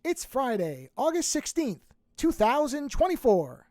It's Friday, August 16th, 2024.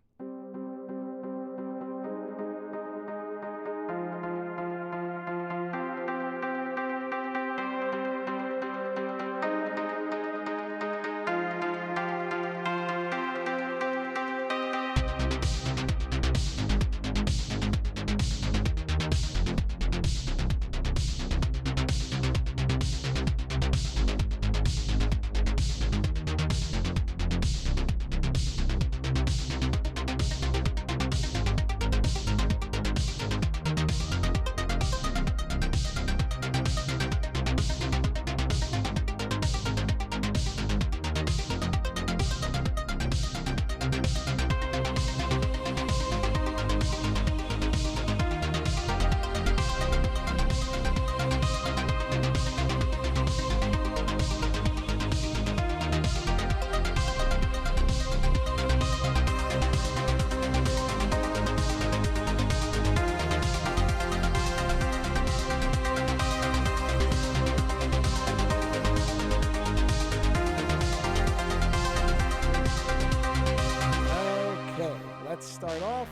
Start off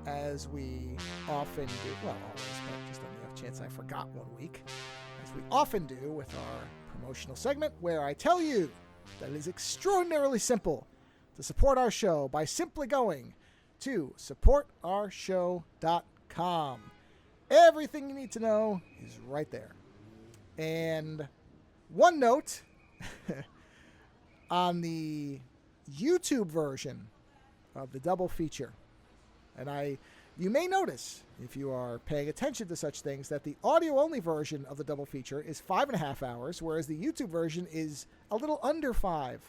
as we often do, well, always, but just on the off chance I forgot one week, as we often do with our promotional segment where I tell you that it is extraordinarily simple to support our show by simply going to supportourshow.com. Everything you need to know is right there. And one note on the YouTube version of the double feature. And you may notice, if you are paying attention to such things, that the audio-only version of the double feature is 5.5 hours, whereas the YouTube version is a little under 5.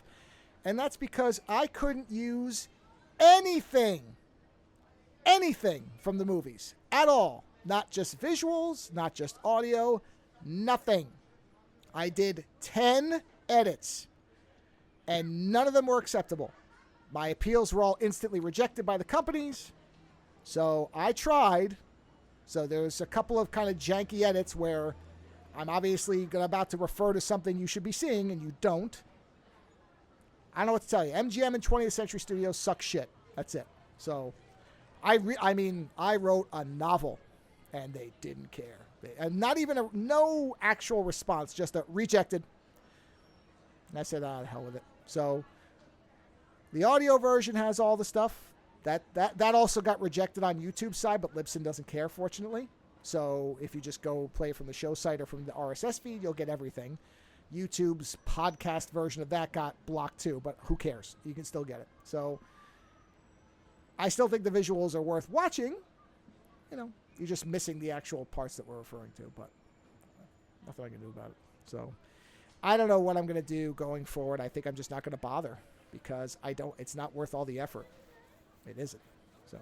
And that's because I couldn't use anything from the movies at all. Not just visuals, not just audio, nothing. I did 10 edits, and none of them were acceptable. My appeals were all instantly rejected by the companies. So I tried. So there's a couple of kind of janky edits where I'm obviously about to refer to something you should be seeing and you don't. I don't know what to tell you. MGM and 20th Century Studios suck shit. That's it. So I wrote a novel and they didn't care. And not even no actual response, just a rejected. And I said, the hell with it. So the audio version has all the stuff. That also got rejected on YouTube's side, but Libsyn doesn't care, fortunately. So if you just go play from the show site or from the RSS feed, you'll get everything. YouTube's podcast version of that got blocked too, but who cares? You can still get it. So I still think the visuals are worth watching. You know, you're just missing the actual parts that we're referring to, but nothing I can do about it. So I don't know what I'm going to do going forward. I think I'm just not going to bother. Because it's not worth all the effort. It isn't. So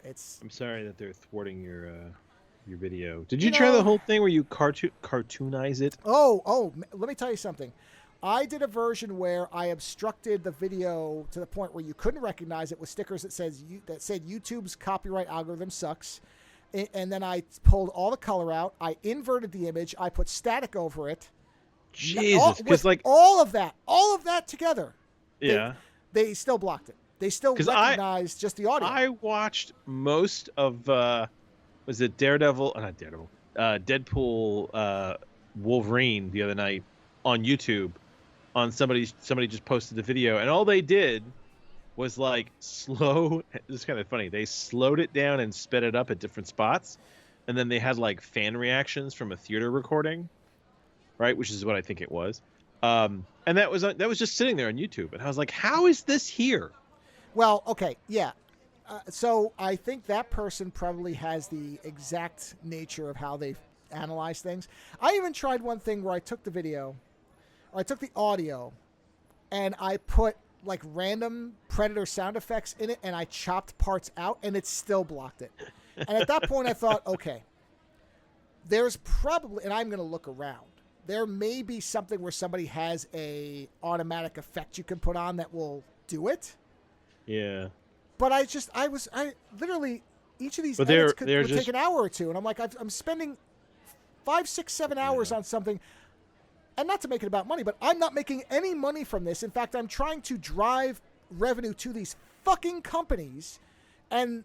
I'm sorry that they're thwarting your video. Did you try the whole thing where you cartoonize it? Oh, let me tell you something. I did a version where I obstructed the video to the point where you couldn't recognize it with stickers that said YouTube's copyright algorithm sucks. And then I pulled all the color out. I inverted the image. I put static over it. Jesus, because all of that together. Yeah. They still blocked it. They still recognized just the audio. I watched most of was it Deadpool Wolverine the other night on YouTube. On somebody just posted the video, and all they did was slow. This is kind of funny. They slowed it down and sped it up at different spots, and then they had fan reactions from a theater recording, right? Which is what I think it was. And that was just sitting there on YouTube, and I was like, "How is this here?" Well, okay, yeah. So I think that person probably has the exact nature of how they analyze things. I even tried one thing where I took the video, or I took the audio, and I put random Predator sound effects in it, and I chopped parts out, and it still blocked it. And at that point, I thought, okay, there's probably, and I'm going to look around. There may be something where somebody has a automatic effect you can put on that will do it. Yeah. But I literally, each of these edits would take an hour or two. And I'm like, I'm spending 5, 6, 7 hours on something and not to make it about money, but I'm not making any money from this. In fact, I'm trying to drive revenue to these fucking companies, and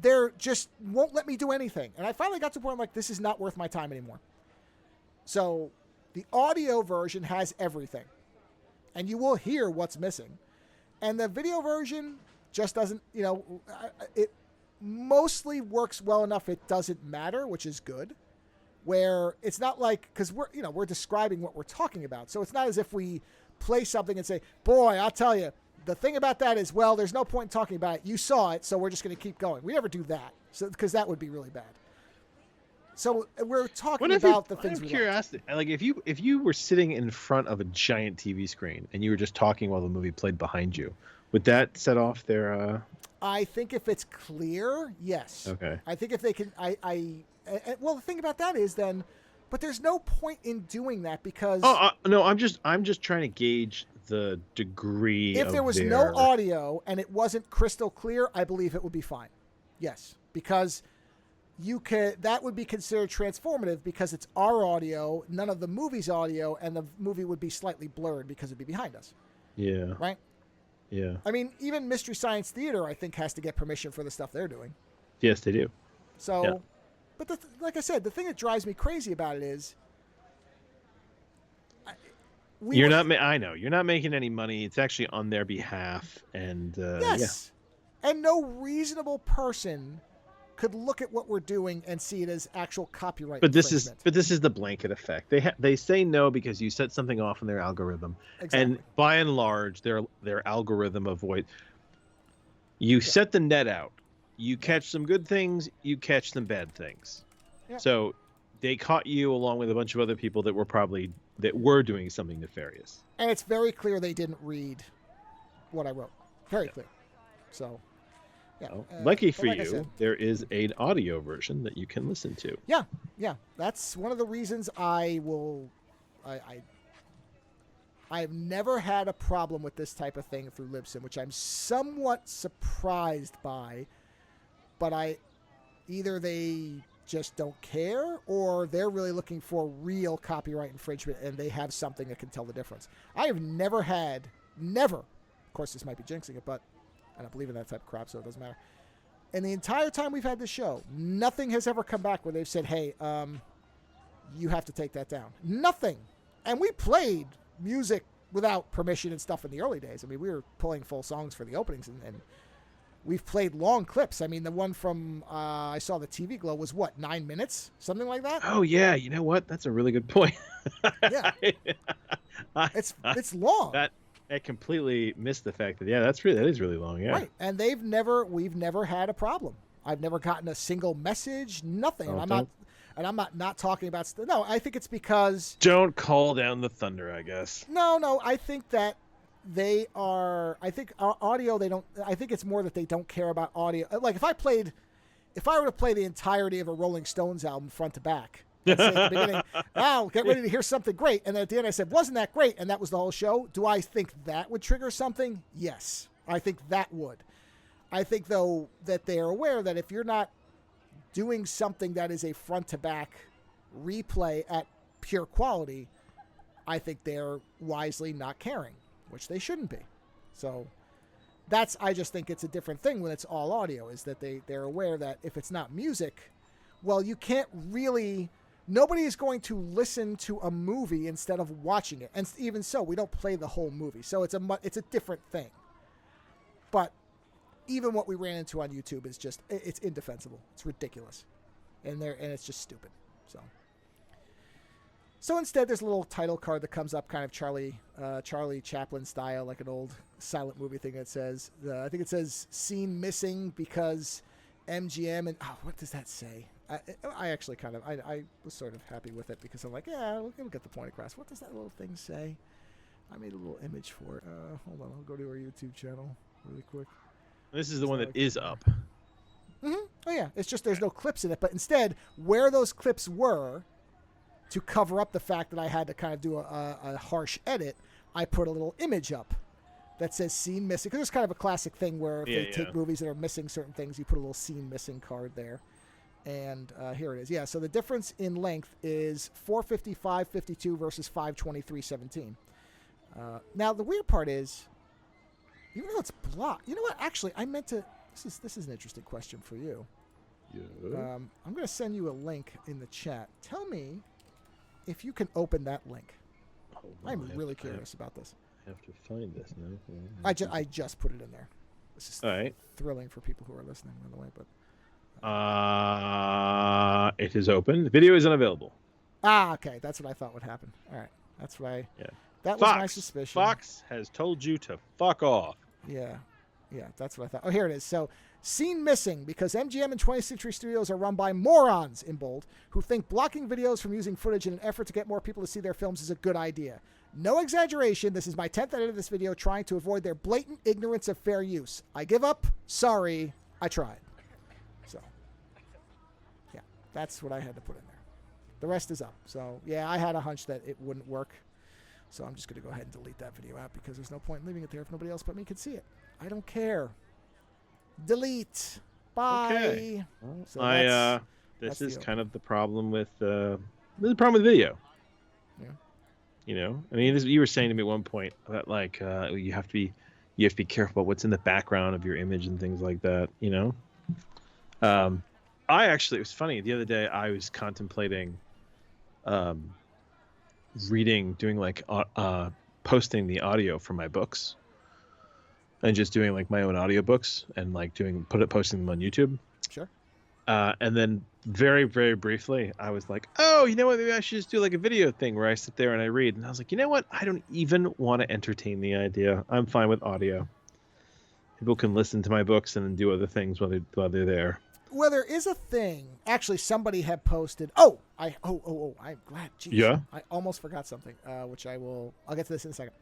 they're just won't let me do anything. And I finally got to the point I'm like, this is not worth my time anymore. So the audio version has everything, and you will hear what's missing. And the video version just doesn't, it mostly works well enough it doesn't matter, which is good. Where it's not like, because we're describing what we're talking about. So it's not as if we play something and say, boy, I'll tell you, the thing about that is, well, there's no point in talking about it. You saw it, so we're just going to keep going. We never do that, because that would be really bad. So we're talking about the things we like. Curiosity, like if you were sitting in front of a giant TV screen and you were just talking while the movie played behind you, would that set off their... I think if it's clear, yes. Okay. I think if they can... well, the thing about that is then... But there's no point in doing that because... no, I'm just trying to gauge the degree If there was no audio and it wasn't crystal clear, I believe it would be fine. Yes. Because that would be considered transformative because it's our audio, none of the movie's audio, and the movie would be slightly blurred because it'd be behind us. Yeah. Right? Yeah. I mean, even Mystery Science Theater, I think, has to get permission for the stuff they're doing. Yes, they do. So... Yeah. But like I said, the thing that drives me crazy about it is, I know you're not making any money. It's actually on their behalf, and yes, and no reasonable person could look at what we're doing and see it as actual copyright. But this is the blanket effect. They say no because you set something off in their algorithm, exactly. And by and large, their algorithm avoids. You set the net out. You catch some good things, you catch some bad things. Yeah. So they caught you along with a bunch of other people that were doing something nefarious. And it's very clear they didn't read what I wrote. Very clear. So, yeah. Well, lucky for like you, there is an audio version that you can listen to. Yeah. That's one of the reasons I've never had a problem with this type of thing through Libsyn, which I'm somewhat surprised by. But either they just don't care or they're really looking for real copyright infringement and they have something that can tell the difference. I have never, of course this might be jinxing it, but I don't believe in that type of crap, so it doesn't matter. And the entire time we've had this show, nothing has ever come back where they've said, hey, you have to take that down. Nothing. And we played music without permission and stuff in the early days. I mean, we were pulling full songs for the openings and we've played long clips. I mean, the one from I saw the TV Glow was 9 minutes, something like that. Oh yeah, you know what? That's a really good point. Yeah, it's long. That completely missed the fact that that is really long. Yeah, right. And we've never had a problem. I've never gotten a single message, nothing. Oh, I'm not talking about. No, I think it's because don't call down the thunder. I guess. No. I think that. I think audio, I think it's more that they don't care about audio. Like if I were to play the entirety of a Rolling Stones album front to back, let's say at the beginning, get ready to hear something great. And then at the end I said, wasn't that great? And that was the whole show. Do I think that would trigger something? Yes, I think that would. I think though that they are aware that if you're not doing something that is a front to back replay at pure quality, I think they're wisely not caring. Which they shouldn't be. So I just think it's a different thing when it's all audio, is that they're aware that if it's not music, well, you can't really, nobody is going to listen to a movie instead of watching it. And even so, we don't play the whole movie. So it's a different thing. But even what we ran into on YouTube is just, it's indefensible. It's ridiculous. And it's just stupid. So instead, there's a little title card that comes up, kind of Charlie Chaplin style, like an old silent movie thing that says, I think it says, scene missing because MGM, and what does that say? I actually I was sort of happy with it because I'm like, yeah, we'll get the point across. What does that little thing say? I made a little image for it. Hold on, I'll go to our YouTube channel really quick. This is the one that is up. Mm-hmm. Oh yeah, it's just there's no clips in it, but instead, where those clips were, to cover up the fact that I had to kind of do a harsh edit, I put a little image up that says scene missing. Because it's kind of a classic thing where if they take movies that are missing certain things, you put a little scene missing card there. And here it is. Yeah, so the difference in length is 455.52 versus 523.17. Now, the weird part is, even though it's blocked, you know what? Actually, I meant to. This is an interesting question for you. Yeah. I'm going to send you a link in the chat. Tell me if you can open that link. I'm really curious about this. I have to find this now. I just put it in there. This is all right. Thrilling for people who are listening, by the way. But it is open. The video is unavailable. okay. That's what I thought would happen. All right. That's right. Yeah. That was my suspicion. Fox has told you to fuck off. Yeah. Yeah, that's what I thought. Oh, here it is. So, scene missing because MGM and 20th Century Studios are run by morons, in bold, who think blocking videos from using footage in an effort to get more people to see their films is a good idea. No exaggeration, this is my 10th edit of this video trying to avoid their blatant ignorance of fair use. I give up. Sorry. I tried. So, yeah, that's what I had to put in there. The rest is up. So, yeah, I had a hunch that it wouldn't work. So, I'm just going to go ahead and delete that video out because there's no point in leaving it there if nobody else but me can see it. I don't care. Delete. Bye. Okay. So this is kind of the problem with video. Yeah. You know, I mean, you were saying to me at one point that like you have to be careful about what's in the background of your image and things like that. You know, it was funny the other day. I was contemplating doing like posting the audio for my books. And just doing like my own audiobooks and like posting them on YouTube. Sure. And then very, very briefly, I was like, oh, you know what? Maybe I should just do like a video thing where I sit there and I read. And I was like, you know what? I don't even want to entertain the idea. I'm fine with audio. People can listen to my books and then do other things while they're there. Well, there is a thing. Actually, somebody had posted. I'm glad. Geez, yeah. I almost forgot something, which I'll get to this in a second.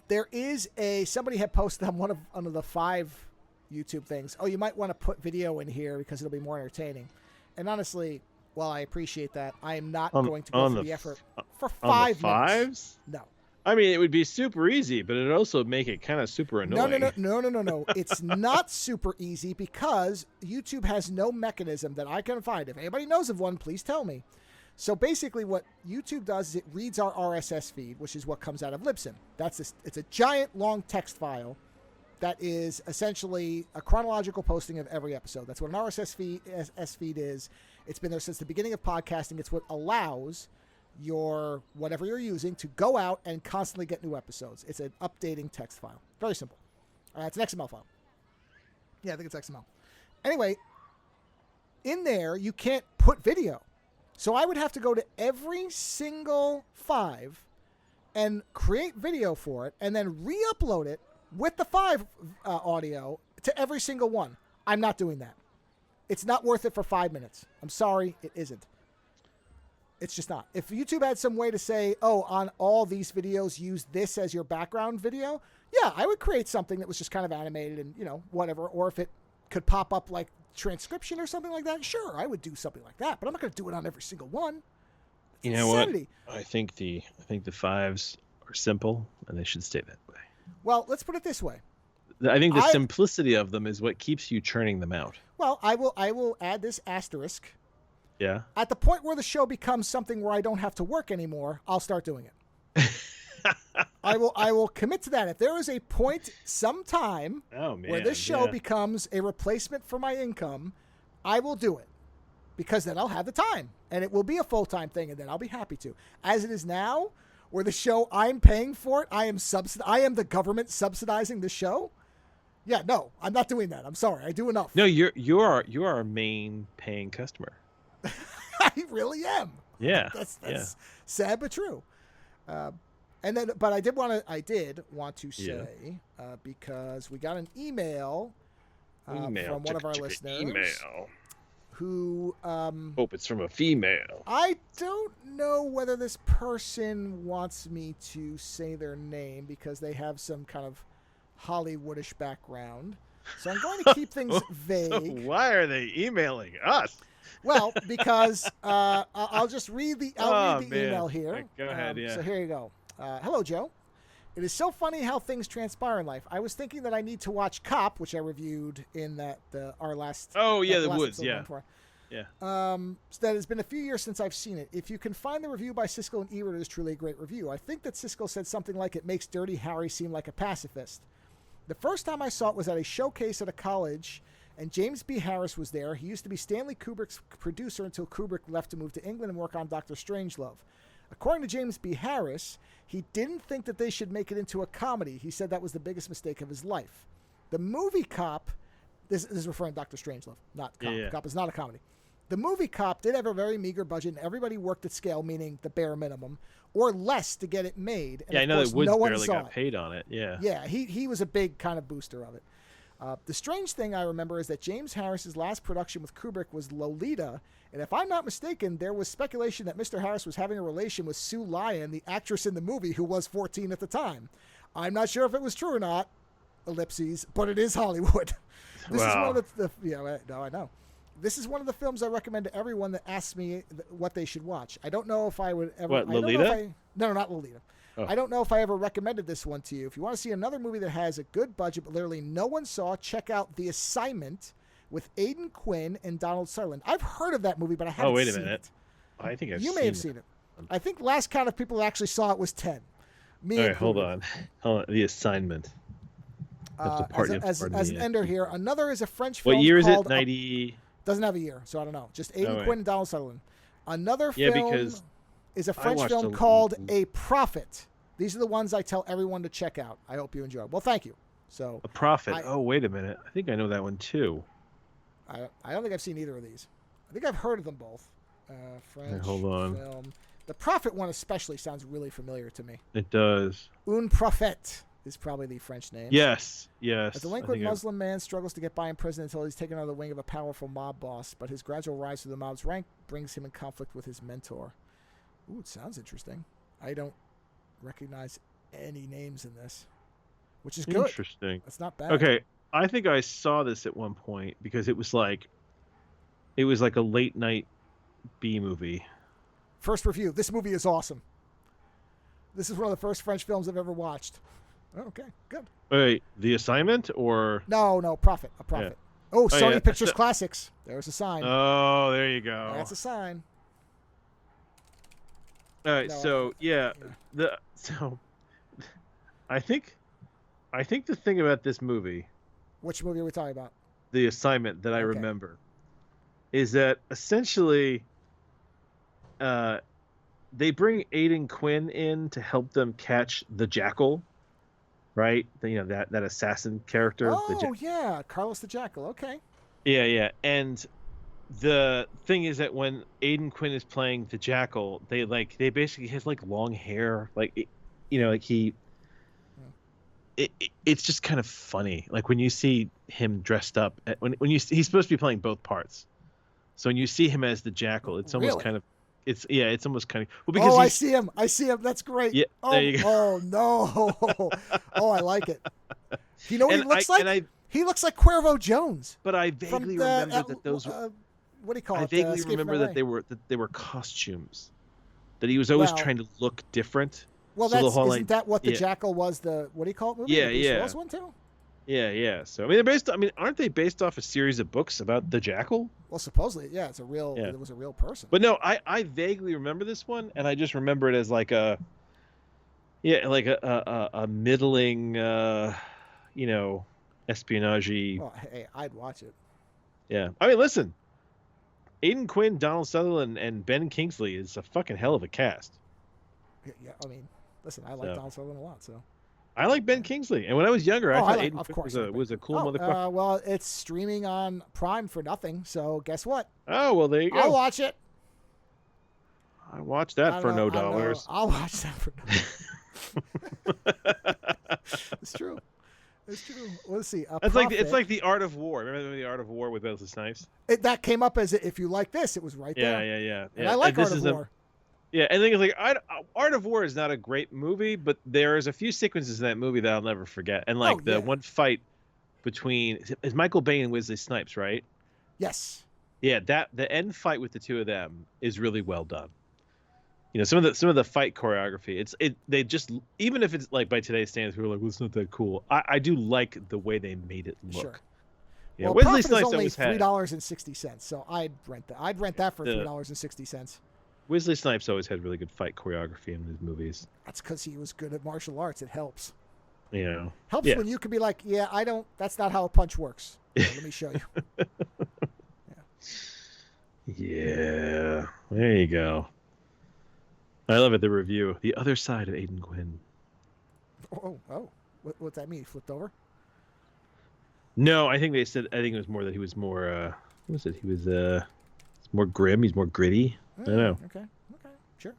There is somebody had posted on one of the 5 YouTube things. Oh, you might want to put video in here because it'll be more entertaining. And honestly, while I appreciate that, I am not going to go through the effort for 5 minutes. No. I mean, it would be super easy, but it'd also make it kind of super annoying. No. It's not super easy because YouTube has no mechanism that I can find. If anybody knows of one, please tell me. So basically what YouTube does is it reads our RSS feed, which is what comes out of Libsyn. It's a giant long text file that is essentially a chronological posting of every episode. That's what an RSS feed is. It's been there since the beginning of podcasting. It's what allows your whatever you're using to go out and constantly get new episodes. It's an updating text file. Very simple. It's an XML file. Yeah, I think it's XML. Anyway, in there, you can't put video. So I would have to go to every single 5 and create video for it and then re-upload it with the 5 audio to every single one. I'm not doing that. It's not worth it for 5 minutes. I'm sorry, it isn't. It's just not. If YouTube had some way to say, oh, on all these videos, use this as your background video, yeah, I would create something that was just kind of animated and, whatever. Or if it could pop up like transcription or something like that, sure, I would do something like that. But I'm not going to do it on every single one. It's insanity. What? I think the 5s are simple and they should stay that way. Well, let's put it this way. I think the simplicity of them is what keeps you churning them out. Well, I will add this asterisk. Yeah. At the point where the show becomes something where I don't have to work anymore, I'll start doing it. I will commit to that. If there is a point sometime where this show becomes a replacement for my income, I will do it. Because then I'll have the time. And it will be a full-time thing, and then I'll be happy to. As it is now, where the show, I'm paying for it, I am the government subsidizing the show. Yeah, no, I'm not doing that. I'm sorry. I do enough. No, you're our main paying customer. I really am. Yeah. That's sad but true. But I did want to say because we got an email from one of our listeners who hope it's from a female. I don't know whether this person wants me to say their name because they have some kind of Hollywoodish background. So I'm going to keep things vague. So why are they emailing us? Well, because I'll just read the email here. Go ahead, yeah. So here you go. Hello, Joe. It is so funny how things transpire in life. I was thinking that I need to watch Cop, which I reviewed in our last. Oh yeah, the the last woods. episode Yeah, before. yeah. So that it's been a few years since I've seen it. If you can find the review by Siskel and Ebert, it is truly a great review. I think that Siskel said something like it makes Dirty Harry seem like a pacifist. The first time I saw it was at a showcase at a college, and James B. Harris was there. He used to be Stanley Kubrick's producer until Kubrick left to move to England and work on Dr. Strangelove. According to James B. Harris, he didn't think that they should make it into a comedy. He said that was the biggest mistake of his life. The movie Cop, this is referring to Dr. Strangelove, not Cop. Yeah. Cop is not a comedy. The movie Cop did have a very meager budget, and everybody worked at scale, meaning the bare minimum, or less to get it made. And Yeah, I know that Woods no barely got paid on it. Yeah. Yeah, he was a big kind of booster of it. The strange thing I remember is that James Harris's last production with Kubrick was Lolita, and if I'm not mistaken, there was speculation that Mr. Harris was having a relation with Sue Lyon, the actress in the movie who was 14 at the time. I'm not sure if it was true or not, ellipses, but it is Hollywood. This is one of I know. This is one of the films I recommend to everyone that asks me what they should watch. I don't know if I would ever... What, Lolita? No, not Lolita. Oh. I don't know if I ever recommended this one to you. If you want to see another movie that has a good budget but literally no one saw, check out The Assignment with Aidan Quinn and Donald Sutherland. I've heard of that movie, but I haven't seen it. Oh, wait a minute. I think You may have seen it. I think the last count of people that actually saw it was 10. All right, hold on. The Assignment. As an ender here, another is a French film. What year is it? 90... Doesn't have a year, so I don't know. Just Aidan Quinn and Donald Sutherland. Another film is a French film called A Prophet. These are the ones I tell everyone to check out. I hope you enjoy. Well, thank you. So A Prophet. Oh, wait a minute. I think I know that one too. I don't think I've seen either of these. I think I've heard of them both. French hold on. film. The Prophet one especially sounds really familiar to me. It does. Un Prophète is probably the French name. Yes. A delinquent Muslim man struggles to get by in prison until he's taken under the wing of a powerful mob boss, but his gradual rise through the mob's rank brings him in conflict with his mentor. Ooh, it sounds interesting. I don't recognize any names in this, which is good. Interesting. That's not bad. Okay, I think I saw this at one point because it was like a late night B movie. First review. This movie is awesome. This is one of the first French films I've ever watched. Okay, good. Wait, The Assignment or no, Prophet. A Prophet. Yeah. Oh, Sony yeah. Pictures Classics. There's a sign. Oh, there you go. That's a sign. All right, I think the thing about this movie, which movie are we talking about? The Assignment, that I remember, is that essentially, they bring Aidan Quinn in to help them catch the Jackal, right? That assassin character. Oh yeah, Carlos the Jackal. Okay. Yeah, and the thing is that when Aidan Quinn is playing the Jackal, they basically has long hair, it's just kind of funny. Like when you see him dressed up, he's supposed to be playing both parts. So when you see him as the Jackal, it's almost kind of, it's almost kind of. Well, because I see him. That's great. Yeah, there you go. Oh no. Oh, I like it. You know what he looks like? He looks like Cuervo Jones. But I vaguely remember that those. What do you call it? I vaguely remember that they were costumes. That he was always trying to look different. Well, isn't that what the Jackal was? What do you call it? Movie? Yeah, the Bruce Willis one too. Yeah. So aren't they based off a series of books about the Jackal? Well, supposedly, yeah, it was a real person. But no, I vaguely remember this one, and I just remember it as a middling, espionage. Well, hey, I'd watch it. Yeah, I mean, listen, Aidan Quinn, Donald Sutherland, and Ben Kingsley is a fucking hell of a cast. Yeah, I mean, listen, I like Donald Sutherland a lot, so. I like Ben Kingsley, and when I was younger, I thought Aidan Quinn was a cool motherfucker. Well, it's streaming on Prime for nothing, so guess what? Oh, well, there you go. I'll watch it. I watched that for no dollars. I'll watch that for no dollars. It's true. Let's see. It's like The Art of War. Remember The Art of War with Wesley Snipes? That came up as if you like this, it was right there. Yeah. And I like Art of War. Yeah, and the thing is, Art of War is not a great movie, but there is a few sequences in that movie that I'll never forget. And one fight between is Michael Bay and Wesley Snipes, right? Yes. Yeah, the end fight with the two of them is really well done. some of the fight choreography. They just, even if it's like by today's standards, we were like, well, it's not that cool. I do like the way they made it look. Sure. Yeah, Well, Wesley Profit is Snipes only always had $3.60, so I'd rent that. I'd rent that for the $3.60. Wesley Snipes always had really good fight choreography in his movies. That's because he was good at martial arts. It helps. You know, Helps yeah. when you can be like, yeah, I don't. That's not how a punch works. Here, let me show you. Yeah, there you go. I love it. The review, the other side of Aidan Quinn. Oh. What's that mean? He flipped over? No, I think they said. I think it was more that he was more. What was it? He was more grim. He's more gritty. I don't know. Okay. Sure.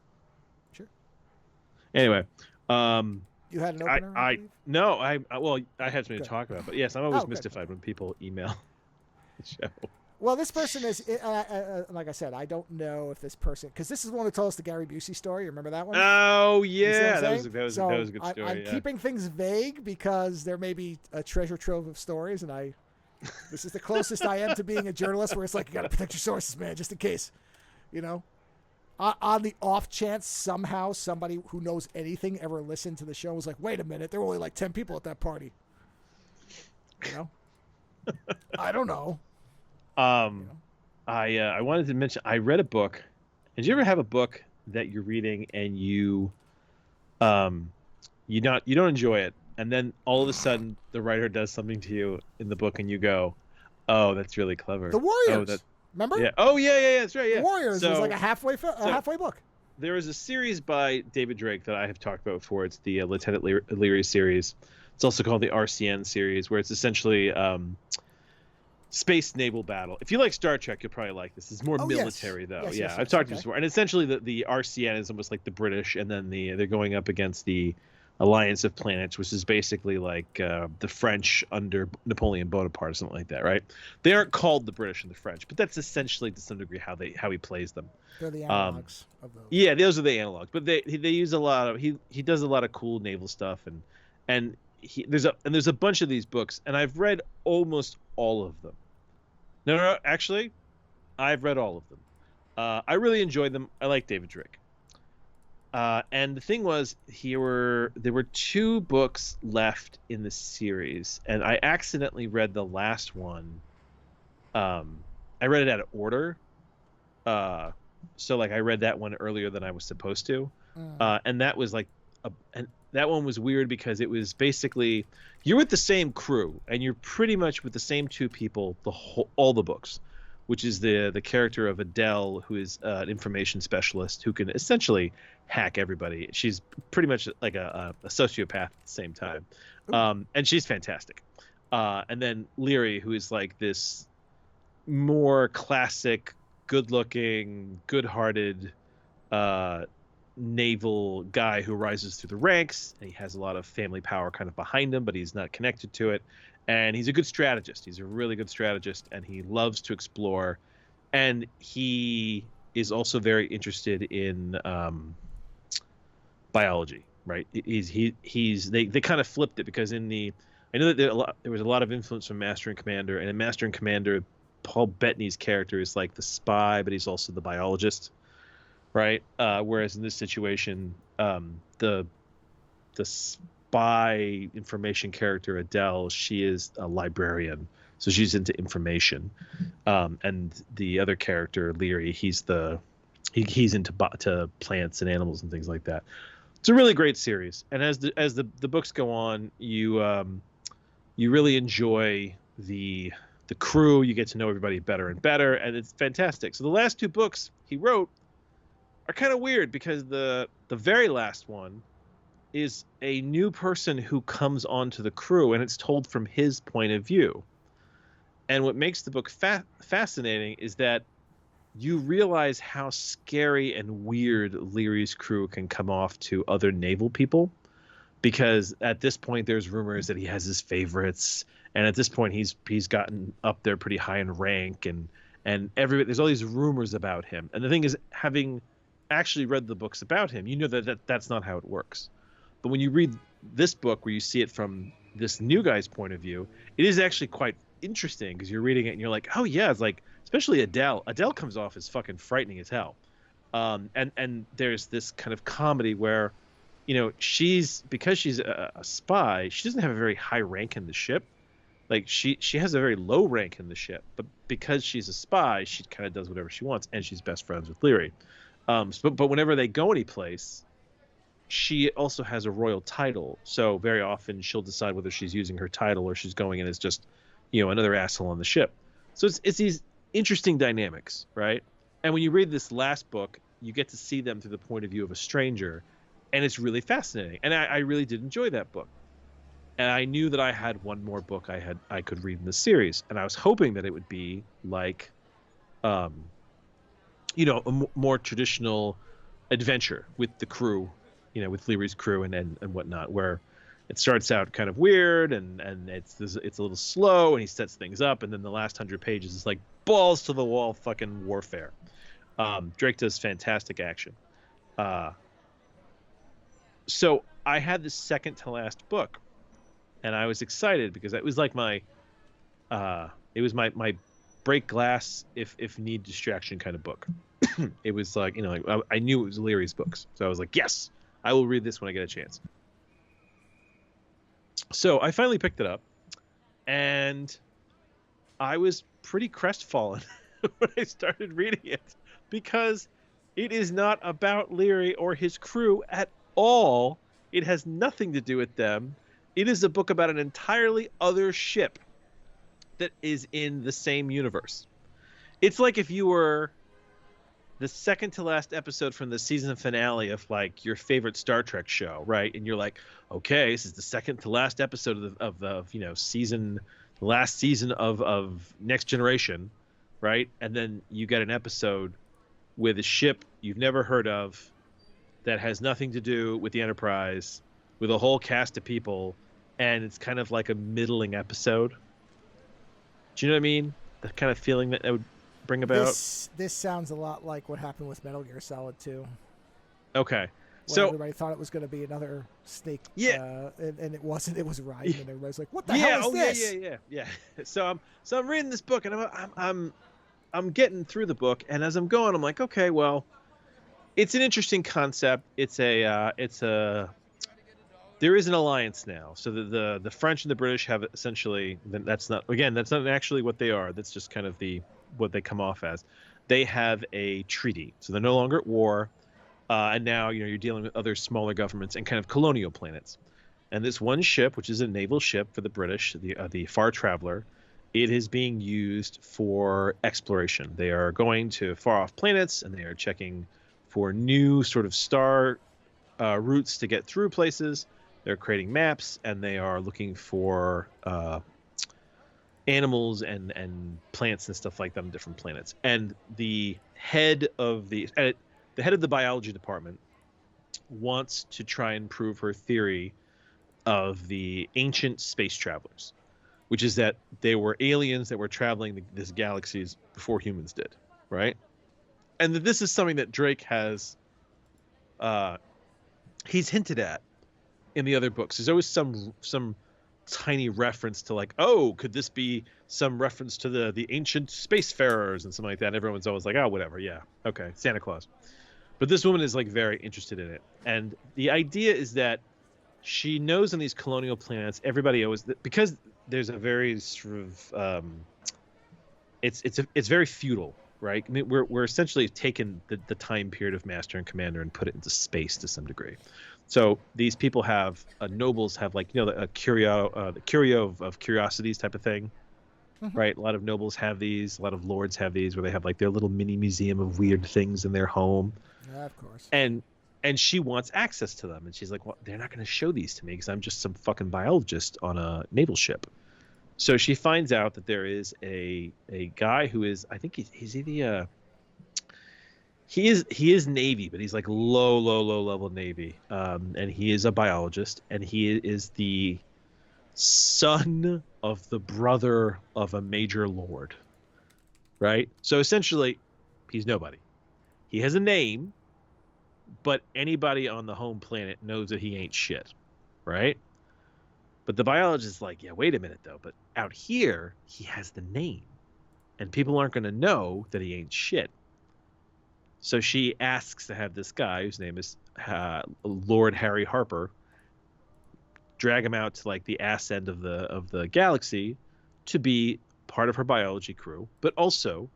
Anyway, You had an opener? no, I well, I had something to talk about, but yes, I'm always good. mystified when people email the show. Well, this person is, like I said, I don't know if this person, because this is the one who told us the Gary Busey story. Remember that one? Oh You see what yeah, I'm that was saying? a good story. I'm keeping things vague because there may be a treasure trove of stories, and this is the closest I am to being a journalist, where it's like, you got to protect your sources, man, just in case, On the off chance somehow somebody who knows anything ever listened to the show was like, wait a minute, there were only like 10 people at that party. I don't know. I wanted to mention, I read a book. Did you ever have a book that you're reading and you don't enjoy it, and then all of a sudden the writer does something to you in the book and you go, oh, that's really clever. The Warriors. Remember? Yeah. Oh yeah, that's right. Yeah. The Warriors was like a halfway book. There is a series by David Drake that I have talked about before. It's the Lieutenant Leary series. It's also called the RCN series, where it's essentially space naval battle. If you like Star Trek, you'll probably like this. It's more military, though. Yes, I've talked to you before. And essentially, the RCN is almost like the British, and then they're going up against the Alliance of Planets, which is basically like the French under Napoleon Bonaparte or something like that, right? They aren't called the British and the French, but that's essentially to some degree how he plays them. They're the analogs of those. Yeah, those are the analogs, but they use a lot of he does a lot of cool naval stuff, and there's a bunch of these books, and I've read almost all of them. No, actually, I've read all of them. I really enjoyed them. I like David Drake. And the thing was, there were 2 books left in the series, and I accidentally read the last one. I read it out of order. So like I read that one earlier than I was supposed to. And that was like and that one was weird because it was basically you're with the same crew and you're pretty much with the same 2 people all the books, which is the character of Adele, who is an information specialist who can essentially hack everybody. She's pretty much like a sociopath at the same time. And she's fantastic. And then Leary, who is like this more classic, good-looking, good-hearted naval guy who rises through the ranks, and he has a lot of family power kind of behind him, but he's not connected to it. And he's a good strategist. He's a really good strategist, and he loves to explore. And he is also very interested in biology, right? They kind of flipped it because I know that there was a lot of influence from Master and Commander, and in Master and Commander, Paul Bettany's character is like the spy, but he's also the biologist, right? Whereas in this situation, the spy information character Adele, she is a librarian, so she's into information, and the other character Leary, he's into plants and animals and things like that. It's a really great series, and as the books go on, you really enjoy the crew. You get to know everybody better and better, and it's fantastic. So the last 2 books he wrote are kind of weird because the very last one is a new person who comes onto the crew, and it's told from his point of view. And what makes the book fascinating is that you realize how scary and weird Leary's crew can come off to other naval people, because at this point there's rumors that he has his favorites, and at this point he's gotten up there pretty high in rank, and everybody, there's all these rumors about him. And the thing is, having actually read the books about him, you know that's not how it works. But when you read this book, where you see it from this new guy's point of view, it is actually quite interesting, because you're reading it and you're like, oh yeah, it's like, especially Adele comes off as fucking frightening as hell. And there's this kind of comedy where, because she's a spy, she doesn't have a very high rank in the ship. Like she has a very low rank in the ship, but because she's a spy, she kind of does whatever she wants, and she's best friends with Leary. But whenever they go any place, she also has a royal title. So very often she'll decide whether she's using her title or she's going in as just, another asshole on the ship. So it's these interesting dynamics, right? And when you read this last book, you get to see them through the point of view of a stranger, and it's really fascinating. And I really did enjoy that book. And I knew that I had one more book I could read in the series, and I was hoping that it would be like, a more traditional adventure with the crew, with Leary's crew and whatnot, where it starts out kind of weird and it's a little slow, and he sets things up, and then the last 100 pages is like balls to the wall fucking warfare. Drake does fantastic action. So I had the second to last book, and I was excited because it was like my break glass if need distraction kind of book. It was like, I knew it was Leary's books, so I was like, yes, I will read this when I get a chance. So I finally picked it up, and I was pretty crestfallen when I started reading it, because it is not about Leary or his crew at all. It has nothing to do with them. It is a book about an entirely other ship that is in the same universe. It's like if you were the second to last episode from the season finale of like your favorite Star Trek show, right? And you're like, okay, this is the second to last episode of the season, the last season of Next Generation, right? And then you get an episode with a ship you've never heard of that has nothing to do with the Enterprise, with a whole cast of people, and it's kind of like a middling episode. Do you know what I mean? The kind of feeling that would bring about. This sounds a lot like what happened with Metal Gear Solid 2. Okay. So everybody thought it was going to be another Snake. Yeah. And it wasn't. It was Raiden, and everybody's like, "What the hell is this?" Yeah. So I'm reading this book, and I'm getting through the book, and as I'm going, I'm like, okay, well, it's an interesting concept. There is an alliance now. So the French and the British have essentially, that's not actually what they are. That's just kind of what they come off as. They have a treaty. So they're no longer at war. And now, you're dealing with other smaller governments and kind of colonial planets. And this one ship, which is a naval ship for the British, the Far Traveler, it is being used for exploration. They are going to far off planets, and they are checking for new sort of star routes to get through places. They're creating maps, and they are looking for animals and plants and stuff like that on different planets. And the head of the biology department wants to try and prove her theory of the ancient space travelers, which is that they were aliens that were traveling this galaxies before humans did, right? And that this is something that Drake has he's hinted at in the other books. There's always some tiny reference to like, oh, could this be some reference to the ancient spacefarers and something like that? And everyone's always like, oh, whatever, yeah, okay, Santa Claus. But this woman is like very interested in it, and the idea is that she knows on these colonial planets, everybody always, because there's a very sort of it's very feudal, right? I mean, we're essentially taken the time period of Master and Commander and put it into space to some degree. So these people have nobles have like the curio of curiosities type of thing, right? A lot of nobles have these, a lot of lords have these, where they have like their little mini museum of weird things in their home. Yeah, of course. And she wants access to them, and she's like, well, they're not going to show these to me because I'm just some fucking biologist on a naval ship. So she finds out that there is a guy who is, I think he's either he is Navy, but he's like low level Navy, and he is a biologist, and he is the son of the brother of a major lord, right? So essentially, he's nobody. He has a name, but anybody on the home planet knows that he ain't shit, right? But the biologist is like, yeah, wait a minute though. But out here, he has the name, and people aren't going to know that he ain't shit. So she asks to have this guy, whose name is Lord Harry Harper, drag him out to like the ass end of the galaxy to be part of her biology crew, but also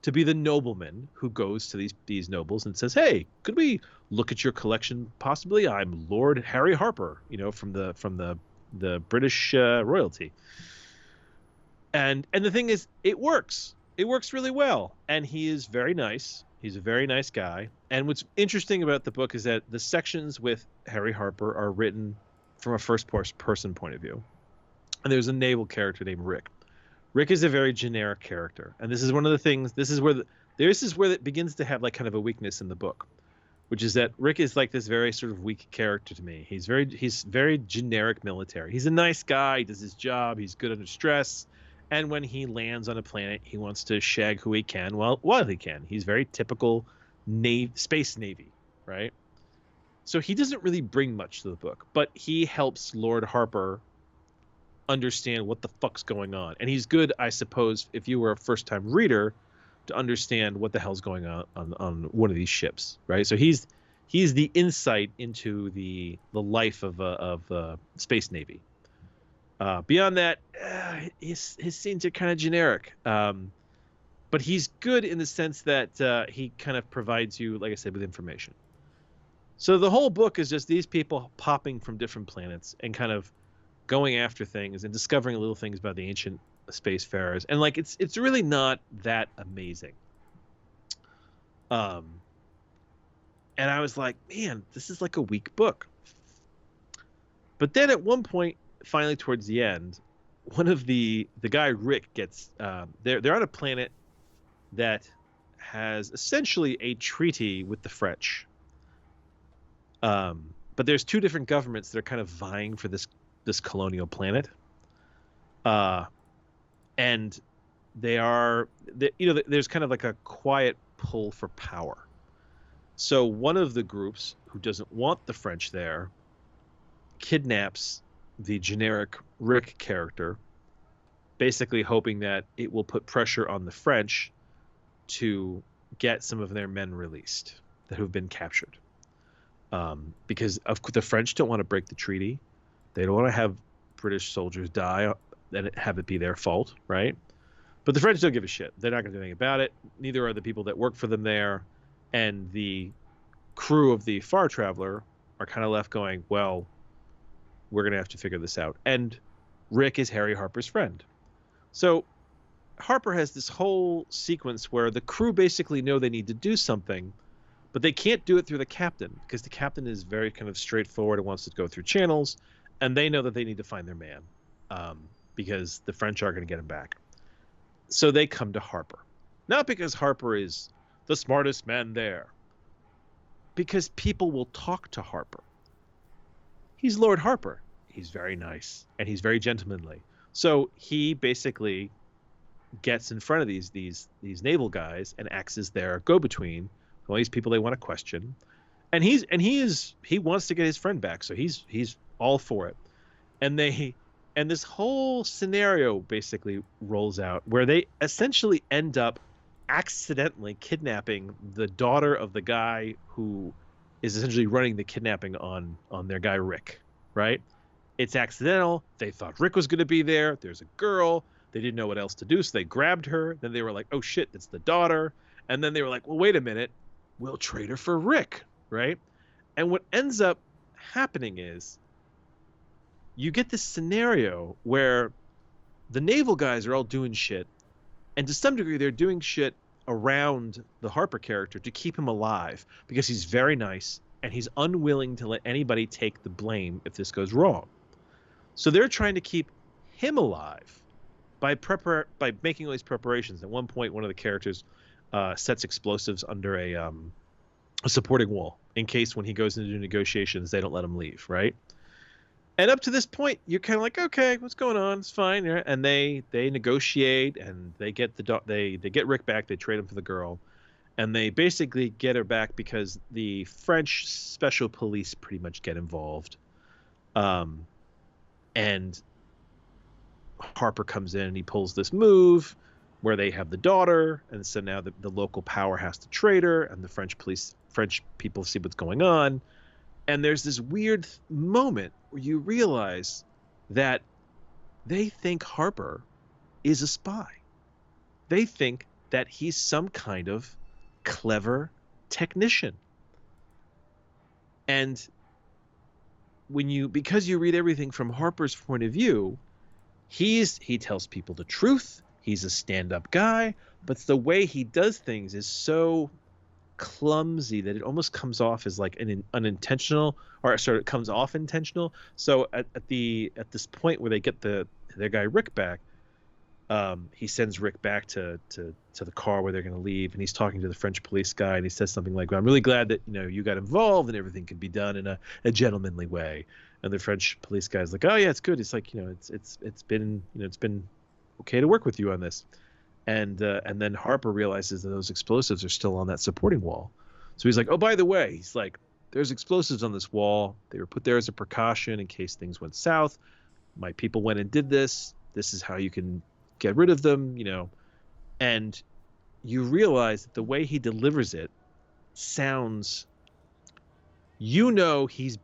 to be the nobleman who goes to these nobles and says, "Hey, could we look at your collection? Possibly, I'm Lord Harry Harper, from the British royalty." And the thing is, it works. It works really well, and he is very nice. He's a very nice guy. And what's interesting about the book is that the sections with Harry Harper are written from a first person point of view. And there's a naval character named Rick. Rick is a very generic character, and this is one of the things. This is where it begins to have like kind of a weakness in the book, which is that Rick is like this very sort of weak character to me. He's very generic military. He's a nice guy. He does his job. He's good under stress. And when he lands on a planet, he wants to shag who he can while he can. He's very typical space Navy, right? So he doesn't really bring much to the book, but he helps Lord Harper understand what the fuck's going on. And he's good, I suppose, if you were a first-time reader, to understand what the hell's going on one of these ships, right? So he's the insight into the life of the Space Navy. Beyond that, his scenes are kind of generic. But he's good in the sense that he kind of provides you, like I said, with information. So the whole book is just these people popping from different planets and kind of going after things and discovering little things about the ancient spacefarers. And like it's really not that amazing. And I was like, man, this is like a weak book. But then at one point, finally towards the end, one of the guy Rick gets they're on a planet that has essentially a treaty with the French. But there's two different governments that are kind of vying for this colonial planet. And there's kind of like a quiet pull for power. So one of the groups who doesn't want the French there kidnaps the generic Rick character, basically hoping that it will put pressure on the French to get some of their men released that have been captured. Because the French don't want to break the treaty. They don't want to have British soldiers die and have it be their fault, right? But the French don't give a shit. They're not going to do anything about it. Neither are the people that work for them there. And the crew of the Far Traveler are kind of left going, well, we're going to have to figure this out. And Rick is Harry Harper's friend. So Harper has this whole sequence where the crew basically know they need to do something, but they can't do it through the captain because the captain is very kind of straightforward and wants to go through channels, and they know that they need to find their man because the French are going to get him back. So they come to Harper. Not because Harper is the smartest man there, because people will talk to Harper. He's Lord Harper. He's very nice, and he's very gentlemanly. So he basically gets in front of these naval guys and acts as their go-between. All these people they want to question, and he wants to get his friend back, so he's all for it. And this whole scenario basically rolls out where they essentially end up accidentally kidnapping the daughter of the guy who is essentially running the kidnapping on their guy Rick, right? It's accidental. They thought Rick was going to be there. There's a girl. They didn't know what else to do, so they grabbed her. Then they were like, oh shit, that's the daughter. And then they were like, well, wait a minute. We'll trade her for Rick, right? And what ends up happening is you get this scenario where the naval guys are all doing shit, and to some degree they're doing shit around the Harper character to keep him alive because he's very nice and he's unwilling to let anybody take the blame if this goes wrong. So they're trying to keep him alive by making all these preparations. At one point, one of the characters sets explosives under a supporting wall in case when he goes into negotiations they don't let him leave, right? And up to this point, you're kind of like, okay, what's going on? It's fine. And they negotiate and they get they get Rick back. They trade him for the girl, and they basically get her back because the French special police pretty much get involved. And Harper comes in and he pulls this move where they have the daughter, and so now the local power has to trade her, and the French people see what's going on, and there's this weird moment where you realize that they think Harper is a spy. They think that he's some kind of clever technician. And because you read everything from Harper's point of view, he tells people the truth. He's a stand-up guy, but the way he does things is so clumsy that it almost comes off as like an unintentional, or sort of comes off intentional. So at this point where they get their guy Rick back, he sends Rick back to the car where they're going to leave, and he's talking to the French police guy, and he says something like, "I'm really glad that you got involved and everything can be done in a gentlemanly way." And the French police guy's like, "Oh yeah, it's good. It's like it's been okay to work with you on this." And then Harper realizes that those explosives are still on that supporting wall. So he's like, "Oh, by the way," he's like, "there's explosives on this wall. They were put there as a precaution in case things went south. My people went and did this. This is how you can get rid of them," And you realize that the way he delivers it sounds, he's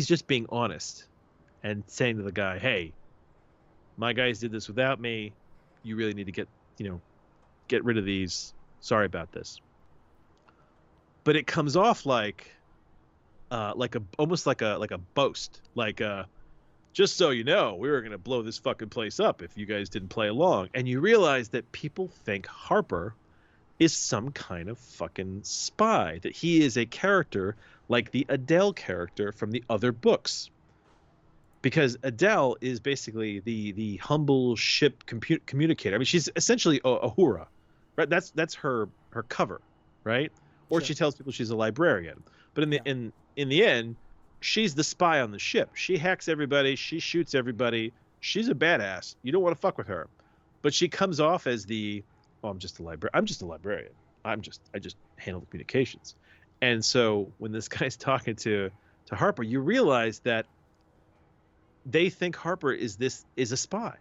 just being honest and saying to the guy, "Hey, my guys did this without me. You really need to get rid of these. Sorry about this." But it comes off like almost like a boast, "Just so you know, we were going to blow this fucking place up if you guys didn't play along." And you realize that people think Harper is some kind of fucking spy, that he is a character like the Adele character from the other books. Because Adele is basically the humble ship communicator. I mean, she's essentially a Uhura, right? That's her cover, right? Or Sure. she tells people she's a librarian. But in the end, she's the spy on the ship. She hacks everybody. She shoots everybody. She's a badass. You don't want to fuck with her. But she comes off as I'm just a librarian. I just handle the communications. And so when this guy's talking to Harper, you realize that they think Harper is a spy.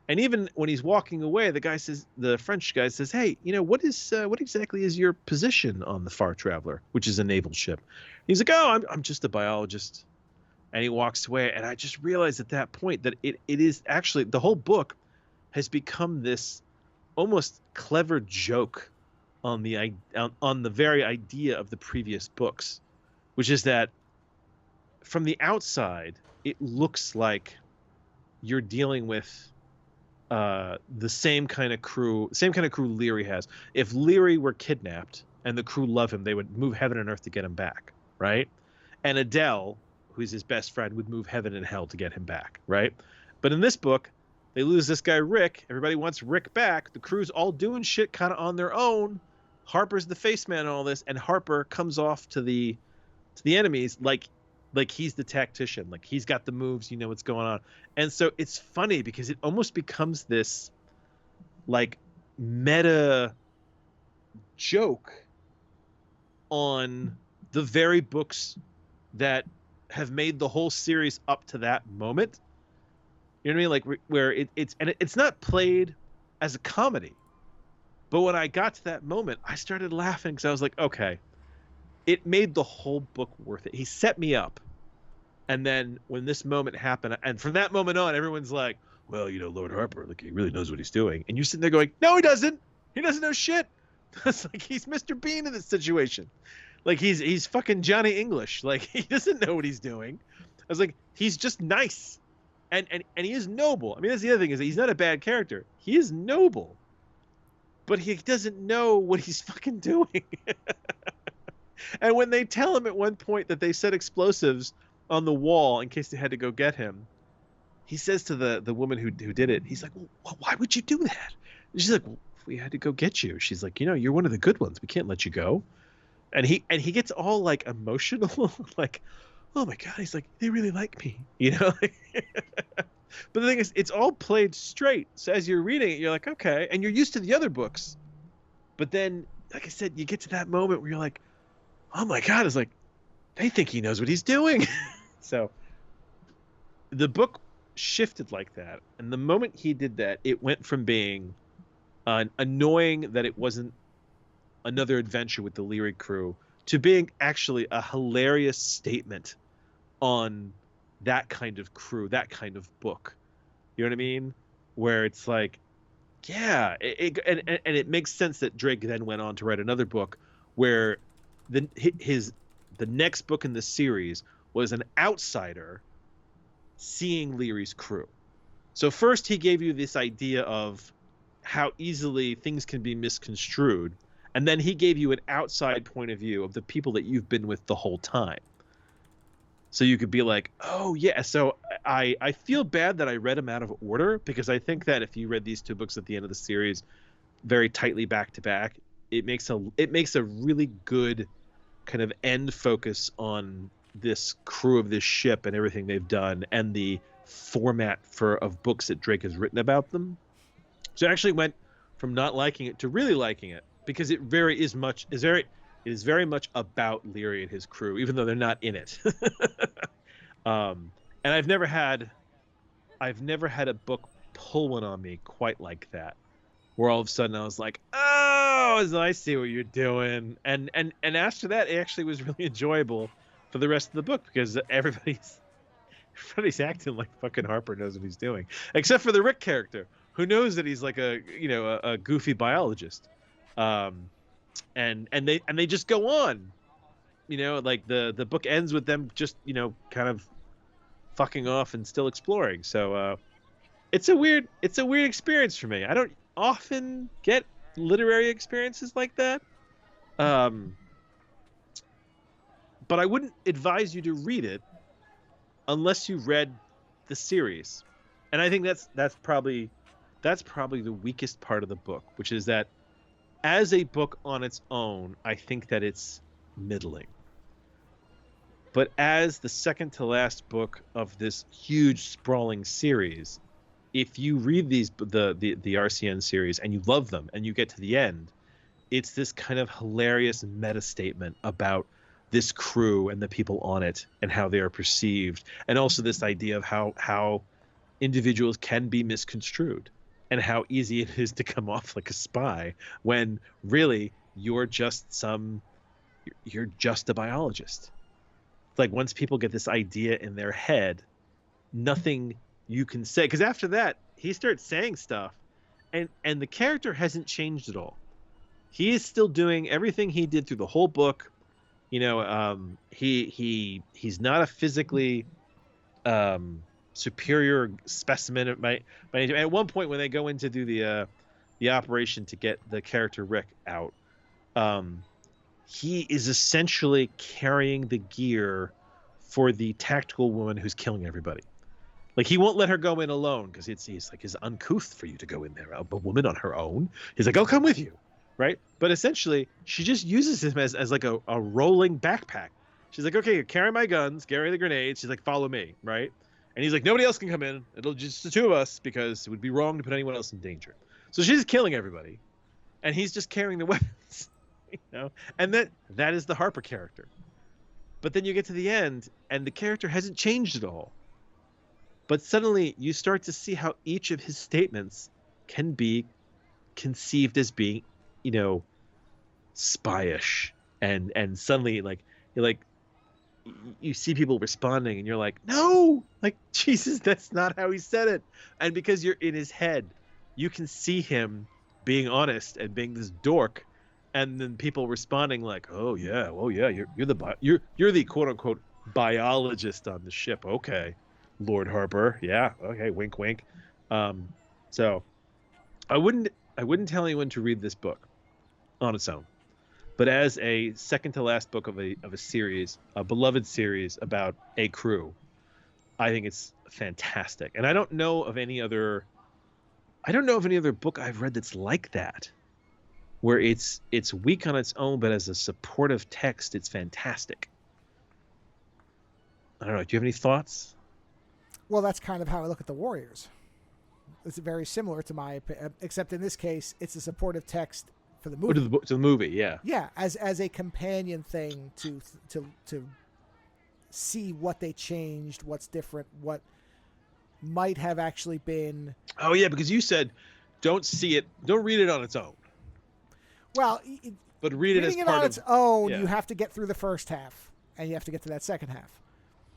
And even when he's walking away, the French guy says, "Hey, what exactly is your position on the Far Traveler, which is a naval ship?" He's like, "Oh, I'm just a biologist." And he walks away. And I just realized at that point that it is actually, the whole book has become this almost clever joke on the very idea of the previous books, which is that from the outside, it looks like you're dealing with the same kind of crew Leary has. If Leary were kidnapped and the crew love him, they would move heaven and earth to get him back, right? And Adele, who's his best friend, would move heaven and hell to get him back, right? But in this book, they lose this guy Rick. Everybody wants Rick back. The crew's all doing shit kind of on their own. Harper's the face man and all this, and Harper comes off to the enemies like he's the tactician, like he's got the moves, what's going on. And so it's funny because it almost becomes this like meta joke on the very books that have made the whole series up to that moment. You know what I mean? Like where it's not played as a comedy. But when I got to that moment, I started laughing because I was like, okay, it made the whole book worth it. He set me up. And then when this moment happened, and from that moment on, everyone's like, "Well, Lord Harper, like he really knows what he's doing." And you're sitting there going, "No, he doesn't. He doesn't know shit." It's like he's Mr. Bean in this situation. Like he's fucking Johnny English. Like he doesn't know what he's doing. I was like, he's just nice. And he is noble. I mean, that's the other thing, is that he's not a bad character. He is noble. But he doesn't know what he's fucking doing. And when they tell him at one point that they set explosives on the wall in case they had to go get him, he says to the woman who did it, he's like, "Well, why would you do that?" And she's like, "Well, we had to go get you." She's like, "You're one of the good ones. We can't let you go." And he gets all like emotional, like, "Oh my God," he's like, "They really like me," But the thing is, it's all played straight. So as you're reading it, you're like, okay, and you're used to the other books. But then, like I said, you get to that moment where you're like, oh my God, they think he knows what he's doing. So the book shifted like that, and the moment he did that, it went from being annoying that it wasn't another adventure with the Leary crew to being actually a hilarious statement on that kind of crew, that kind of book. You know what I mean? Where it's like, yeah, and it makes sense that Drake then went on to write another book where the next book in the series was an outsider seeing Leary's crew. So first he gave you this idea of how easily things can be misconstrued, and then he gave you an outside point of view of the people that you've been with the whole time. So you could be like, oh yeah. So I feel bad that I read them out of order, because I think that if you read these two books at the end of the series very tightly back to back, it makes a really good kind of end focus on this crew of this ship and everything they've done and the format of books that Drake has written about them. So I actually went from not liking it to really liking it, because it is very much about Leary and his crew, even though they're not in it. And I've never had a book pull one on me quite like that, where all of a sudden I was like, oh, I see what you're doing. And after that, it actually was really enjoyable for the rest of the book, because everybody's acting like fucking Harper knows what he's doing, except for the Rick character, who knows that he's like a goofy biologist. And they just go on, like the book ends with them just, kind of fucking off and still exploring. So it's a weird experience for me. I don't often get literary experiences like that. But I wouldn't advise you to read it unless you read the series. And I think that's probably the weakest part of the book, which is that as a book on its own, I think that it's middling. But as the second to last book of this huge sprawling series, if you read the RCN series and you love them and you get to the end, it's this kind of hilarious meta statement about this crew and the people on it and how they are perceived, and also this idea of how individuals can be misconstrued and how easy it is to come off like a spy when really you're just a biologist. Like, once people get this idea in their head, nothing you can say, because after that he starts saying stuff, and the character hasn't changed at all. He is still doing everything he did through the whole book. He's not a physically superior specimen at one point when they go in to do the operation to get the character Rick out. He is essentially carrying the gear for the tactical woman who's killing everybody. Like, he won't let her go in alone, because he's like, it's uncouth for you to go in there, a woman on her own. He's like, I'll come with you, right? But essentially, she just uses him as like a rolling backpack. She's like, okay, carry my guns, carry the grenades. She's like, follow me, right? And he's like, nobody else can come in. It'll just the two of us, because it would be wrong to put anyone else in danger. So she's killing everybody, and he's just carrying the weapons. And that is the Harper character. But then you get to the end and the character hasn't changed at all, but suddenly you start to see how each of his statements can be conceived as being, spyish, and suddenly you see people responding and you're like, no, like, Jesus, that's not how he said it. And because you're in his head, you can see him being honest and being this dork. And then people responding like, "Oh yeah, well yeah, you're the quote unquote biologist on the ship, okay, Lord Harper, yeah, okay, wink wink." So I wouldn't tell anyone to read this book on its own, but as a second to last book of a series, a beloved series about a crew, I think it's fantastic. And I don't know of any other book I've read that's like that, where it's weak on its own, but as a supportive text, it's fantastic. I don't know. Do you have any thoughts? Well, that's kind of how I look at the Warriors. It's very similar to except in this case, it's a supportive text for the movie. To the movie, yeah. Yeah, as a companion thing to see what they changed, what's different, what might have actually been. Oh yeah, because you said don't read it on its own. Well, but read it as reading it part on of its own, yeah. you have to get through the first half, and you have to get to that second half.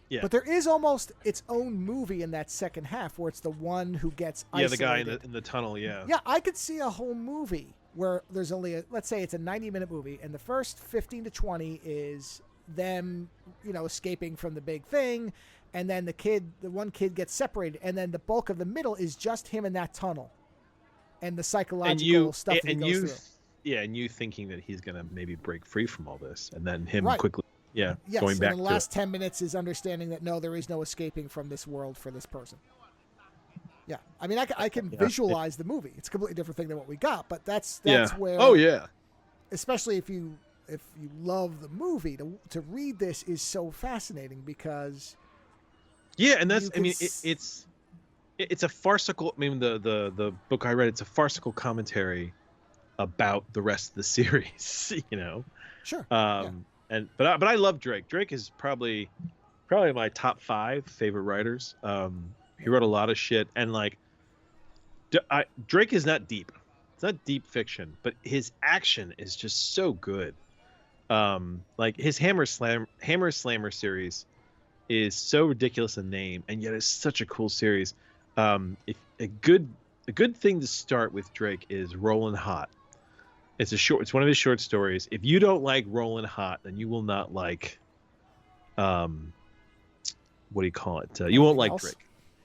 Yeah. But there is almost its own movie in that second half, where it's the one who gets isolated. The guy in the tunnel. Yeah. Yeah, I could see a whole movie where there's only let's say it's a 90-minute movie, and the first 15 to 20 is them, escaping from the big thing, and then the one kid gets separated, and then the bulk of the middle is just him in that tunnel, and the psychological stuff that he goes through. Yeah, and you thinking that he's gonna maybe break free from all this, and then him right. quickly, yes, going back. And the last 10 minutes is understanding that no, there is no escaping from this world for this person. Yeah, I mean, I can visualize the movie. It's a completely different thing than what we got, but that's where. Oh yeah. Especially if you love the movie, to read this is so fascinating because. Yeah, and that's it's a farcical. I mean, the book I read, it's a farcical commentary about the rest of the series. Sure. But I love Drake. Drake is probably my top 5 favorite writers. He wrote a lot of shit, and Drake is not deep. It's not deep fiction, but his action is just so good. His Hammer Slammer series is so ridiculous in name, and yet it's such a cool series. If a good thing to start with Drake is Rollin' Hot. It's one of his short stories. If you don't like Rollin' Hot, then you will not like what do you call it? You won't like Drake.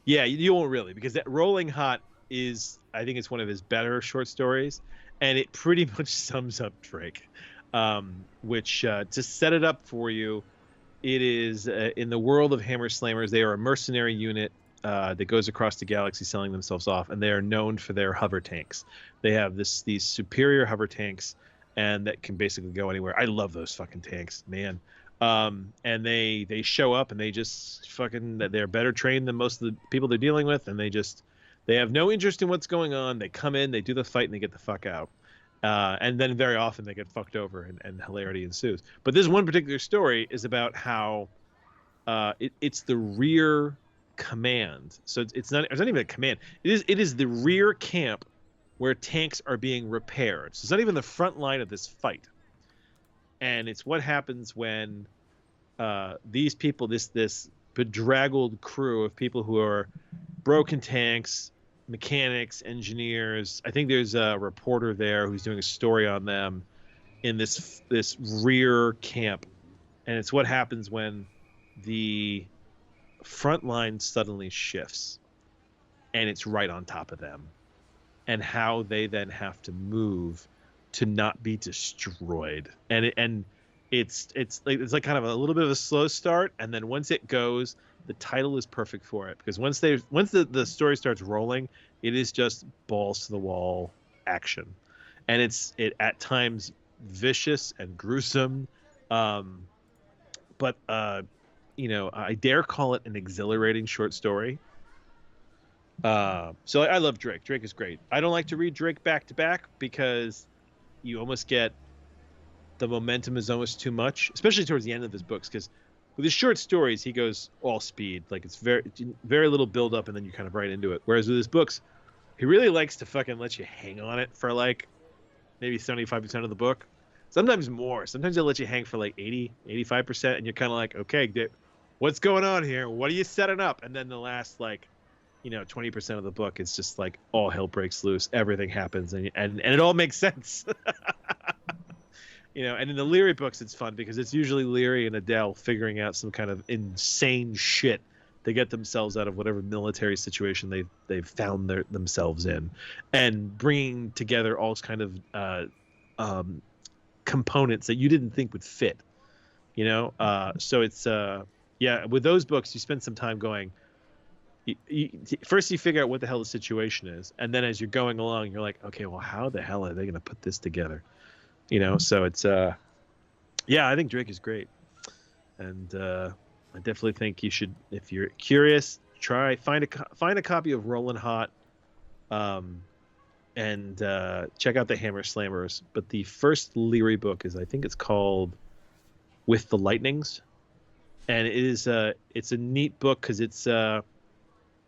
Yeah, you won't really, because that Rolling Hot is, I think it's one of his better short stories, and it pretty much sums up Drake. Which to set it up for you, it is in the world of Hammer Slammers, they are a mercenary unit that goes across the galaxy selling themselves off, and they are known for their hover tanks. They have these superior hover tanks, and that can basically go anywhere. I love those fucking tanks, man. And they show up, and they just they're better trained than most of the people they're dealing with, and they have no interest in what's going on. They come in, they do the fight, and they get the fuck out. And then very often they get fucked over, and hilarity ensues. But this one particular story is about how it's the rear command. So it's not even a command. It is the rear camp where tanks are being repaired. So it's not even the front line of this fight. And it's what happens when these people, this bedraggled crew of people who are broken tanks, mechanics, engineers. I think there's a reporter there who's doing a story on them in this rear camp. And it's what happens when the front line suddenly shifts and it's right on top of them, and how they then have to move to not be destroyed. And it's like kind of a little bit of a slow start, and then once it goes, the title is perfect for it, because once the story starts rolling, it is just balls to the wall action, and it at times vicious and gruesome, but I dare call it an exhilarating short story. So I love Drake. Drake is great. I don't like to read Drake back to back because you almost get the momentum is almost too much, especially towards the end of his books, because with his short stories, he goes all speed. Like, it's very, very little build up, and then you're kind of right into it. Whereas with his books, he really likes to fucking let you hang on it for like maybe 75% of the book. Sometimes more. Sometimes he'll let you hang for like 80, 85%, and you're kind of like, okay, what's going on here? What are you setting up? And then the last 20% of the book is just like all hell breaks loose. Everything happens, and it all makes sense. And in the Leary books, it's fun because it's usually Leary and Adele figuring out some kind of insane shit to get themselves out of whatever military situation they've found themselves in, and bringing together all kind of components that you didn't think would fit. So it's with those books, you spend some time going. First, you figure out what the hell the situation is, and then as you're going along, you're like, okay, well, how the hell are they going to put this together? So it's I think Drake is great, and I definitely think you should, if you're curious, find a copy of Rollin' Hot, and check out the Hammer Slammers. But the first Leary book I think it's called With the Lightnings, and it's a neat book because it's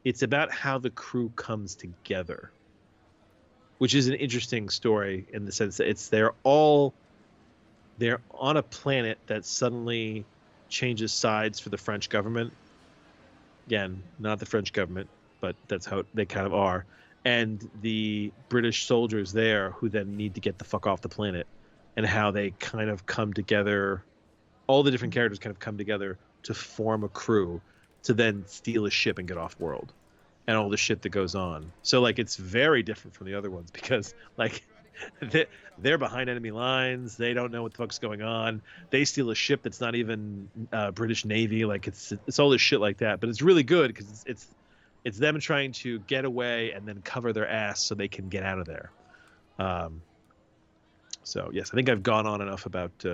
it's about how the crew comes together, which is an interesting story in the sense that they're on a planet that suddenly changes sides for the French government. Again, not the French government, but that's how they kind of are. And the British soldiers there who then need to get the fuck off the planet, and how they kind of come together. All the different characters kind of come together to form a crew to then steal a ship and get off world, and all the shit that goes on. So like it's very different from the other ones because like they're behind enemy lines. They don't know what the fuck's going on. They steal a ship that's not even British Navy. Like it's all this shit like that. But it's really good because it's them trying to get away and then cover their ass so they can get out of there. So yes, I think I've gone on enough about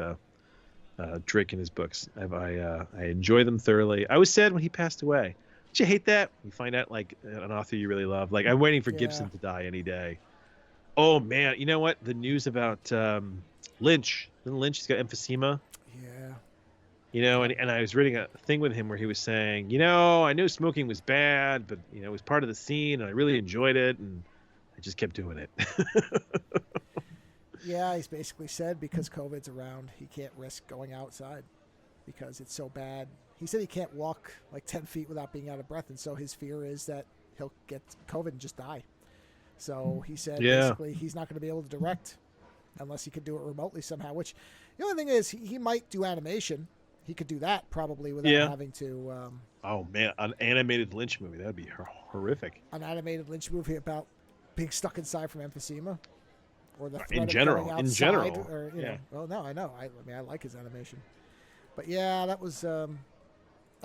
Drake and his books. I enjoy them thoroughly. I was sad when he passed away. Did you hate that? You find out like an author you really love. Like I'm waiting for Gibson to die any day. Oh man, you know what? The news about Lynch. Lynch has got emphysema. Yeah. You know, and I was reading a thing with him where he was saying, you know, I knew smoking was bad, but you know, it was part of the scene, and I really enjoyed it, and I just kept doing it. Yeah, he's basically said because COVID's around, he can't risk going outside because it's so bad. He said he can't walk like 10 feet without being out of breath, and so his fear is that he'll get COVID and just die. So he said basically he's not going to be able to direct unless he could do it remotely somehow, which the only thing is he might do animation. He could do that probably without having to... oh, man, an animated Lynch movie. That would be horrific. An animated Lynch movie about being stuck inside from emphysema? Or the in general, or, you know, well, no, I know. I mean, I like his animation, but yeah, that was. I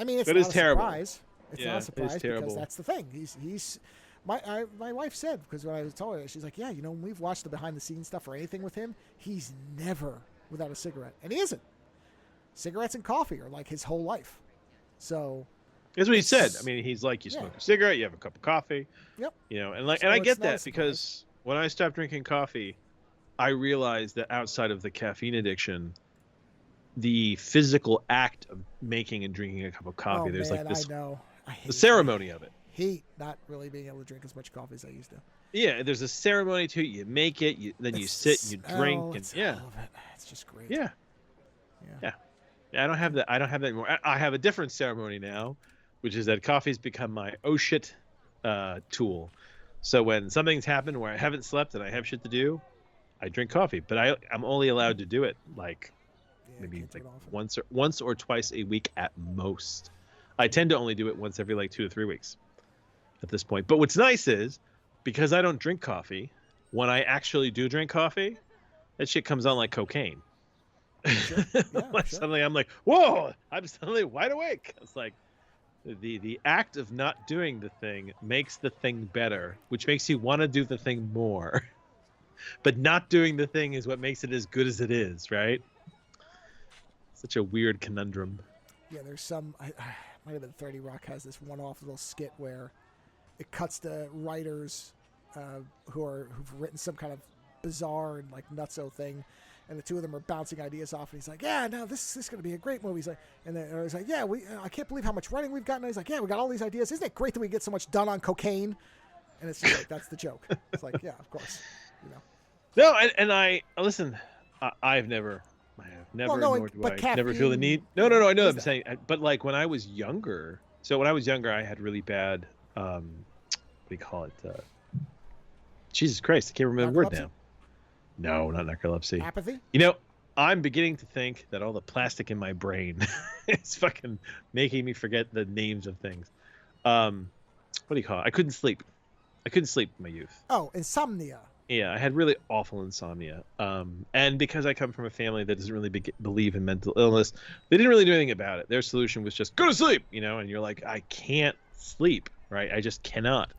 mean, it's not a surprise. It's not a surprise because that's the thing. He's. My wife said, because when I was telling her, she's like, yeah, you know, when we've watched the behind the scenes stuff or anything with him, he's never without a cigarette, and he isn't. Cigarettes and coffee are like his whole life. So. That's what he said. I mean, he's like, you smoke a cigarette, you have a cup of coffee. Yep. You know, and like, and I get that because when I stopped drinking coffee, I realized that outside of the caffeine addiction, the physical act of making and drinking a cup of coffee, there's like this, the ceremony of it. Hate not really being able to drink as much coffee as I used to. Yeah, there's a ceremony to it. You make it, then you sit, you drink, and it's just great. Yeah. I don't have that. I don't have that anymore. I have a different ceremony now, which is that coffee's become my oh shit tool. So when something's happened where I haven't slept and I have shit to do, I drink coffee, but I'm only allowed to do it like maybe like once or twice a week at most. I tend to only do it once every like 2 to 3 weeks at this point. But what's nice is because I don't drink coffee, when I actually do drink coffee, that shit comes on like cocaine. Sure. Yeah, suddenly I'm like, whoa, I'm suddenly wide awake. It's like the act of not doing the thing makes the thing better, which makes you want to do the thing more. But not doing the thing is what makes it as good as it is, right? Such a weird conundrum. Yeah, there's some... might have been 30 Rock has this one-off little skit where it cuts to writers who've written some kind of bizarre and like nutso thing, and the two of them are bouncing ideas off, and he's like, yeah, no, this is going to be a great movie. He's like, and then he's like, yeah, I can't believe how much writing we've gotten. And he's like, yeah, we got all these ideas. Isn't it great that we get so much done on cocaine? And it's just like, that's the joke. It's like, yeah, of course. You know. No, and I listen. I've never, nor do I never feel the need. No. I know what I'm saying, but like when I was younger. So when I was younger, I had really bad. What do you call it? Jesus Christ, I can't remember the word now. No, not narcolepsy. Apathy. You know, I'm beginning to think that all the plastic in my brain is fucking making me forget the names of things. What do you call it? I couldn't sleep in my youth. Oh, insomnia. Yeah, I had really awful insomnia. And because I come from a family that doesn't really believe in mental illness, they didn't really do anything about it. Their solution was just go to sleep, you know, and you're like, I can't sleep, right? I just cannot.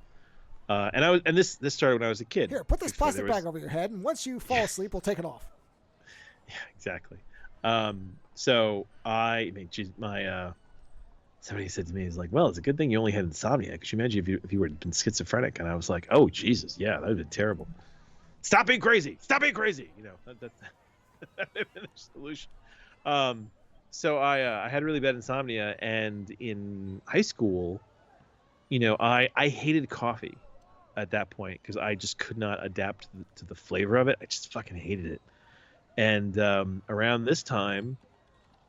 And this started when I was a kid. Here, put this plastic bag over your head, and once you fall asleep, we'll take it off. Yeah, exactly. So somebody said to me, he's like, well, it's a good thing you only had insomnia. Could you imagine if you were been schizophrenic? And I was like, oh, Jesus, yeah, that would have been terrible. Stop being crazy. You know, that would have been the solution. So I had really bad insomnia. And in high school, I hated coffee at that point because I just could not adapt to the flavor of it. I just fucking hated it. And around this time,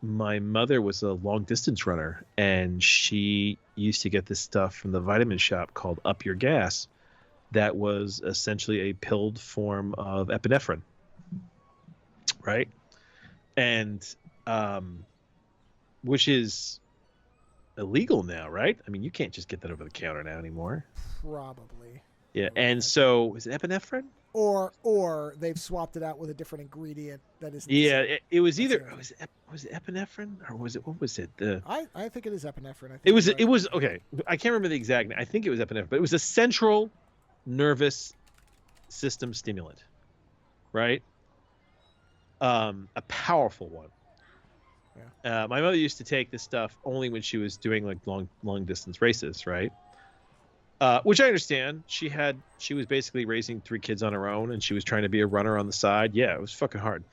my mother was a long distance runner, and she used to get this stuff from the vitamin shop called Up Your Gas, that was essentially a pilled form of epinephrine, right? And which is illegal now, right? I mean, you can't just get that over the counter now anymore. Probably. Yeah, and so is it epinephrine? Or they've swapped it out with a different ingredient that isn't. Yeah, it was either was it epinephrine or was it what was it? I think it is epinephrine. I think it was okay. I can't remember the exact name. I think it was epinephrine, but it was a central nervous system stimulant, right? A powerful one. Yeah. My mother used to take this stuff only when she was doing like long distance races, right? Which I understand. She was basically raising 3 kids on her own, and she was trying to be a runner on the side. Yeah, it was fucking hard.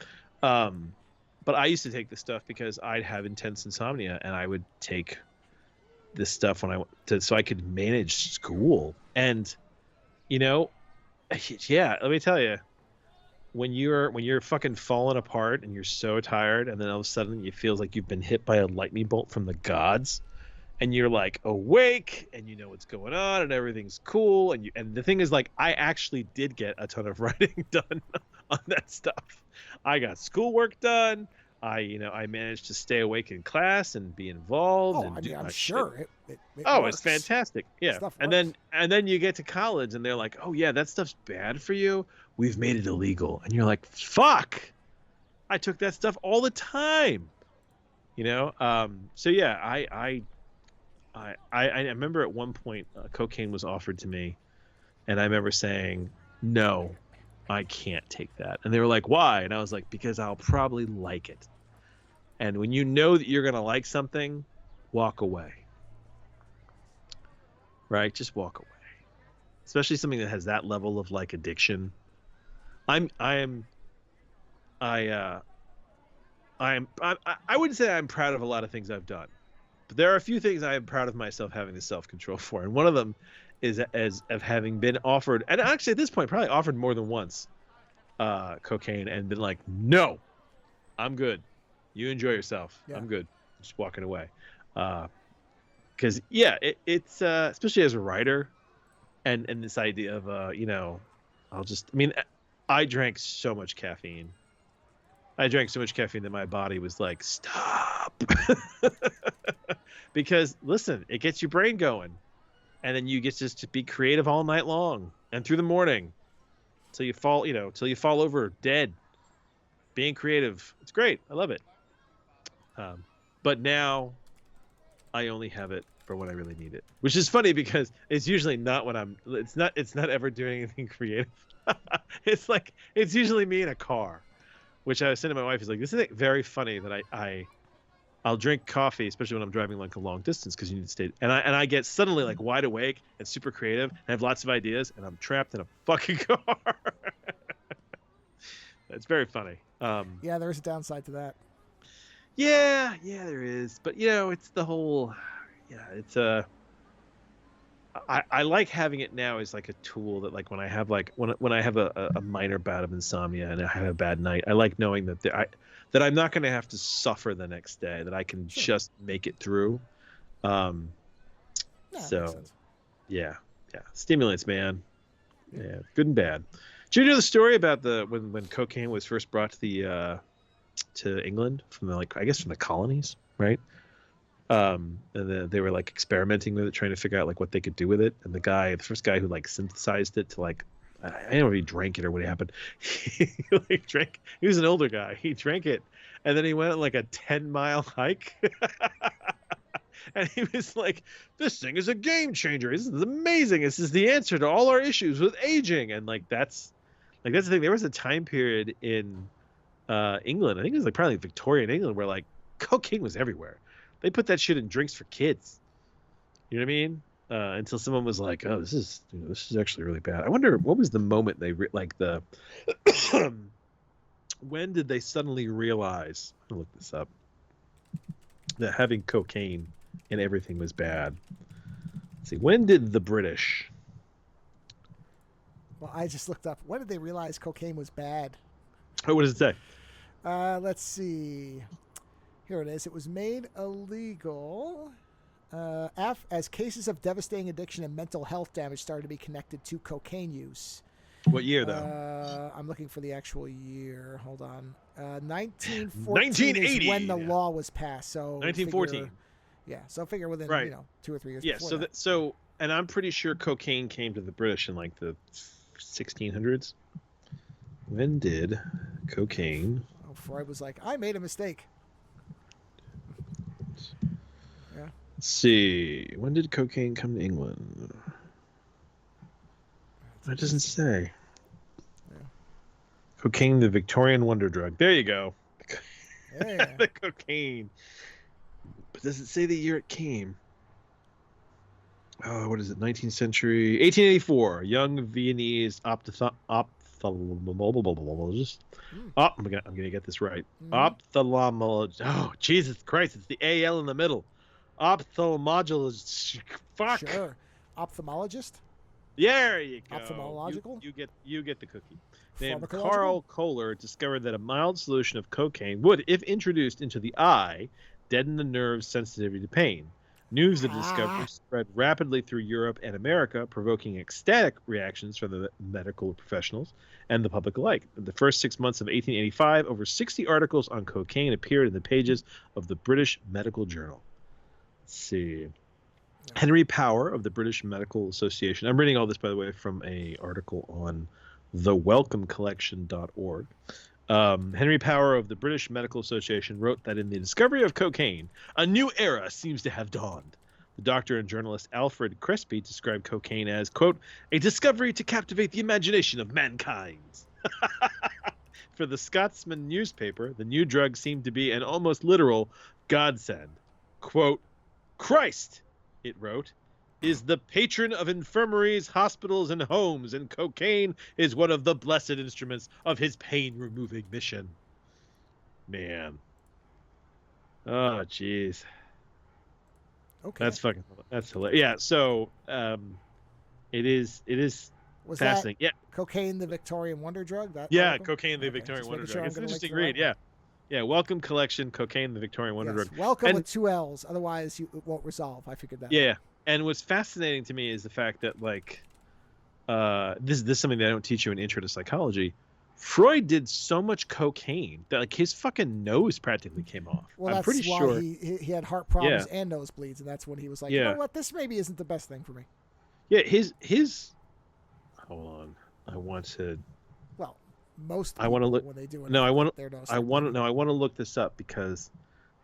But I used to take this stuff because I'd have intense insomnia, and I would take this stuff so I could manage school. And yeah, let me tell you, when you're fucking falling apart and you're so tired, and then all of a sudden it feels like you've been hit by a lightning bolt from the gods, and you're like awake and you know what's going on and everything's cool, and the thing is, like, I actually did get a ton of writing done on that stuff. I got schoolwork done. I managed to stay awake in class and be involved. Oh, I'm sure it works. It's fantastic. Yeah. And then you get to college and they're like, oh yeah, that stuff's bad for you. We've made it illegal. And you're like, fuck, I took that stuff all the time. So yeah, I remember at one point cocaine was offered to me, and I remember saying, no, I can't take that. And they were like, why? And I was like, because I'll probably like it. And when you know that you're going to like something, walk away. Right? Just walk away. Especially something that has that level of like addiction. I wouldn't say I'm proud of a lot of things I've done, but there are a few things I am proud of myself having the self-control for. And one of them is of having been offered, and actually at this point probably offered more than once, cocaine, and been like, no, I'm good. You enjoy yourself. Yeah. I'm good. Just walking away. Because it's especially as a writer, and this idea of I drank so much caffeine. I drank so much caffeine that my body was like, stop. Because listen, it gets your brain going. And then you get just to be creative all night long and through the morning till you fall over dead. Being creative, it's great. I love it. But now I only have it for when I really need it, which is funny because it's usually not when it's not ever doing anything creative. It's usually me in a car, which I was saying to my wife, is like, this is very funny that I'll drink coffee, especially when I'm driving like a long distance, because you need to stay. And I get suddenly like wide awake and super creative and have lots of ideas, and I'm trapped in a fucking car. It's very funny. Yeah, there's a downside to that. Yeah, there is. But it's the whole. Yeah, it's I like having it now as like a tool that, like, when I have when I have a minor bout of insomnia and I have a bad night, I like knowing that I'm not going to have to suffer the next day, that I can just make it through. So yeah, stimulants, man. Yeah, good and bad. Did you know the story about when cocaine was first brought to England from the from the colonies, right? And they were like experimenting with it, trying to figure out like what they could do with it. And the first guy who like synthesized it to like, I don't know if he drank it or what happened. He was an older guy. He drank it, and then he went on like a 10-mile hike. And he was like, this thing is a game changer. This is amazing. This is the answer to all our issues with aging. And that's the thing. There was a time period in England, I think it was like probably Victorian England, where like cocaine was everywhere. They put that shit in drinks for kids. You know what I mean? Until someone was like, "Oh, this is actually really bad." I wonder what was the moment they when did they suddenly realize? I'm gonna look this up. That having cocaine in everything was bad. Let's see. When did the British? Well, I just looked up. When did they realize cocaine was bad? Oh, what does it say? Let's see. Here it is. It was made illegal as cases of devastating addiction and mental health damage started to be connected to cocaine use. What year, though? I'm looking for the actual year. Hold on. 1914 1980 is when the law was passed. So 1914. So figure within Right. 2 or 3 years. Yeah. before that. And I'm pretty sure cocaine came to the British in like the 1600s. When did cocaine? Oh, Freud was like, I made a mistake. Yeah. Let's see. When did cocaine come to England? It doesn't say. Yeah. Cocaine, the Victorian wonder drug. There you go. Yeah. The cocaine. But does it say the year it came? Oh, what is it? 19th century, 1884. Young Viennese ophthalmologist. Oh, I'm gonna get this right. Ophthalmologist. Oh, Jesus Christ! It's the AL in the middle. Ophthalmologist. Fuck. Sure. Ophthalmologist. There you go. Ophthalmological. You get the cookie. Named Pharmacological? Carl Kohler discovered that a mild solution of cocaine would, if introduced into the eye, deaden the nerve's sensitivity to pain. News of the discovery spread rapidly through Europe and America, provoking ecstatic reactions from the medical professionals and the public alike. In the first 6 months of 1885, over 60 articles on cocaine appeared in the pages of the British Medical Journal. Let's see. Henry Power of the British Medical Association. I'm reading all this, by the way, from an article on thewelcomecollection.org. Henry Power of the British Medical Association wrote that in the discovery of cocaine, a new era seems to have dawned. The doctor and journalist Alfred Crespi described cocaine as, quote, a discovery to captivate the imagination of mankind. For the Scotsman newspaper, the new drug seemed to be an almost literal godsend. Quote, Christ, it wrote, is the patron of infirmaries, hospitals, and homes, and cocaine is one of the blessed instruments of his pain-removing mission. Man. Oh, jeez. Okay. That's hilarious. Yeah, so it is Was fascinating. that Yeah. cocaine, the Victorian wonder drug? Cocaine, the Victorian just wonder making drug. sure It's I'm an gonna interesting link read, to yeah. Yeah, Welcome Collection, Cocaine, the Victorian Wonder Yes. Drug. Welcome And- with 2 L's, otherwise it won't resolve. I figured that. Yeah, and what's fascinating to me is the fact that, like, this is something that I don't teach you in Intro to Psychology. Freud did so much cocaine that, like, his fucking nose practically came off. Well, I'm that's pretty why sure. he had heart problems and nosebleeds, and that's when he was like, you Yeah. know what, this maybe isn't the best thing for me. Yeah, his. Hold on, I want to. Well, most I want to people, look. when they do No, I want. their nose I want to. No, I want to look this up because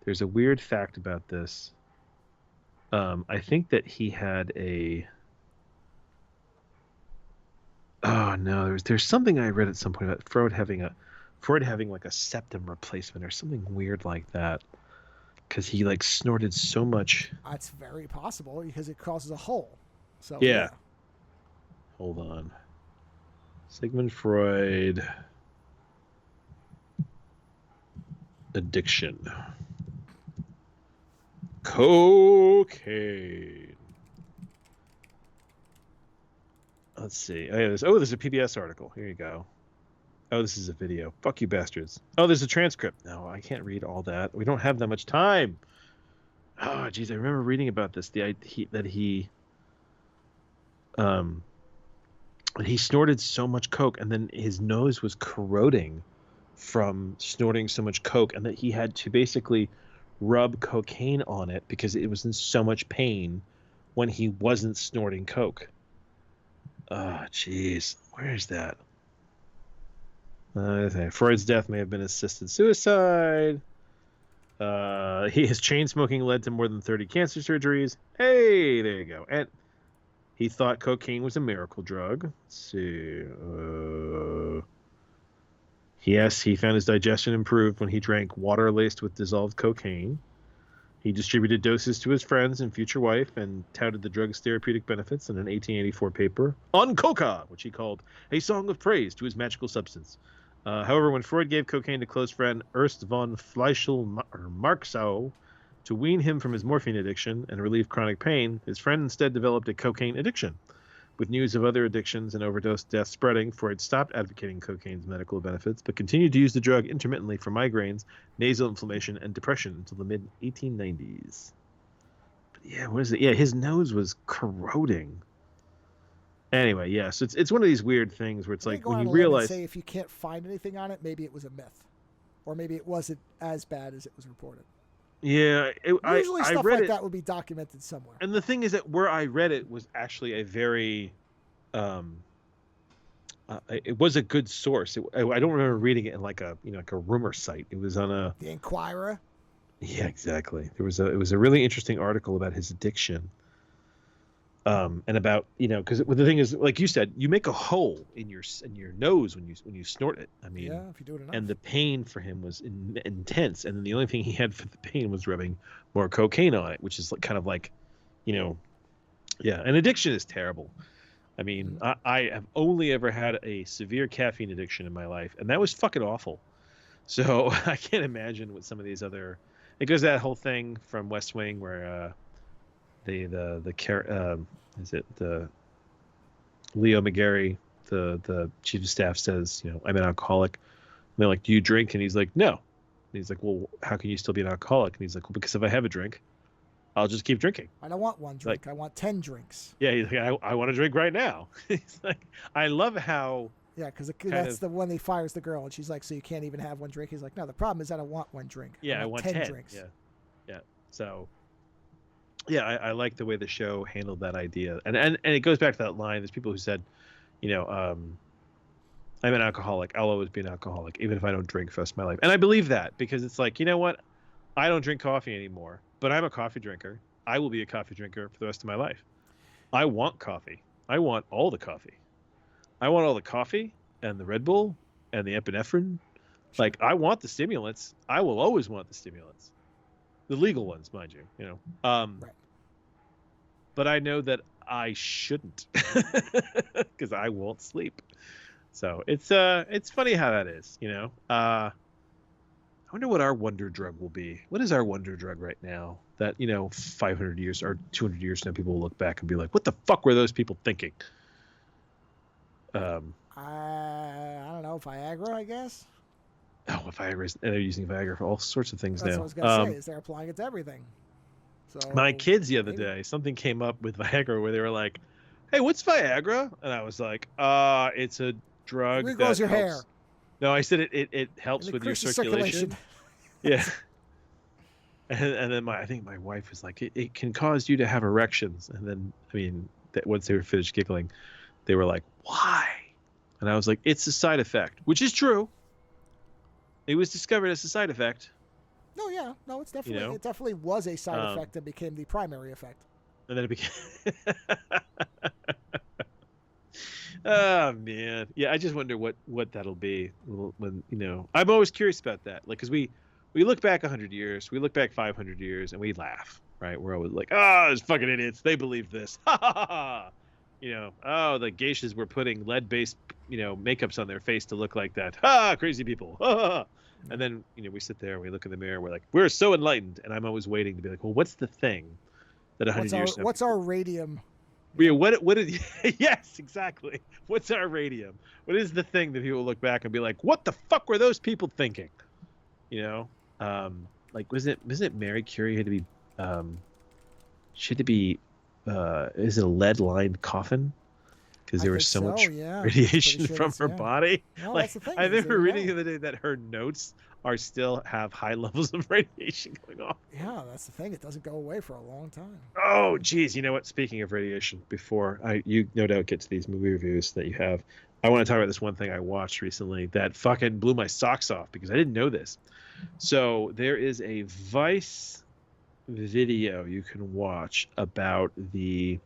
there's a weird fact about this. I think that he had a. Oh no, there's something I read at some point about Freud having like a septum replacement or something weird like that, because he like snorted so much. That's very possible because it causes a hole. So Yeah. Hold on. Sigmund Freud. Addiction. Cocaine. Let's see. Oh, yeah, there's a PBS article. Here you go. Oh, this is a video. Fuck you, bastards. Oh, there's a transcript. No, I can't read all that. We don't have that much time. Oh, geez, I remember reading about this. He snorted so much coke, and then his nose was corroding from snorting so much coke, and that he had to basically rub cocaine on it because it was in so much pain when he wasn't snorting coke. Oh, jeez. Where is that? Freud's death may have been assisted suicide. His chain smoking led to more than 30 cancer surgeries. Hey, there you go. And he thought cocaine was a miracle drug. Let's see. Yes, he found his digestion improved when he drank water laced with dissolved cocaine. He distributed doses to his friends and future wife and touted the drug's therapeutic benefits in an 1884 paper on coca, which he called a song of praise to his magical substance. However, when Freud gave cocaine to close friend Ernst von Fleischl Marxau, To wean him from his morphine addiction and relieve chronic pain, his friend instead developed a cocaine addiction. With news of other addictions and overdose deaths spreading, Freud stopped advocating cocaine's medical benefits, but continued to use the drug intermittently for migraines, nasal inflammation, and depression until the mid-1890s. But yeah, what is it? Yeah, his nose was corroding. Anyway, yes, it's one of these weird things where it's like when you realize, say if you can't find anything on it, maybe it was a myth, or maybe it wasn't as bad as it was reported. Yeah, Usually stuff read like it, that would be documented somewhere. and the thing is that where I read it was actually a very, it was a good source. I don't remember reading it in like a like a rumor site. It was on The Inquirer. Yeah, exactly. It was a really interesting article about his addiction. And about because the thing is, like you said, you make a hole in your nose when you snort it. I mean, yeah, if you do it enough. And the pain for him was intense, and then the only thing he had for the pain was rubbing more cocaine on it, which is kind of like, yeah. An addiction is terrible. I mean, I have only ever had a severe caffeine addiction in my life, and that was fucking awful. So I can't imagine what some of these other. It goes that whole thing from West Wing where is it the Leo McGarry, the chief of staff says, I'm an alcoholic. And they're like, do you drink? And he's like, no. And he's like, well, how can you still be an alcoholic? And he's like, well, because if I have a drink, I'll just keep drinking. I don't want one drink. I want 10 drinks. Yeah, he's like, I want to drink right now. He's like, I love how. Yeah, because that's the one he fires the girl, and she's like, so you can't even have one drink? He's like, no, the problem is I don't want one drink. Yeah, I want 10 drinks. Yeah. So, yeah, I like the way the show handled that idea. And it goes back to that line. There's people who said, I'm an alcoholic. I'll always be an alcoholic, even if I don't drink for the rest of my life. And I believe that because it's like, you know what? I don't drink coffee anymore, but I'm a coffee drinker. I will be a coffee drinker for the rest of my life. I want coffee. I want all the coffee. I want all the coffee and the Red Bull and the epinephrine. Like, I want the stimulants. I will always want the stimulants. The legal ones, mind you, Right. But I know that I shouldn't because I won't sleep. So it's funny how that is, I wonder what our wonder drug will be. What is our wonder drug right now that, 500 years or 200 years now people will look back and be like, what the fuck were those people thinking? I don't know, Viagra, I guess. Oh, Viagra! They're using Viagra for all sorts of things That's now. What I was gonna say is they're applying it to everything. So my kids the other day, something came up with Viagra where they were like, "Hey, what's Viagra?" And I was like, "It's a drug that regrows your helps." hair." No, I said it helps with your circulation. Yeah. And then I think my wife was like, it can cause you to have erections. And then once they were finished giggling, they were like, "Why?" And I was like, "It's a side effect," which is true. It was discovered as a side effect. No, yeah. No, it's definitely it definitely was a side effect that became the primary effect. And then it became oh man. Yeah, I just wonder what that'll be when I'm always curious about that. Like, cuz we look back 100 years, we look back 500 years and we laugh, right? We're always like, "Oh, those fucking idiots. They believe this." Ha ha ha. Oh, the geishas were putting lead-based, makeups on their face to look like that. Ha, crazy people. Ha. And then, we sit there and we look in the mirror. We're like, we're so enlightened. And I'm always waiting to be like, well, what's the thing that 100 years now? What's our radium? Yeah, what is, yes, exactly. What's our radium? What is the thing that people look back and be like, what the fuck were those people thinking? Like, wasn't Mary Curie had to be, she had to be, is it a lead-lined coffin? Because there was so much radiation from her body. No, like, that's the thing, I remember reading the other day that her notes still have high levels of radiation going on. Yeah, that's the thing. It doesn't go away for a long time. Oh, geez. You know what? Speaking of radiation, before you no doubt get to these movie reviews that you have, I want to talk about this one thing I watched recently that fucking blew my socks off because I didn't know this. So there is a Vice video you can watch about the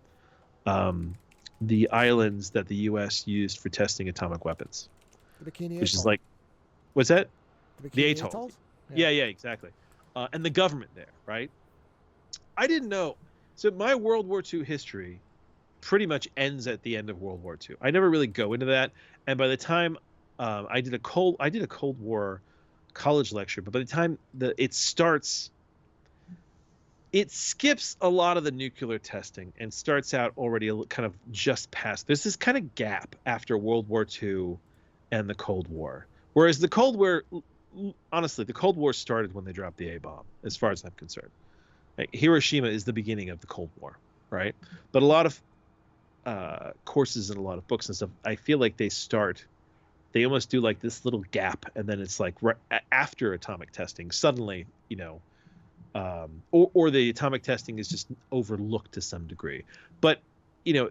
islands that the U.S. used for testing atomic weapons. The Bikini which Atoll. is like, what's that? The atoll. Atolls? Yeah, exactly. And the government there, right? I didn't know. So my World War II history pretty much ends at the end of World War II. I never really go into that. And by the time I did a Cold War college lecture, but by the time it starts, it skips a lot of the nuclear testing and starts out already kind of just past. There's this kind of gap after World War II and the Cold War. Whereas the Cold War, honestly, the Cold War started when they dropped the A bomb, as far as I'm concerned. Like, Hiroshima is the beginning of the Cold War, right? But a lot of courses and a lot of books and stuff, I feel like they almost do like this little gap, and then it's like right after atomic testing, suddenly, or the atomic testing is just overlooked to some degree. But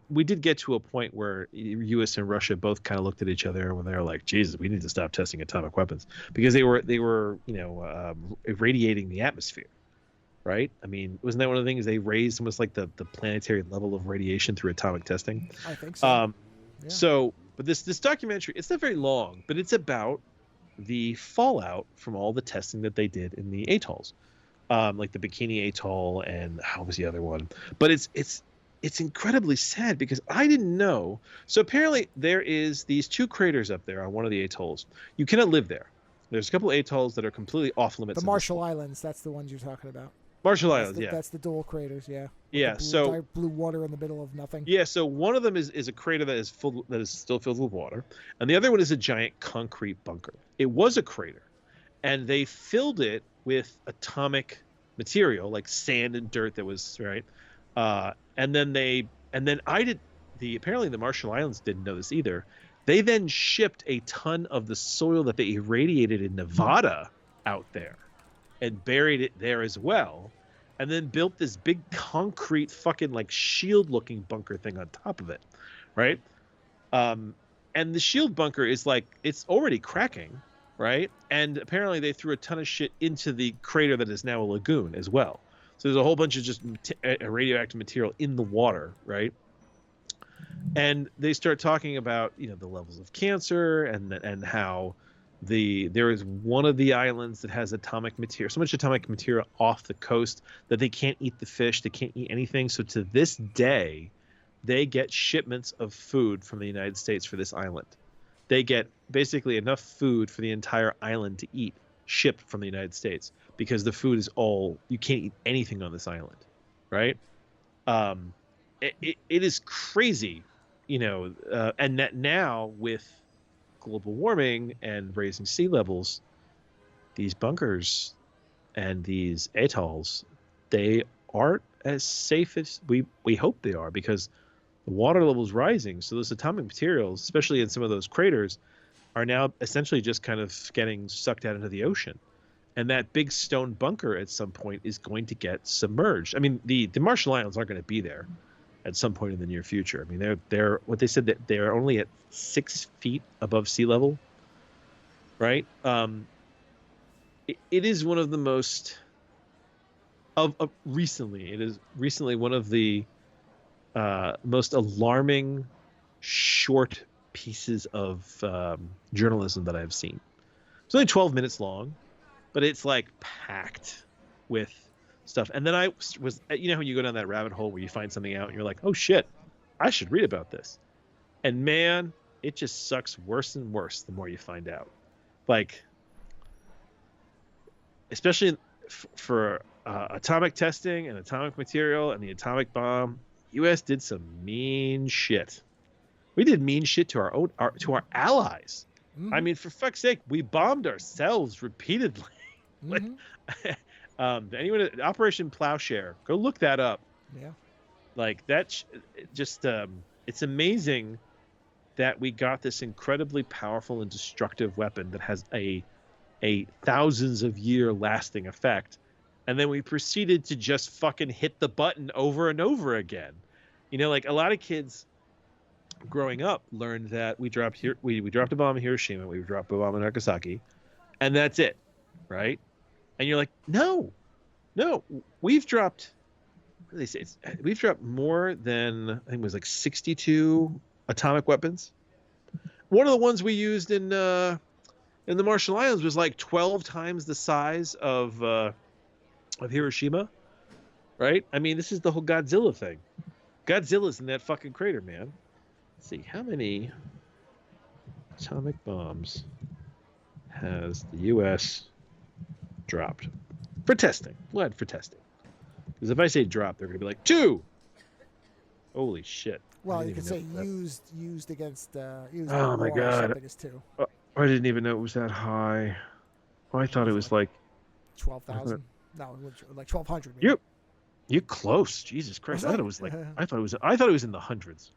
we did get to a point where U.S. and Russia both kind of looked at each other when they were like, "Jesus, we need to stop testing atomic weapons," because they were irradiating the atmosphere, right? I mean, wasn't that one of the things they raised almost like the planetary level of radiation through atomic testing? I think so. Yeah. So, but this documentary, it's not very long, but it's about the fallout from all the testing that they did in the atolls, like the Bikini Atoll and how was the other one? But it's incredibly sad because I didn't know. So apparently there is these 2 craters up there on one of the atolls. You cannot live there. There's a couple of atolls that are completely off limits. The Marshall Islands, that's the ones you're talking about. Marshall Islands, yeah. That's the dual craters, yeah. Yeah, so blue water in the middle of nothing. Yeah, so one of them is a crater that is still filled with water, and the other one is a giant concrete bunker. It was a crater, and they filled it with atomic material like sand and dirt that was right. Apparently the Marshall Islands didn't know this either. They then shipped a ton of the soil that they irradiated in Nevada out there and buried it there as well, and then built this big concrete fucking like shield looking bunker thing on top of it, right? And the shield bunker is like, it's already cracking, right? And apparently they threw a ton of shit into the crater that is now a lagoon as well. So there's a whole bunch of just radioactive material in the water, right? And they start talking about the levels of cancer and how there is one of the islands that has atomic material, so much atomic material off the coast that they can't eat the fish, they can't eat anything. So to this day, they get shipments of food from the United States for this island. They get basically enough food for the entire island to eat shipped from the United States because the food is you can't eat anything on this island, right? It is crazy, and that now with global warming and raising sea levels, these bunkers and these atolls, they aren't as safe as we hope they are, because the water level is rising. So those atomic materials, especially in some of those craters, are now essentially just kind of getting sucked out into the ocean. And that big stone bunker at some point is going to get submerged. I mean, the Marshall Islands aren't going to be there at some point in the near future. I mean, they're what they said, that they're only at 6 feet above sea level, right? It is one of the most recently. It is recently one of the most alarming short pieces of journalism that I've seen. It's only 12 minutes long, but it's like packed with stuff. And then I was, when you go down that rabbit hole where you find something out and you're like, oh shit, I should read about this. And man, it just sucks worse and worse the more you find out. Like, especially for atomic testing and atomic material and the atomic bomb, U.S. did some mean shit. We did mean shit to our allies. Mm-hmm. I mean, for fuck's sake, we bombed ourselves repeatedly. Mm-hmm. Anyone at Operation Plowshare, go look that up. Yeah. Like that, just it's amazing that we got this incredibly powerful and destructive weapon that has a thousands of year lasting effect, and then we proceeded to just fucking hit the button over and over again. Like a lot of kids growing up learned that we dropped a bomb in Hiroshima, we dropped a bomb in Nagasaki, and that's it, right? And you're like, no, we've dropped. What do they say? We've dropped more than, I think it was like 62 atomic weapons. One of the ones we used in the Marshall Islands was like 12 times the size of Hiroshima, right? I mean, this is the whole Godzilla thing. Godzilla's in that fucking crater, man. Let's see, how many atomic bombs has the U.S. dropped for testing? Blood for testing. Because if I say drop, they're gonna be like 2. Holy shit! Well, you could say used against used Oh in my war or god! something is 2. I didn't even know it was that high. Oh, I thought it was like 12,000. No, like 1,200. You're close. Jesus Christ! Was I thought it? it was like I thought it was in the hundreds.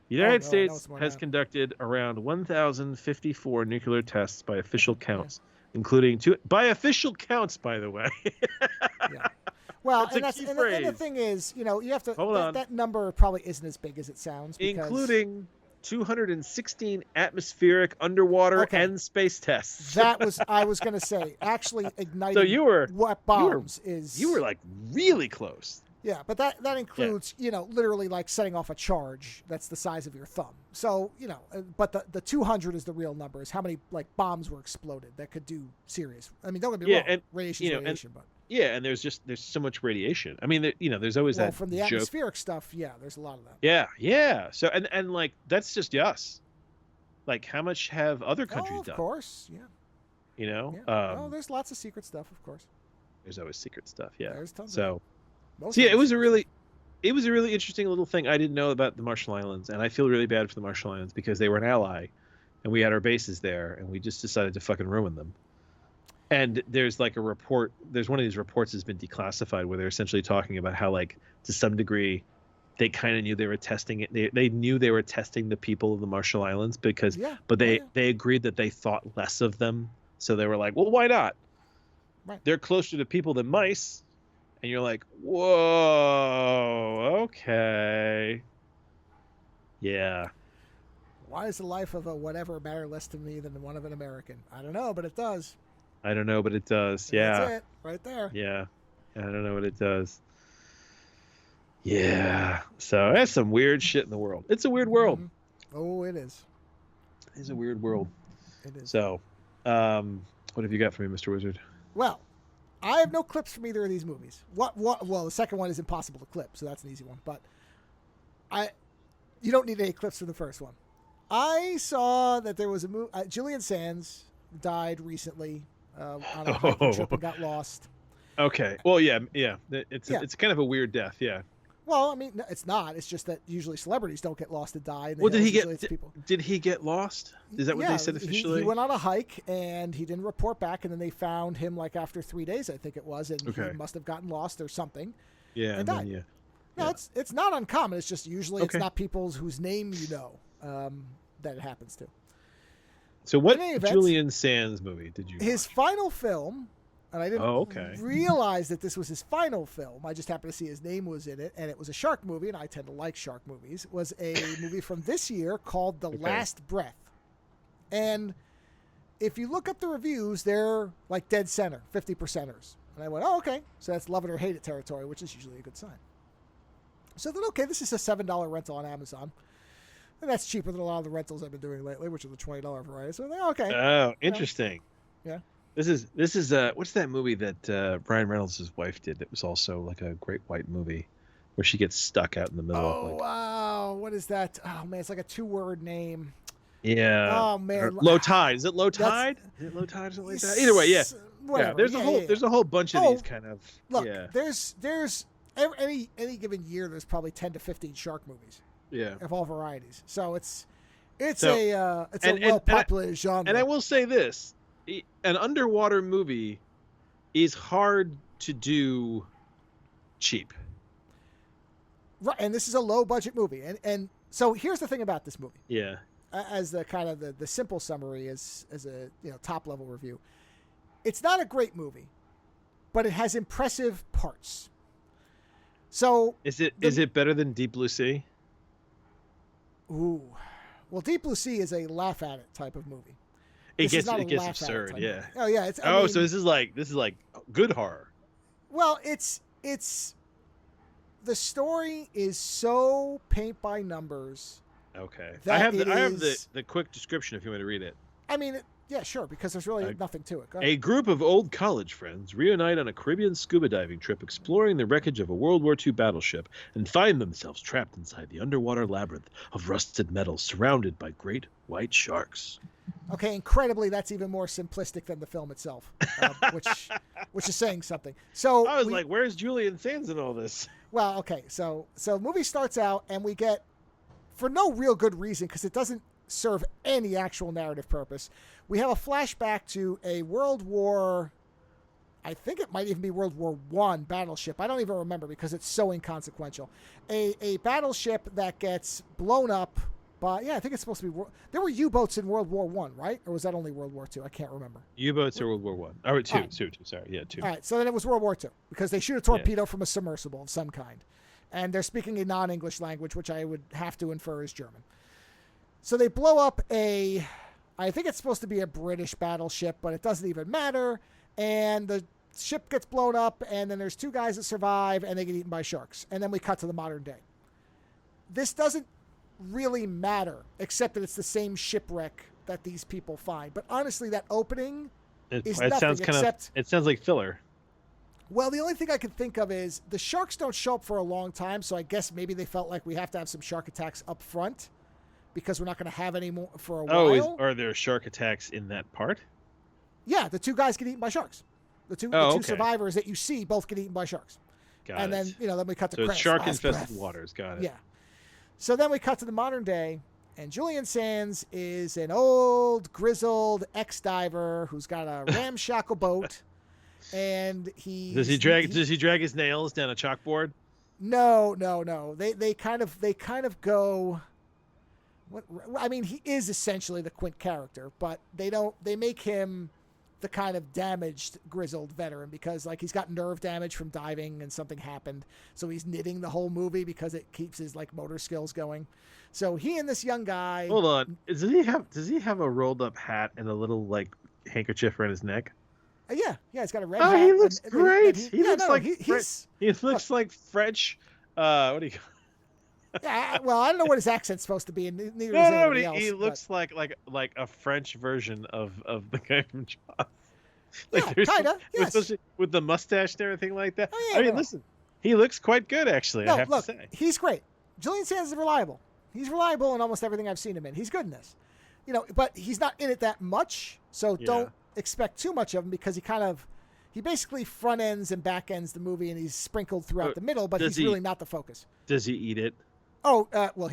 The United States has conducted around 1,054 nuclear tests by official counts, including 2 by official counts, by the way. Yeah. Well, That's and the thing is, you have to that number probably isn't as big as it sounds, including 216 atmospheric, underwater, and space tests. I was going to say, actually igniting bombs is... You were like really close. Yeah, but that includes, literally like setting off a charge that's the size of your thumb. So, but the 200 is the real number, is how many like bombs were exploded that could do serious. I mean, don't get me wrong, and, radiation, but... Yeah, and there's so much radiation. I mean, there's always that from the atmospheric stuff, there's a lot of that. Yeah. So, and like, that's just us. Like, how much have other countries done? Of course, yeah. There's lots of secret stuff, of course. There's always secret stuff, yeah. There's tons of it. It was a really interesting little thing I didn't know about the Marshall Islands, and I feel really bad for the Marshall Islands because they were an ally, and we had our bases there, and we just decided to fucking ruin them. And there's like a report. There's one of these reports that's been declassified where they're essentially talking about how, like, to some degree, they kind of knew they were testing it. They knew they were testing the people of the Marshall Islands but they agreed that they thought less of them. So they were like, well, why not? Right. They're closer to people than mice. And you're like, whoa, okay. Yeah. Why does the life of a whatever matter less to me than the one of an American? I don't know, but it does. I don't know, but it does. Yeah. That's it, right there. Yeah. I don't know what it does. Yeah. So that's some weird shit in the world. It's a weird world. Mm-hmm. Oh, it is. It's a weird world. It is. So, what have you got for me, Mr. Wizard? Well, I have no clips from either of these movies. Well, the second one is impossible to clip, so that's an easy one. But you don't need any clips from the first one. I saw that there was a movie. Julian Sands died recently on a hiking trip and got lost. Okay. Well, yeah. It's kind of a weird death. Yeah. Well, I mean, it's not. It's just that usually celebrities don't get lost and die. Well, did he get lost? Is that what they said officially? He went on a hike and he didn't report back, and then they found him like after 3 days, I think it was, and he must have gotten lost or something. Yeah, and died. No, it's not uncommon. It's just usually it's not people whose name that it happens to. So what Julian Sands movie did you watch? His final film, and I didn't realize that this was his final film. I just happened to see his name was in it, and it was a shark movie, and I tend to like shark movies. It was a movie from this year called The Last Breath. And if you look up the reviews, they're like dead center, 50%ers. And I went, oh, okay. So that's love it or hate it territory, which is usually a good sign. So then, okay, this is a $7 rental on Amazon. And that's cheaper than a lot of the rentals I've been doing lately, which are the $20 variety. So I'm like, okay. Oh, interesting. Yeah. This is what's that movie that Ryan Reynolds' wife did that was also like a great white movie where she gets stuck out in the middle of like... wow. What is that? Oh, man, it's like a 2-word name. Yeah. Oh, man. Low Tide. Is it Low Tide? Is it Low Tide or something like that? Either way, yeah. Whatever. Yeah, there's a whole bunch of these kind of... Look, there's any given year, there's probably 10 to 15 shark movies. Yeah. Of all varieties. So it's a well-populated genre. And I will say this. An underwater movie is hard to do cheap. Right, and this is a low-budget movie. And so here's the thing about this movie. Yeah. As the kind of the simple summary as a top-level review. It's not a great movie, but it has impressive parts. So is it better than Deep Blue Sea? Ooh. Well, Deep Blue Sea is a laugh at it type of movie. It gets absurd, yeah. Oh yeah, so this is like good horror. Well, it's the story is so paint by numbers. Okay. I have the quick description if you want to read it. I mean, yeah, sure, because there's really nothing to it. A group of old college friends reunite on a Caribbean scuba diving trip exploring the wreckage of a World War II battleship and find themselves trapped inside the underwater labyrinth of rusted metal surrounded by great white sharks. Okay, incredibly, that's even more simplistic than the film itself, which is saying something. So I was like, "Where's Julian Sands in all this?" well, okay, so movie starts out and we get, for no real good reason, because it doesn't serve any actual narrative purpose, we have a flashback to a World War, I think it might even be World War I battleship. I don't even remember because it's so inconsequential. A battleship that gets blown up by, I think it's supposed to be, there were U-boats in World War I, right? Or was that only World War II? I can't remember. U-boats are World War One. Oh, two. Sorry, two. All right, so then it was World War II because they shoot a torpedo from a submersible of some kind. And they're speaking a non-English language, which I would have to infer is German. So they blow up I think it's supposed to be a British battleship, but it doesn't even matter. And the ship gets blown up, and then there's two guys that survive, and they get eaten by sharks. And then we cut to the modern day. This doesn't really matter, except that it's the same shipwreck that these people find. But honestly, that opening is nothing except... It sounds like filler. Well, the only thing I can think of is the sharks don't show up for a long time, so I guess maybe they felt like we have to have some shark attacks up front because we're not going to have any more for a while. Are there shark attacks in that part? Yeah, the two guys get eaten by sharks. The two survivors that you see both get eaten by sharks. Got and it. then we cut to so shark-infested waters. Got it. Yeah. So then we cut to the modern day, and Julian Sands is an old, grizzled ex-diver who's got a ramshackle boat, and Does he drag his nails down a chalkboard? No. They kind of go. I mean, he is essentially the Quint character, but they make him the kind of damaged, grizzled veteran because, like, he's got nerve damage from diving and something happened. So he's knitting the whole movie because it keeps his, like, motor skills going. So he and this young guy. Hold on. Does he have a rolled up hat and a little, like, handkerchief around his neck? Yeah, he's got a red hat. He looks great. He looks like French. What do you call? Yeah, well, I don't know what his accent's supposed to be, and neither does anybody else. He looks like a French version of the guy from Jaws. Like, yeah, kind of. Yes. With the mustache and everything like that. Oh, yeah, I mean, listen, he looks quite good, actually. I have to say, he's great. Julian Sands is reliable. He's reliable in almost everything I've seen him in. He's good in this, but he's not in it that much. So don't expect too much of him because he basically front ends and back ends the movie, and he's sprinkled throughout the middle, but he's really not the focus. Does he eat it? Oh, well,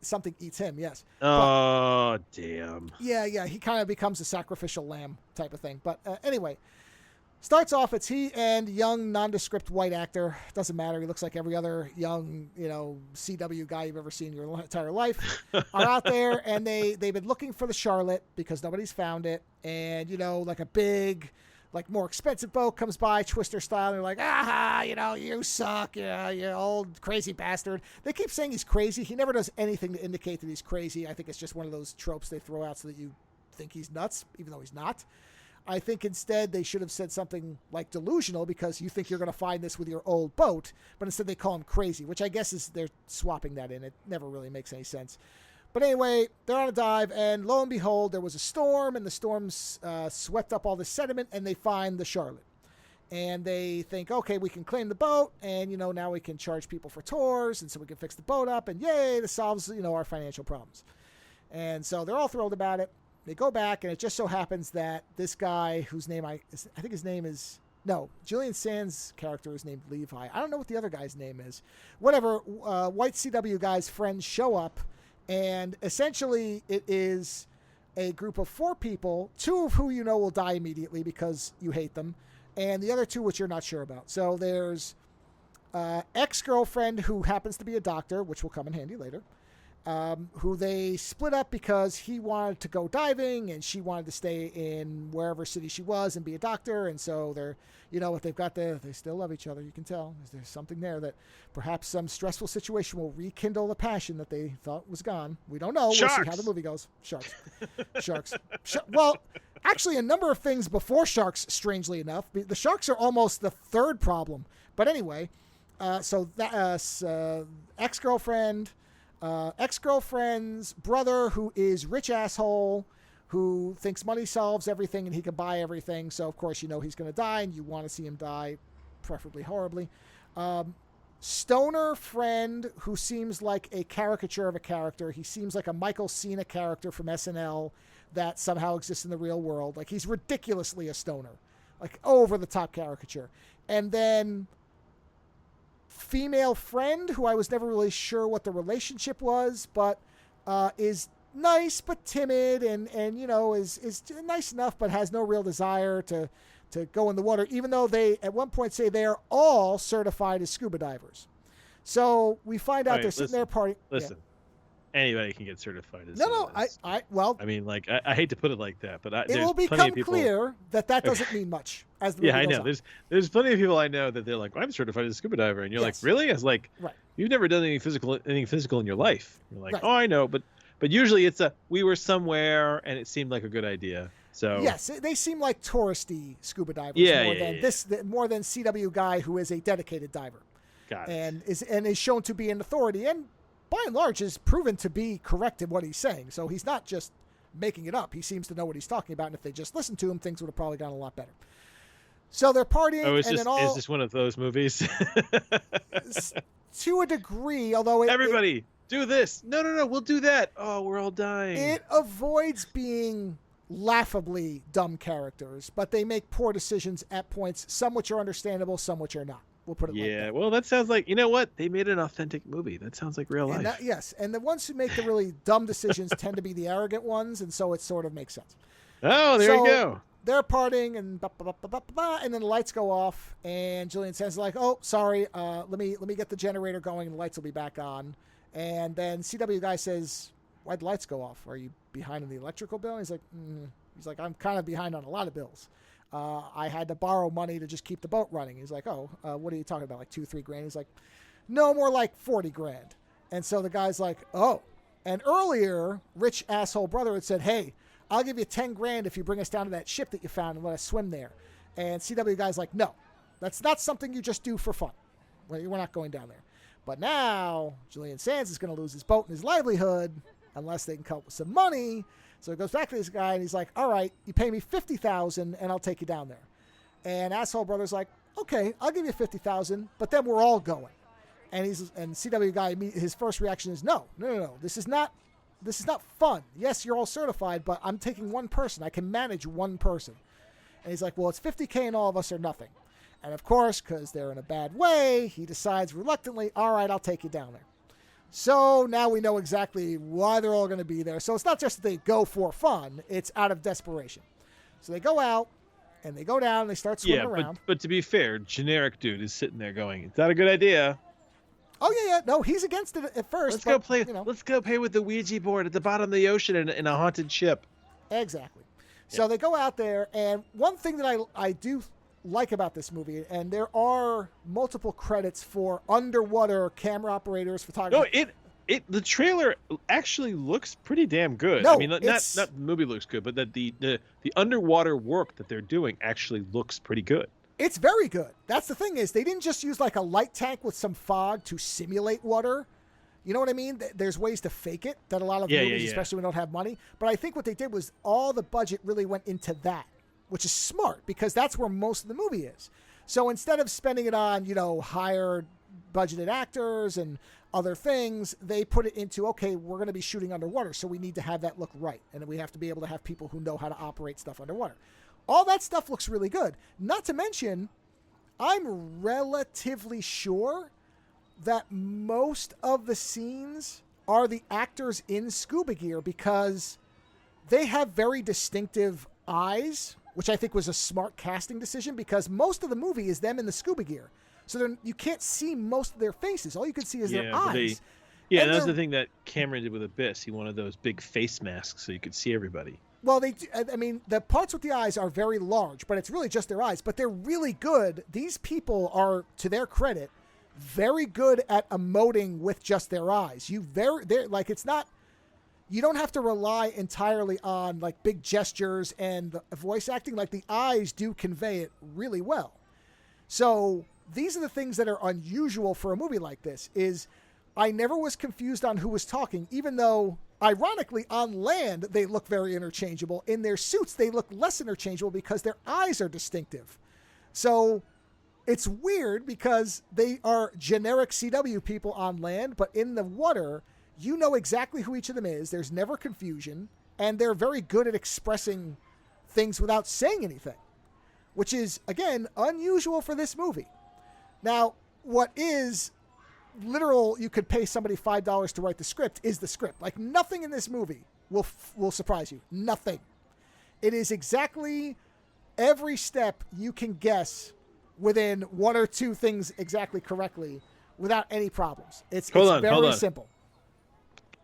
something eats him, yes. Oh, damn. Yeah, he kind of becomes a sacrificial lamb type of thing. But anyway, starts off, it's he and young, nondescript white actor. Doesn't matter. He looks like every other young, CW guy you've ever seen in your entire life. Are out there, and they've been looking for the Charlotte because nobody's found it. And, like a big... like more expensive boat comes by, Twister style, and they're like, you suck, you old crazy bastard. They keep saying he's crazy. He never does anything to indicate that he's crazy. I think it's just one of those tropes they throw out so that you think he's nuts, even though he's not. I think instead they should have said something like delusional because you think you're going to find this with your old boat, but instead they call him crazy, which I guess is they're swapping that in. It never really makes any sense. But anyway, they're on a dive, and lo and behold, there was a storm, and the storm's swept up all the sediment, and they find the Charlotte. And they think, okay, we can claim the boat, and, now we can charge people for tours, and so we can fix the boat up, and yay, this solves, our financial problems. And so they're all thrilled about it. They go back, and it just so happens that this guy, whose name I think his name is... No, Julian Sands' character is named Levi. I don't know what the other guy's name is. Whatever, white CW guy's friends show up, and essentially it is a group of 4 people, 2 of who will die immediately because you hate them, and the other 2 which you're not sure about. So there's ex-girlfriend who happens to be a doctor, which will come in handy later, who they split up because he wanted to go diving and she wanted to stay in wherever city she was and be a doctor. And so they're, what they've got there, they still love each other. You can tell there's something there that perhaps some stressful situation will rekindle the passion that they thought was gone. We don't know. Sharks. We'll see how the movie goes. Sharks. Well, actually a number of things before sharks, strangely enough. The sharks are almost the third problem. But anyway, so that ex-girlfriend's brother, who is rich asshole, who thinks money solves everything and he can buy everything. So of course, he's going to die and you want to see him die, preferably horribly. stoner friend who seems like a caricature of a character. He seems like a Michael Cena character from SNL that somehow exists in the real world. Like, he's ridiculously a stoner, like over the top caricature. And then female friend who I was never really sure what the relationship was, but is nice but timid, and you know, is nice enough but has no real desire to go in the water, even though they at one point say they are all certified as scuba divers. So we find out they're sitting there partying. Listen, anybody can get certified as well, I mean, like, I hate to put it like that, but it will become clear that doesn't mean much as the movie I goes know. on. There's plenty of people I know that they're like, I'm certified as a scuba diver, and you're like, really? I was like, right. You've never done anything physical in your life. You're like, right. Oh, I know, but usually it's we were somewhere and it seemed like a good idea. So yes, they seem like touristy scuba divers more than CW guy who is a dedicated diver. Got it. And is shown to be an authority, and by and large is proven to be correct in what he's saying. So he's not just making it up. He seems to know what he's talking about, and if they just listened to him, things would have probably gone a lot better. So they're partying, is this one of those movies? To a degree, although everybody do this. No, we'll do that. Oh, we're all dying. It avoids being laughably dumb characters, but they make poor decisions at points, some which are understandable, some which are not. We'll put it like that. Yeah, well, that sounds like, you know what? They made an authentic movie. That sounds like real life. Yes, and the ones who make the really dumb decisions tend to be the arrogant ones, and so it sort of makes sense. Oh, there you go. They're partying, and and then the lights go off, and Julian Sands is like, "Oh, sorry, let me get the generator going, and the lights will be back on." And then CW guy says, "Why'd the lights go off? Are you behind on the electrical bill?" And he's like, "I'm kind of behind on a lot of bills. I had to borrow money to just keep the boat running." He's like, "Oh, what are you talking about? Like $2-3 grand?" He's like, "No, more like 40 grand." And so the guy's like, "Oh." And earlier, rich asshole brother had said, "Hey, I'll give you 10 grand if you bring us down to that ship that you found and let us swim there." And CW guy's like, "No, that's not something you just do for fun. We're not going down there." But now Julian Sands is going to lose his boat and his livelihood unless they can come up with some money. So he goes back to this guy and he's like, "All right, you pay me $50,000 and I'll take you down there." And asshole brother's like, "Okay, I'll give you $50,000, but then we're all going." And CW guy, his first reaction is, no. This is not fun. Yes, you're all certified, but I'm taking one person. I can manage one person. And he's like, "Well, it's $50K and all of us are nothing." And of course, because they're in a bad way, he decides reluctantly, "All right, I'll take you down there." So now we know exactly why they're all going to be there. So it's not just that they go for fun. It's out of desperation. So they go out, and they go down, and they start swimming around. But to be fair, generic dude is sitting there going, "It's not a good idea." Oh, yeah. No, he's against it at first. Let's go play with the Ouija board at the bottom of the ocean in a haunted ship. Exactly. So they go out there, and one thing that I do like about this movie, and there are multiple credits for underwater camera operators, photographers. No, the trailer actually looks pretty damn good. No, I mean, not the movie looks good, but that the underwater work that they're doing actually looks pretty good. It's very good. That's the thing, is they didn't just use like a light tank with some fog to simulate water. You know what I mean? There's ways to fake it that a lot of movies, especially when they don't have money. But I think what they did was all the budget really went into that, which is smart because that's where most of the movie is. So instead of spending it on, higher budgeted actors and other things, they put it into, okay, we're going to be shooting underwater, so we need to have that look right. And we have to be able to have people who know how to operate stuff underwater. All that stuff looks really good. Not to mention, I'm relatively sure that most of the scenes are the actors in scuba gear because they have very distinctive eyes, which I think was a smart casting decision because most of the movie is them in the scuba gear. So you can't see most of their faces. All you can see is their eyes. That was the thing that Cameron did with Abyss. He wanted those big face masks so you could see everybody. Well, the parts with the eyes are very large, but it's really just their eyes. But they're really good. These people are, to their credit, very good at emoting with just their eyes. It's not. You don't have to rely entirely on like big gestures and the voice acting. Like the eyes do convey it really well. So these are the things that are unusual for a movie like this. Is I never was confused on who was talking, even though. Ironically, on land, they look very interchangeable. In their suits, they look less interchangeable because their eyes are distinctive. So it's weird because they are generic CW people on land, but in the water, you know exactly who each of them is. There's never confusion, and they're very good at expressing things without saying anything, which is, again, unusual for this movie. Now, what is literal, you could pay somebody $5 to write the script, is the script. Like, nothing in this movie will surprise you. Nothing. It is exactly every step you can guess within one or two things exactly correctly without any problems. It's very simple.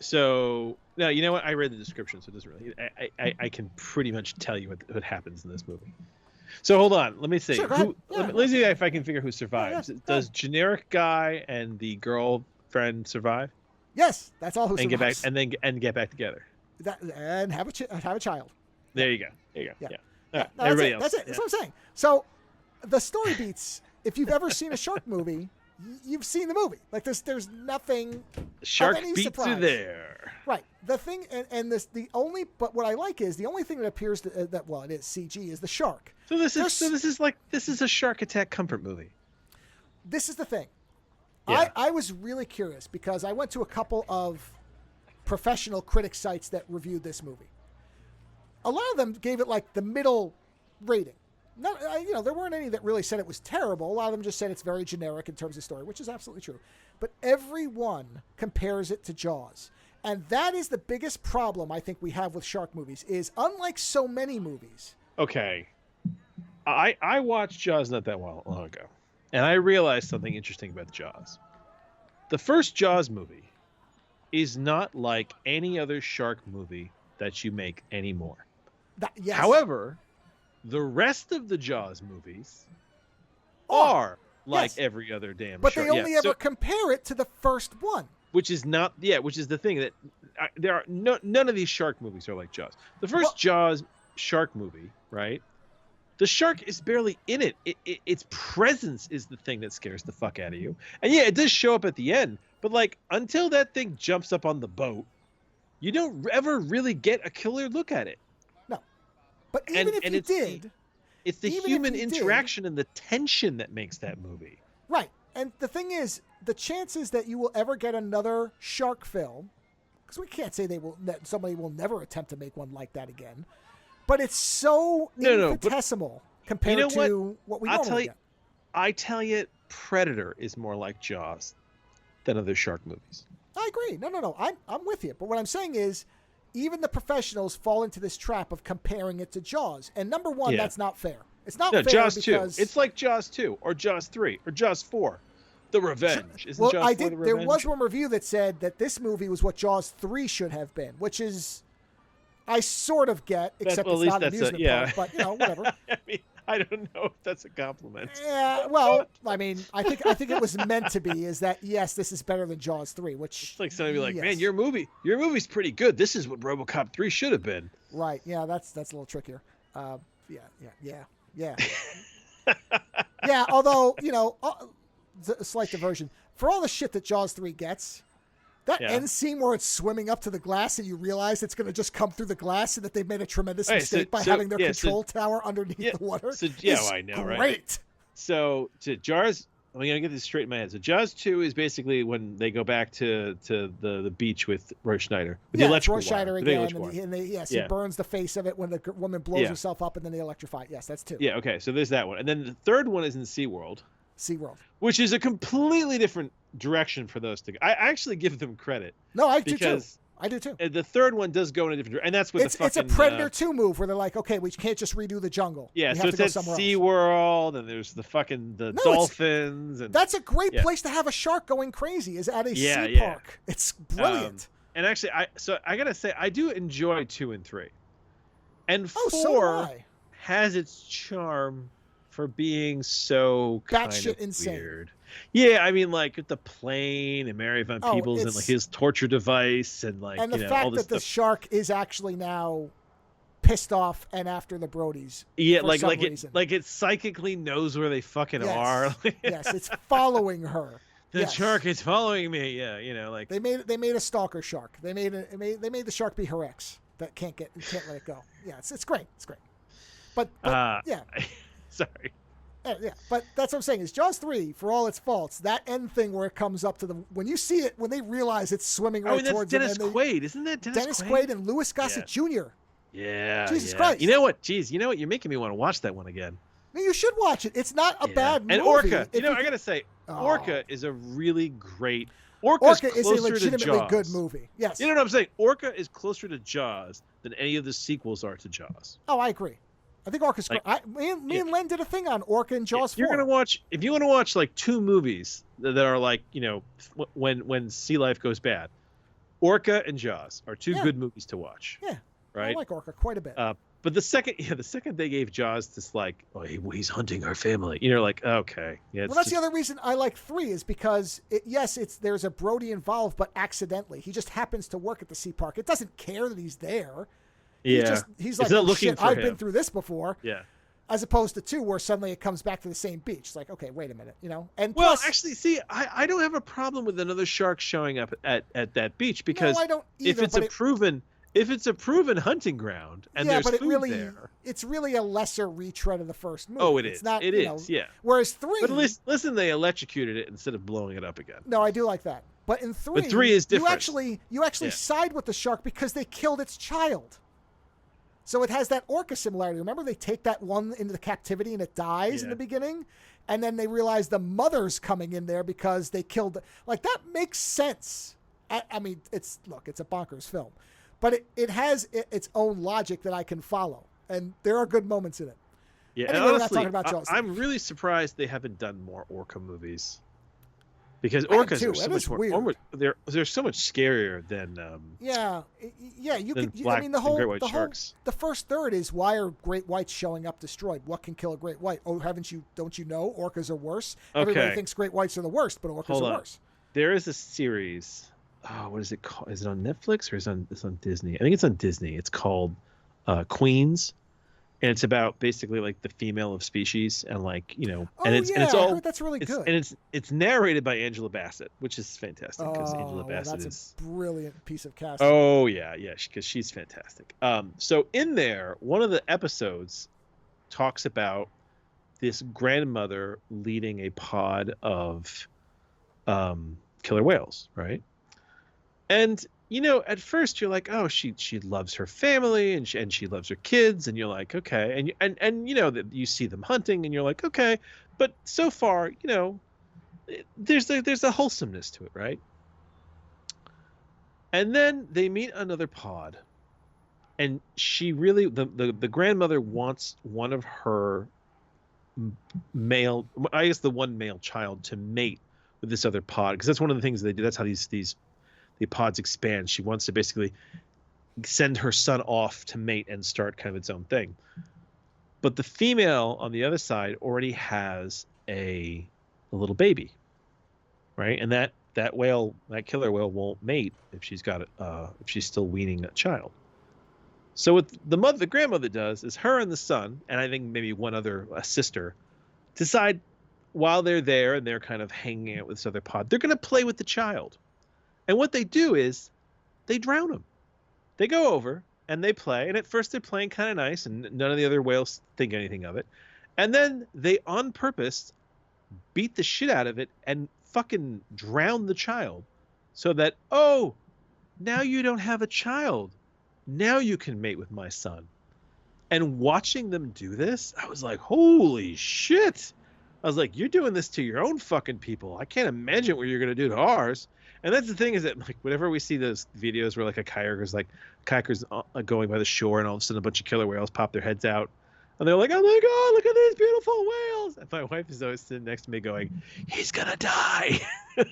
So, no, you know what? I read the description, so it doesn't really... I can pretty much tell you what happens in this movie. So hold on, let me see. Sure, let me see if I can figure who survives. Does generic guy and the girlfriend survive? Yes, that's all who survives. Get back together. And have a child. There you go. Yeah. No, everybody else. That's it. That's what I'm saying. So the story beats. If you've ever seen a shark movie, you've seen the movie. Like there's nothing. Shark of any beats surprise. are there. Right. The thing, but what I like is the only thing that appears it is CG, is the shark. So this is a shark attack comfort movie. This is the thing. Yeah. I was really curious because I went to a couple of professional critic sites that reviewed this movie. A lot of them gave it like the middle rating. There weren't any that really said it was terrible. A lot of them just said it's very generic in terms of story, which is absolutely true. But everyone compares it to Jaws. And that is the biggest problem I think we have with shark movies is unlike so many movies. Okay. I watched Jaws not that long ago, and I realized something interesting about Jaws. The first Jaws movie is not like any other shark movie that you make anymore. Yes. However, the rest of the Jaws movies are like every other damn but shark. They only ever compare it to the first one. Which is the thing that there are none of these shark movies are like Jaws. The first Jaws shark movie, right? The shark is barely in it. Its presence is the thing that scares the fuck out of you. And yeah, it does show up at the end, but like until that thing jumps up on the boat, you don't ever really get a killer look at it. No. But even if you did, it's the human interaction and the tension that makes that movie. Right. And the thing is, the chances that you will ever get another shark film, because we can't say that somebody will never attempt to make one like that again, but it's so infinitesimal compared to what we normally get. I tell you, Predator is more like Jaws than other shark movies. I agree. No. I'm with you. But what I'm saying is, even the professionals fall into this trap of comparing it to Jaws. And number one, that's not fair. It's not fair Jaws because 2. It's like Jaws 2 or Jaws 3 or Jaws 4. The Revenge. Isn't Jaws 4 the Revenge? There was one review that said that this movie was what Jaws 3 should have been, which is I sort of get, except it's not an amusement park, but whatever. I mean, I don't know if that's a compliment. Yeah, well, I mean, I think it was meant to be. Is that yes, this is better than Jaws 3, which it's like somebody like, man, your movie's pretty good. This is what RoboCop 3 should have been. Right? Yeah, that's a little trickier. Yeah. Yeah. Although a slight diversion for all the shit that Jaws 3 gets. That end scene where it's swimming up to the glass and you realize it's going to just come through the glass and that they've made a tremendous mistake by having their control tower underneath the water. I know, great. Right? So to Jaws, I'm going to get this straight in my head. So Jaws 2 is basically when they go back to the beach with Roy Schneider. With the electrical Roy Schneider again. And he Yeah. burns the face of it when the woman blows herself up and then they electrify it. Yes, that's 2. Yeah, okay. So there's that one. And then the third one is in SeaWorld. Which is a completely different direction for those two. I actually give them credit. No, I do too. I do too. The third one does go in a different direction, and that's what it's a Predator 2 move where they're like, okay, we can't just redo the jungle. Yeah, we so it's at SeaWorld, and there's the dolphins. And that's a great place to have a shark going crazy. Is at a sea park. It's brilliant. And actually, I gotta say, I do enjoy 2 and 3, and 4 so has its charm for being so kind of insane. Weird. Yeah, I mean, like with the plane and Mary Van Peebles and like his torture device and like the fact all this that the shark is actually now pissed off and after the Brodies. Yeah, like it psychically knows where they fucking are. Yes, it's following her. The shark is following me. Yeah, like they made a stalker shark. They made the shark be her ex that can't let it go. Yeah, it's great. It's great. But yeah. Sorry. Yeah, but that's what I'm saying is Jaws 3, for all its faults, that end thing where it comes up to the when you see it, when they realize it's swimming right and that's towards Dennis them. Quaid, isn't that Dennis Quaid and Louis Gossett Jr. Yeah, Jesus yeah. Christ. You know what? Jeez, you know what? You're making me want to watch that one again. No, you should watch it. It's not a bad movie. And Orca. I gotta say, Orca is a really great. Orca is a legitimately good movie. Yes. You know what I'm saying? Orca is closer to Jaws than any of the sequels are to Jaws. Oh, I agree. I think Orca's great. Me and Len did a thing on Orca and Jaws 4. If you want to watch like two movies that are like, when sea life goes bad, Orca and Jaws are two good movies to watch. Yeah. Right. I like Orca quite a bit. But the second they gave Jaws this like, he's hunting our family, you're like, okay, yeah. Well, that's the other reason I like 3 is because there's a Brody involved, but accidentally he just happens to work at the sea park. It doesn't care that he's there. He's like, oh, shit, I've been through this before. Yeah. As opposed to 2, where suddenly it comes back to the same beach. It's like, okay, wait a minute, And well, actually, see, I don't have a problem with another shark showing up at that beach because I don't either, if it's a proven hunting ground and there's food there, it's really a lesser retread of the first movie. Oh, it is. It's not, it is. Yeah. Whereas 3, but listen, they electrocuted it instead of blowing it up again. No, I do like that. But in 3, but 3 is different. You actually side with the shark because they killed its child. So it has that Orca similarity. Remember, they take that one into the captivity and it dies in the beginning, and then they realize the mother's coming in there because they killed. Like, that makes sense. I mean, it's a bonkers film, but it has its own logic that I can follow, and there are good moments in it. Yeah, anyway, and honestly, we're not talking about Jaws. I'm really surprised they haven't done more Orca movies. Because orcas are so much more. They're so much scarier than. The sharks. The first third is, why are great whites showing up destroyed? What can kill a great white? Oh, don't you know orcas are worse? Okay. Everybody thinks great whites are the worst, but orcas are worse. There is a series. Oh, what is it called? Is it on Netflix or it's on Disney? I think it's on Disney. It's called Queens. And it's about basically like the female of species and like, and it's all, that's really good. And it's narrated by Angela Bassett, which is fantastic because Angela Bassett is a brilliant piece of casting. Oh yeah, because she's fantastic. So in there, one of the episodes talks about this grandmother leading a pod of killer whales, right? And at first you're like, oh, she loves her family and she loves her kids, and you're like, okay, and that you see them hunting, and you're like, okay, but so far, there's a wholesomeness to it, right? And then they meet another pod, and she really the grandmother wants one of her the one male child to mate with this other pod, because that's one of the things they do. That's how the pods expand. She wants to basically send her son off to mate and start kind of its own thing. But the female on the other side already has a little baby, right? And that killer whale won't mate if she's still weaning a child. So what the grandmother does is her and the son, and I think maybe one other sister, decide while they're there and they're kind of hanging out with this other pod, they're going to play with the child. And what they do is they drown him. They go over and they play. And at first they're playing kind of nice, and none of the other whales think anything of it. And then they on purpose beat the shit out of it and fucking drown the child, so that, oh, now you don't have a child. Now you can mate with my son. And watching them do this, I was like, holy shit. I was like, you're doing this to your own fucking people. I can't imagine what you're going to do to ours. And that's the thing, is that like whenever we see those videos where like a kayaker's going by the shore, and all of a sudden a bunch of killer whales pop their heads out, and they're like, oh my God, look at these beautiful whales. And my wife is always sitting next to me going, he's going to die.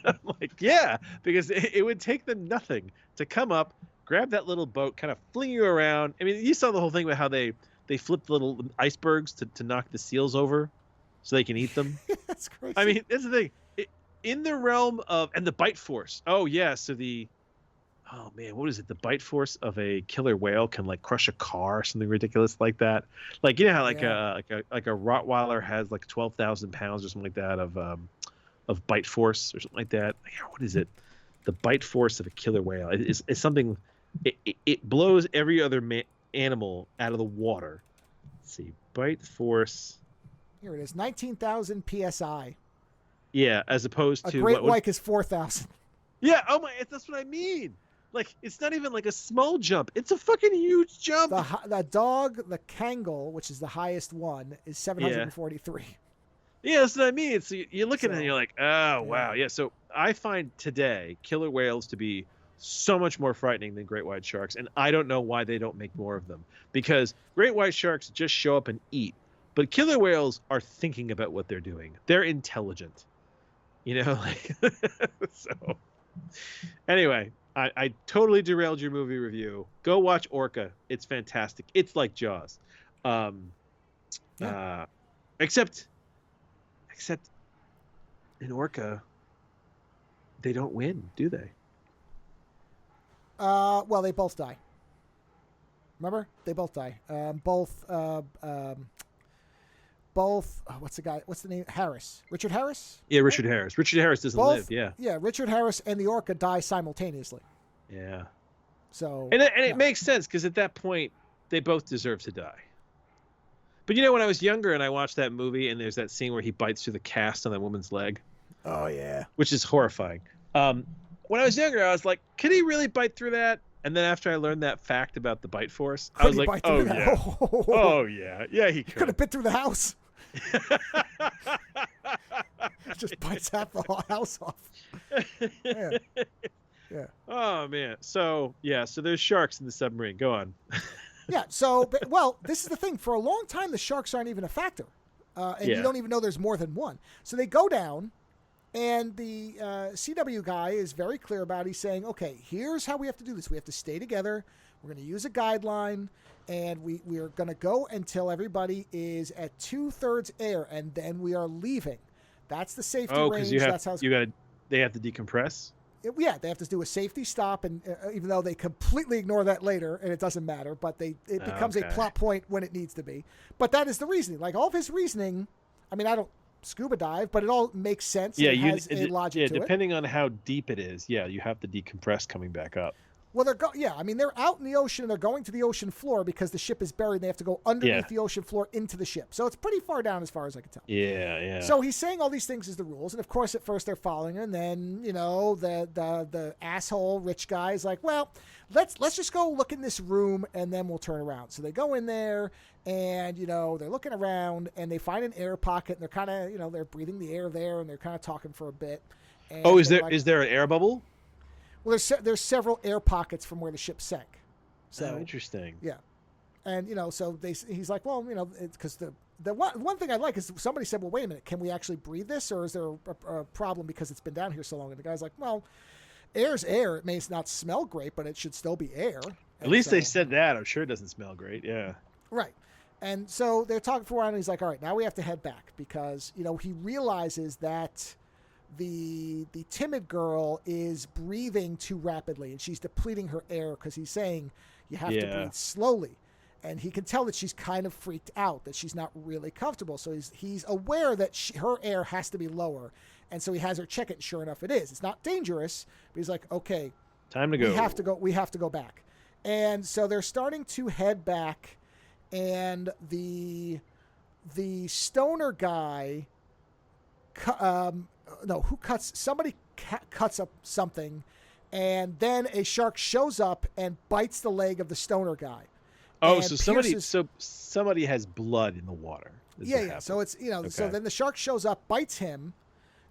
I'm like, yeah, because it would take them nothing to come up, grab that little boat, kind of fling you around. I mean, you saw the whole thing about how they flipped little icebergs to knock the seals over so they can eat them. That's crazy. I mean, that's the thing. In the realm of, and the bite force. Oh yeah, so what is it? The bite force of a killer whale can like crush a car or something ridiculous like that. Like, how like a Rottweiler has like 12,000 pounds or something like that of bite force or something like that. What is it? The bite force of a killer whale is something. It blows every other animal out of the water. Let's see, bite force Here it is, 19,000 psi. Yeah, as opposed A to great white is 4,000. Yeah, oh my, that's what I mean. Like, it's not even like a small jump. It's a fucking huge jump. The dog, the Kangal, which is the highest one, is 743. Yeah, that's what I mean. So you look at it and you're like, oh, yeah. wow. Yeah, so I find today killer whales to be so much more frightening than great white sharks, and I don't know why they don't make more of them. Because great white sharks just show up and eat, but killer whales are thinking about what they're doing. They're intelligent. You know, like, so anyway, I totally derailed your movie review. Go watch Orca. It's fantastic. It's like Jaws. Except in Orca, they don't win, do they? Well, they both die. Remember? They both die. What's the guy? What's the name? Harris. Richard Harris? Yeah, Richard Harris. Richard Harris doesn't live, yeah. Yeah, Richard Harris and the Orca die simultaneously. Yeah. So. And it makes sense, because at that point, they both deserve to die. But you know, when I was younger and I watched that movie and there's that scene where he bites through the cast on that woman's leg. Oh, yeah. Which is horrifying. When I was younger, I was like, could he really bite through that? And then after I learned that fact about the bite force, I was like, oh, yeah. Oh, yeah. Yeah, he could have bit through the house. Just bites half the whole house off. Yeah. Yeah. Oh, man. So there's sharks in the submarine. Go on. Yeah. So, well, this is the thing. For a long time, the sharks aren't even a factor. You don't even know there's more than one. So they go down, and the CW guy is very clear about it. He's saying, okay, here's how we have to do this. We have to stay together. We're going to use a guideline, and we are going to go until everybody is at 2/3 air, and then we are leaving. That's the safety range. That's how they have to decompress. Yeah, they have to do a safety stop, and even though they completely ignore that later, and it doesn't matter, but it becomes a plot point when it needs to be. But that is the reasoning. Like, all of his reasoning, I mean, I don't scuba dive, but it all makes sense. Yeah, it has a logic to it. Depending on how deep it is, you have to decompress coming back up. Well, they're out in the ocean, and they're going to the ocean floor because the ship is buried, and they have to go underneath the ocean floor into the ship. So it's pretty far down as far as I can tell. Yeah. So he's saying all these things as the rules, and of course at first they're following, and then, the asshole rich guy is like, well, let's just go look in this room, and then we'll turn around. So they go in there, and, they're looking around, and they find an air pocket, and they're kind of, they're breathing the air there, and they're kind of talking for a bit. And is there an air bubble? Well, there's several air pockets from where the ship sank. So interesting. Yeah, and so he's like, well, because the one thing I like is somebody said, well, wait a minute, can we actually breathe this, or is there a problem because it's been down here so long? And the guy's like, well, air's air. It may not smell great, but it should still be air. At least they said that. I'm sure it doesn't smell great. Yeah. Right. And so they're talking for a while, and he's like, all right, now we have to head back because he realizes that the timid girl is breathing too rapidly, and she's depleting her air because he's saying you have to breathe slowly, and he can tell that she's kind of freaked out, that she's not really comfortable. So he's aware that her air has to be lower, and so he has her check it. And sure enough, it is. It's not dangerous, but he's like, okay, time to go. We have to go back, and so they're starting to head back, and the stoner guy. Somebody cuts up something, and then a shark shows up and bites the leg of the stoner guy. Oh, so somebody has blood in the water. Yeah. So it's so then the shark shows up, bites him,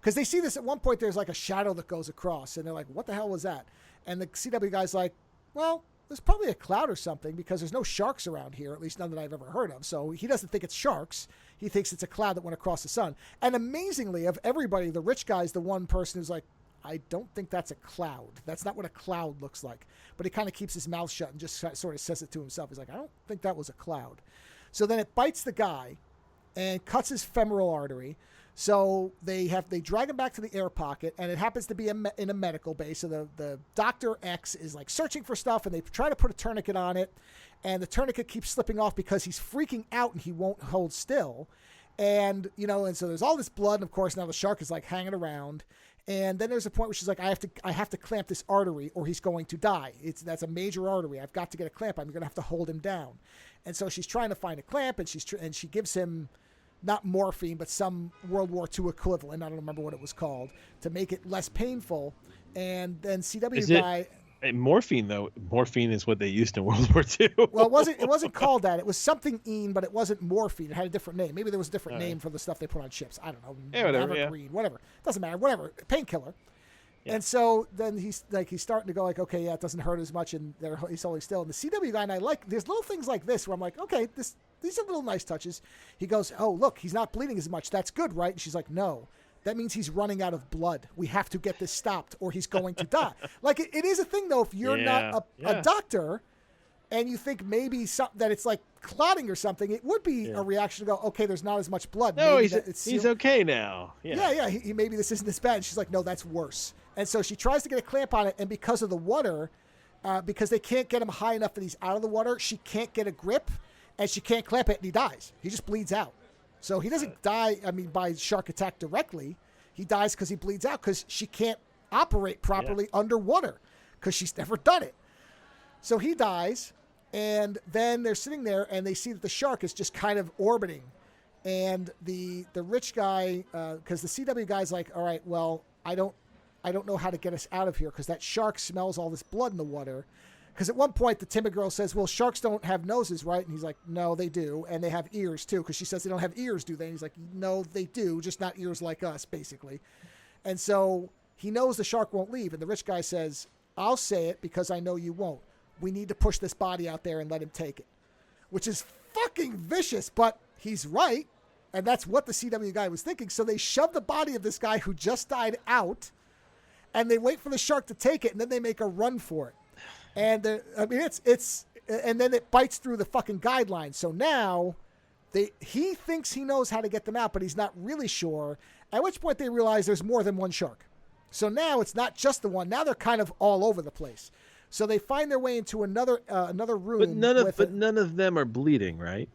because they see this at one point. There's like a shadow that goes across, and they're like, "What the hell was that?" And the CW guy's like, "Well, there's probably a cloud or something because there's no sharks around here, at least none that I've ever heard of." So he doesn't think it's sharks. He thinks it's a cloud that went across the sun. And amazingly, of everybody, the rich guy's the one person who's like, I don't think that's a cloud. That's not what a cloud looks like. But he kind of keeps his mouth shut and just sort of says it to himself. He's like, I don't think that was a cloud. So then it bites the guy and cuts his femoral artery. So they drag him back to the air pocket, and it happens to be in a medical base. So the Dr. X is like searching for stuff, and they try to put a tourniquet on it, and the tourniquet keeps slipping off because he's freaking out and he won't hold still. And, and so there's all this blood, and of course now the shark is like hanging around. And then there's a point where she's like, I have to clamp this artery or he's going to die. That's a major artery. I've got to get a clamp. I'm going to have to hold him down. And so she's trying to find a clamp, and she gives him not morphine, but some World War II equivalent. I don't remember what it was called, to make it less painful. And then CW guy. Morphine, though. Morphine is what they used in World War II. Well, it wasn't called that. It was something but it wasn't morphine. It had a different name. Maybe there was a different name for the stuff they put on ships. I don't know. Whatever. Whatever. Doesn't matter. Whatever. Painkiller. Yeah. And so then he's starting to go like, okay, yeah, it doesn't hurt as much, and he's holding still. And the CW guy, and I like, there's little things like this where I'm like, okay, these are little nice touches. He goes, oh, look, he's not bleeding as much. That's good, right? And she's like, no. That means he's running out of blood. We have to get this stopped or he's going to die. Like, it is a thing, though, if you're not a doctor and you think maybe that it's like clotting or something, it would be a reaction to go, okay, there's not as much blood. No, he's okay now. Yeah. He maybe this isn't as bad. And she's like, no, that's worse. And so she tries to get a clamp on it, and because of the water, because they can't get him high enough that he's out of the water, she can't get a grip, and she can't clamp it, and he dies. He just bleeds out. So he doesn't die, by shark attack directly. He dies because he bleeds out because she can't operate properly underwater because she's never done it. So he dies, and then they're sitting there, and they see that the shark is just kind of orbiting. And the rich guy, because the CW guy's like, all right, well, I don't know how to get us out of here because that shark smells all this blood in the water. Because at one point, the timid girl says, well, sharks don't have noses, right? And he's like, no, they do. And they have ears, too. Because she says they don't have ears, do they? And he's like, no, they do. Just not ears like us, basically. And so he knows the shark won't leave. And the rich guy says, I'll say it because I know you won't. We need to push this body out there and let him take it. Which is fucking vicious, but he's right. And that's what the CW guy was thinking. So they shove the body of this guy who just died out. And they wait for the shark to take it. And then they make a run for it. And it's and then it bites through the fucking guidelines. So now he thinks he knows how to get them out, but he's not really sure. At which point they realize there's more than one shark. So now it's not just the one. Now they're kind of all over the place. So they find their way into another room. But none of them are bleeding, right?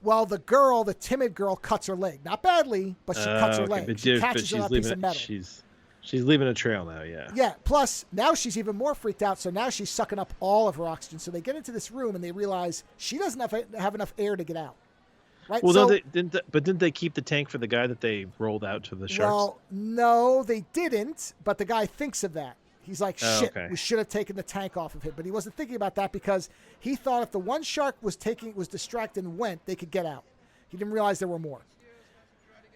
Well, the timid girl, cuts her leg. Not badly, but she cuts her leg. She catches her on a piece of metal. She's leaving a trail now, yeah. Yeah, plus now she's even more freaked out, so now she's sucking up all of her oxygen. So they get into this room and they realize she doesn't have enough air to get out. Right? Well, didn't they keep the tank for the guy that they rolled out to the sharks? Well, no, they didn't, but the guy thinks of that. He's like, shit, we should have taken the tank off of him. But he wasn't thinking about that because he thought if the one shark was distracted and went, they could get out. He didn't realize there were more.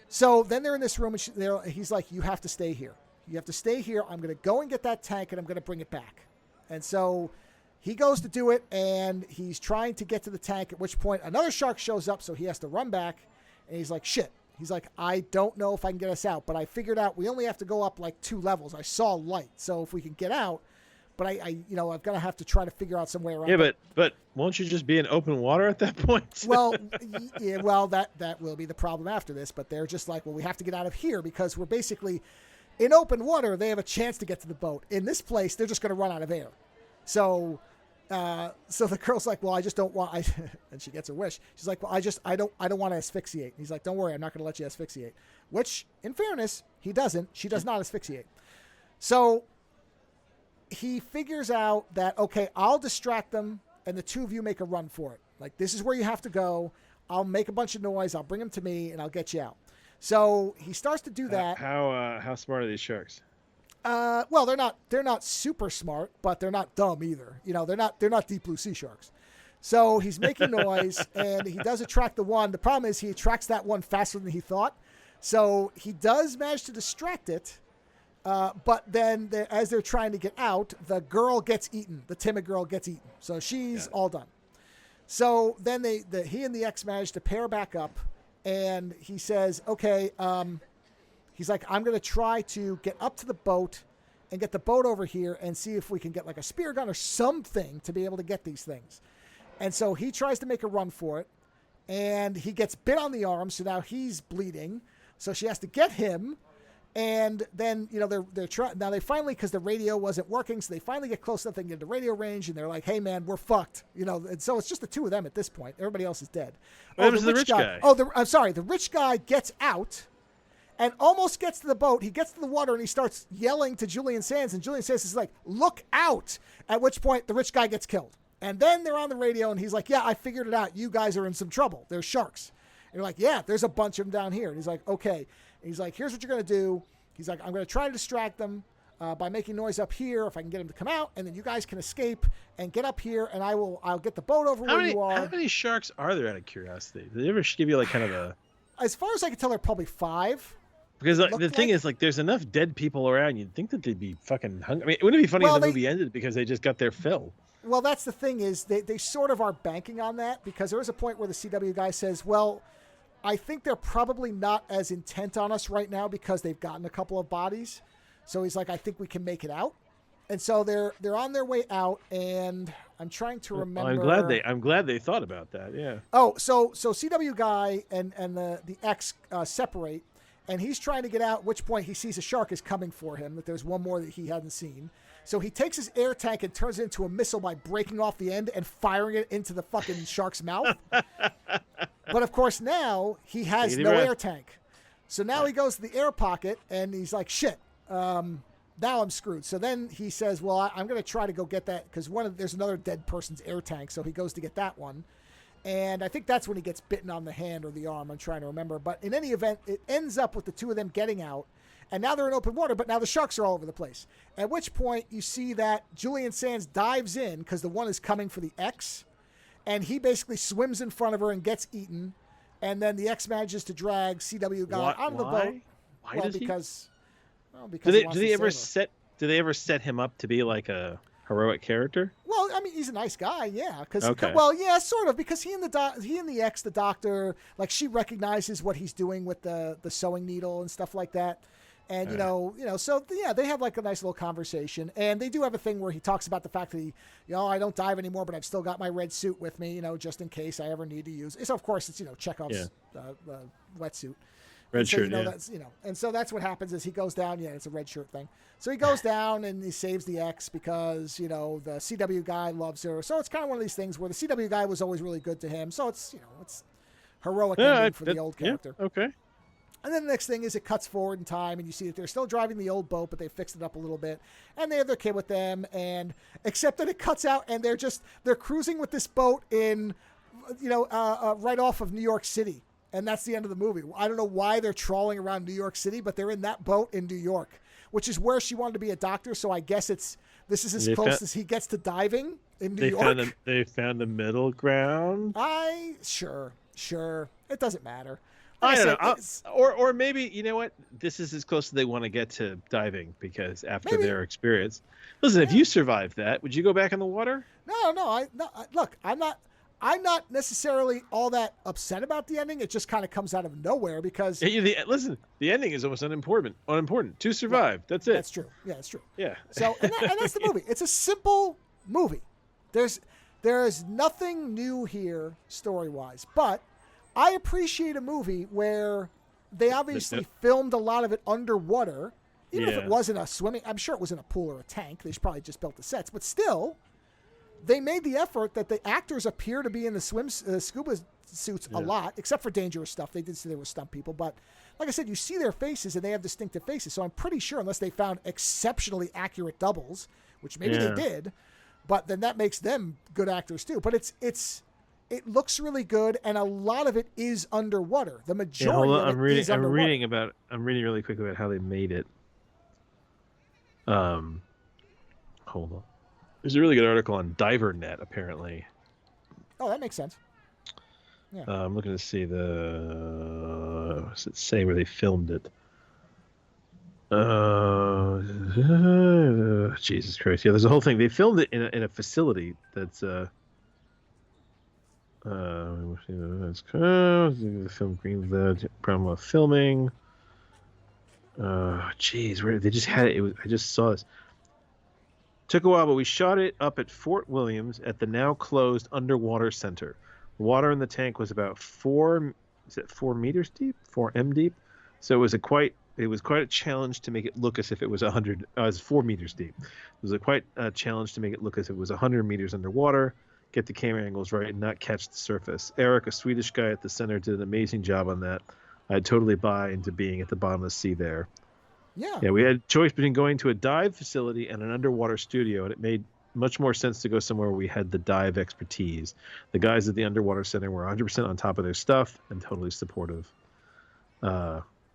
So then they're in this room, and he's like, you have to stay here. You have to stay here. I'm going to go and get that tank, and I'm going to bring it back. And so he goes to do it, and he's trying to get to the tank, at which point another shark shows up, so he has to run back. And he's like, shit. He's like, I don't know if I can get us out, but I figured out we only have to go up like 2 levels. I saw light, so if we can get out, but I'm going to have to try to figure out some way around. Yeah, but won't you just be in open water at that point? Well, yeah, well, that will be the problem after this, but they're just like, well, we have to get out of here because we're basically in open water. They have a chance to get to the boat. In this place, they're just going to run out of air. So the girl's like, well, I just don't want, and she gets her wish. She's like, well, I don't want to asphyxiate. And he's like, don't worry, I'm not going to let you asphyxiate. Which, in fairness, he doesn't. She does not asphyxiate. So he figures out that, okay, I'll distract them, and the two of you make a run for it. Like, this is where you have to go. I'll make a bunch of noise. I'll bring them to me, and I'll get you out. So he starts to do that. How smart are these sharks? Well, they're not super smart, but they're not dumb either. You know, they're not deep blue sea sharks. So he's making noise, and he does attract the one. The problem is he attracts that one faster than he thought. So he does manage to distract it. But then as they're trying to get out, the girl gets eaten. The timid girl gets eaten. So she's all done. So then he and the ex manage to pair back up, and he says, okay, he's like, I'm going to try to get up to the boat and get the boat over here and see if we can get like a spear gun or something to be able to get these things. And so he tries to make a run for it, and he gets bit on the arm, so now he's bleeding. So she has to get him, and then, you know, they're trying. Now they finally, because the radio wasn't working, so they finally get close enough they can get to radio range, and they're like, hey, man, we're fucked. You know, and so it's just the two of them at this point. Everybody else is dead. What was the rich guy? I'm sorry. The rich guy gets out and almost gets to the boat. He gets to the water, and he starts yelling to Julian Sands, and Julian Sands is like, look out, at which point the rich guy gets killed. And then they're on the radio, and he's like, yeah, I figured it out. You guys are in some trouble. There's sharks. And you're like, yeah, there's a bunch of them down here. And he's like, okay. And he's like, here's what you're going to do. He's like, I'm going to try to distract them by making noise up here if I can get them to come out. And then you guys can escape and get up here, and I'll get the boat over where you are. How many sharks are there, out of curiosity? Did they ever give you like kind of a... As far as I can tell, there are probably 5. Because the thing is, like, there's enough dead people around. You'd think that they'd be fucking hungry. I mean, wouldn't it be funny if the movie ended because they just got their fill? Well, that's the thing is they sort of are banking on that, because there is a point where the CW guy says, well, I think they're probably not as intent on us right now because they've gotten a couple of bodies. So he's like, I think we can make it out. And so they're on their way out, and I'm trying to remember. I'm glad they thought about that. Yeah. Oh, so CW guy and the X separate, and he's trying to get out. At which point he sees a shark is coming for him. That there's one more that he hadn't seen. So he takes his air tank and turns it into a missile by breaking off the end and firing it into the fucking shark's mouth. But of course now he has no air tank. So now he goes to the air pocket and he's like, shit, now I'm screwed. So then he says, well, I'm going to try to go get that, because there's another dead person's air tank. So he goes to get that one. And I think that's when he gets bitten on the hand or the arm. I'm trying to remember. But in any event, it ends up with the two of them getting out. And now they're in open water, but now the sharks are all over the place. At which point you see that Julian Sands dives in because the one is coming for the X. And he basically swims in front of her and gets eaten. And then the X manages to drag CW guy onto the boat. Why does because do they ever set him up to be like a heroic character? Well, I mean, he's a nice guy, yeah. Okay. Well, yeah, sort of, because he and the X, the doctor, like, she recognizes what he's doing with the sewing needle and stuff like that. And, so, yeah, they have, like, a nice little conversation. And they do have a thing where he talks about the fact that I don't dive anymore, but I've still got my red suit with me, just in case I ever need to use it. So, of course, it's, Chekhov's wetsuit. Red shirt, that's, and so that's what happens is he goes down. Yeah, it's a red shirt thing. So he goes down and he saves the X because, the CW guy loves her. So it's kind of one of these things where the CW guy was always really good to him. So it's, it's heroic ending for the old character. Yeah, okay. And then the next thing is it cuts forward in time and you see that they're still driving the old boat, but they fixed it up a little bit. And they have their kid with them. And except that it cuts out and they're cruising with this boat in, right off of New York City. And that's the end of the movie. I don't know why they're trawling around New York City, but they're in that boat in New York, which is where she wanted to be a doctor. So I guess this is as close as he gets to diving in New York. They found the middle ground. Sure. It doesn't matter. I don't know. Or maybe, you know what? This is as close as they want to get to diving, because after their experience. Listen, if you survived that, would you go back in the water? No. Look, I'm not necessarily all that upset about the ending. It just kind of comes out of nowhere because... Listen, the ending is almost unimportant. To survive. Right. That's it. That's true. Yeah, that's true. Yeah. So, and that's the movie. It's a simple movie. There is nothing new here story-wise, but I appreciate a movie where they obviously filmed a lot of it underwater, even if it wasn't a swimming... I'm sure it was in a pool or a tank. They probably just built the sets, but still... They made the effort that the actors appear to be in the scuba suits a lot, except for dangerous stuff. They did say they were stunt people. But like I said, you see their faces, and they have distinctive faces. So I'm pretty sure, unless they found exceptionally accurate doubles, which maybe they did, but then that makes them good actors too. But it looks really good, and a lot of it is underwater. The majority of it is underwater. I'm reading really quick about how they made it. Hold on. There's a really good article on DiverNet, apparently. Oh, that makes sense. Yeah. I'm looking to see what's it say where they filmed it? Jesus Christ! Yeah, there's a whole thing. They filmed it in a facility that's the film Greenland problem of filming. Geez, where they just had it. I just saw this. Took a while, but we shot it up at Fort Williams at the now closed underwater center. Water in the tank was about 4 meters deep, 4 deep. So it was quite a challenge to make it look as if it was 100. It was 4 meters deep. It was quite a challenge to make it look as if it was 100 meters underwater. Get the camera angles right and not catch the surface. Eric, a Swedish guy at the center, did an amazing job on that. I'd totally buy into being at the bottom of the sea there. Yeah. Yeah, we had a choice between going to a dive facility and an underwater studio, and it made much more sense to go somewhere where we had the dive expertise. The guys at the underwater center were 100% on top of their stuff and totally supportive.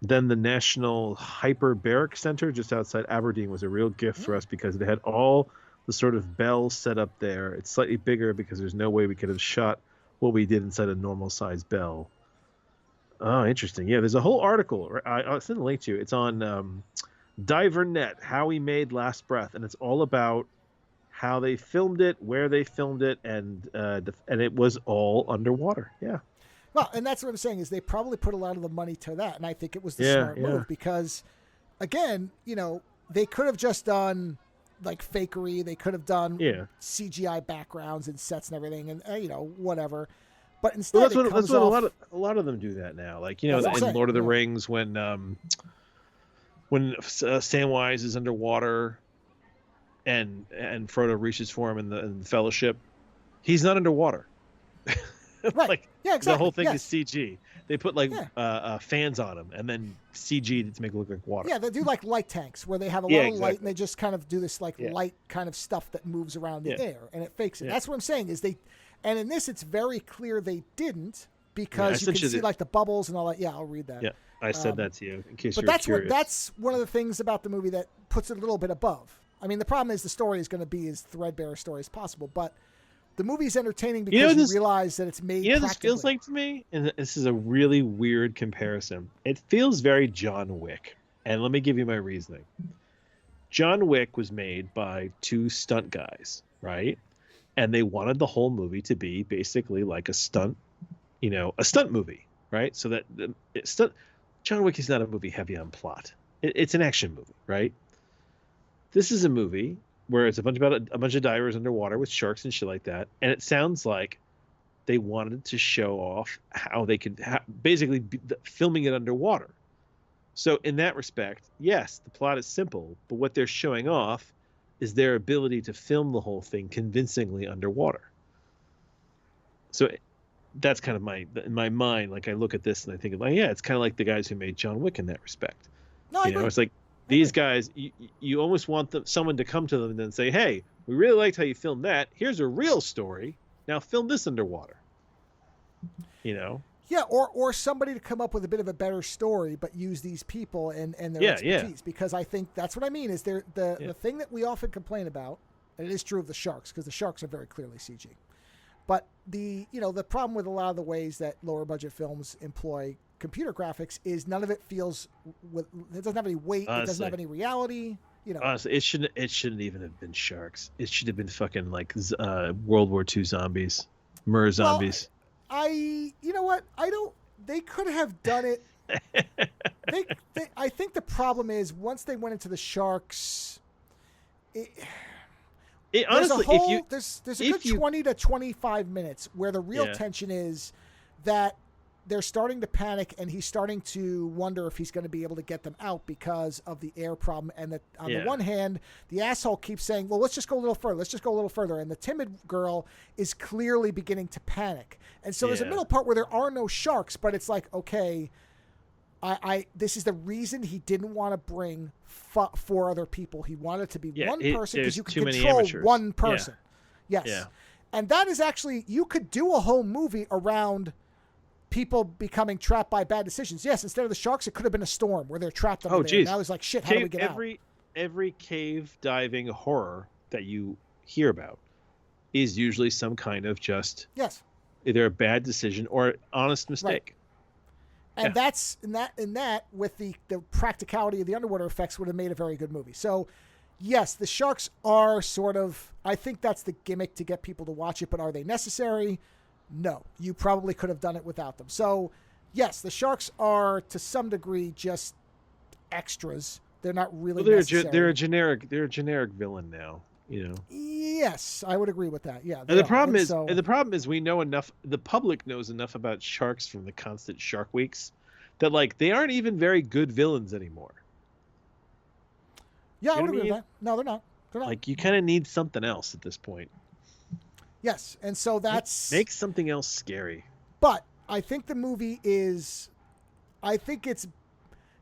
Then the National Hyperbaric Center just outside Aberdeen was a real gift for us because it had all the sort of bells set up there. It's slightly bigger because there's no way we could have shot what we did inside a normal size bell. Oh, interesting. Yeah, there's a whole article. I'll send a link to you. It's on DiverNet, How We Made Last Breath, and it's all about how they filmed it, where they filmed it, and it was all underwater. Yeah. Well, and that's what I'm saying is they probably put a lot of the money to that, and I think it was the smart move because, again, they could have just done like fakery. They could have done CGI backgrounds and sets and everything, and whatever. But instead, that's what a lot of them do that now. Like in Lord of the Rings, when Samwise is underwater, and Frodo reaches for him in the Fellowship, he's not underwater. Right. Yeah, exactly. The whole thing is CG. They put fans on him and then CG to make it look like water. Yeah, they do like light tanks where they have a lot of light and they just kind of do this light kind of stuff that moves around the air and it fakes it. Yeah. That's what I'm saying is and in this it's very clear they didn't because you can see like the bubbles and all that. Yeah, I'll read that. Yeah, I said that to you in case you're curious. But that's one of the things about the movie that puts it a little bit above. I mean, the problem is the story is going to be as threadbare a story as possible, but the movie's entertaining because you realize that it's made practically. This feels like to me, and this is a really weird comparison. It feels very John Wick, and let me give you my reasoning. John Wick was made by two stunt guys, right? And they wanted the whole movie to be basically like a stunt movie, right? So that John Wick is not a movie heavy on plot. It's an action movie, right? This is a movie where it's a bunch of divers underwater with sharks and shit like that, and it sounds like they wanted to show off how they could basically be filming it underwater. So in that respect, yes, the plot is simple, but what they're showing off is their ability to film the whole thing convincingly underwater. So that's kind of in my mind, like I look at this and I think, it's kind of like the guys who made John Wick in that respect. No, I agree. It's like these guys, you almost want someone to come to them and then say, hey, we really liked how you filmed that. Here's a real story. Now film this underwater. Yeah, or somebody to come up with a bit of a better story, but use these people and their expertise. Because I think that's what I mean is the thing that we often complain about, and it is true of the sharks, because the sharks are very clearly CG. But the problem with a lot of the ways that lower budget films employ computer graphics is none of it feels it doesn't have any weight. Honestly, it doesn't have any reality. Honestly, it shouldn't even have been sharks. It should have been fucking like World War II zombies, Mer zombies. They could have done it. I think the problem is once they went into the sharks, honestly, there's a good 20 to 25 minutes where the real tension is that they're starting to panic and he's starting to wonder if he's going to be able to get them out because of the air problem. And that on the one hand, the asshole keeps saying, well, let's just go a little further. Let's just go a little further. And the timid girl is clearly beginning to panic. And so there's a middle part where there are no sharks, but it's like, okay, this is the reason he didn't want to bring 4 other people. He wanted it to be one person because you can control one person. Yeah. Yes. Yeah. And that is actually, you could do a whole movie around people becoming trapped by bad decisions. Yes, instead of the sharks, it could have been a storm where they're trapped under there. And I was like, shit, how do we get out? Every cave diving horror that you hear about is usually some kind of just either a bad decision or honest mistake. Right. And that's in that with the practicality of the underwater effects would have made a very good movie. So yes, the sharks are sort of, I think that's the gimmick to get people to watch it, but are they necessary? No, you probably could have done it without them. So, yes, the sharks are to some degree just extras. They're not really necessary. They're a generic villain now. Yes, I would agree with that. Yeah. And the problem is we know enough. The public knows enough about sharks from the constant Shark Weeks that they aren't even very good villains anymore. Yeah, I would agree with that. No, they're not. You kind of need something else at this point. Yes, and so that's... Make something else scary. But I think the movie is... I think it's...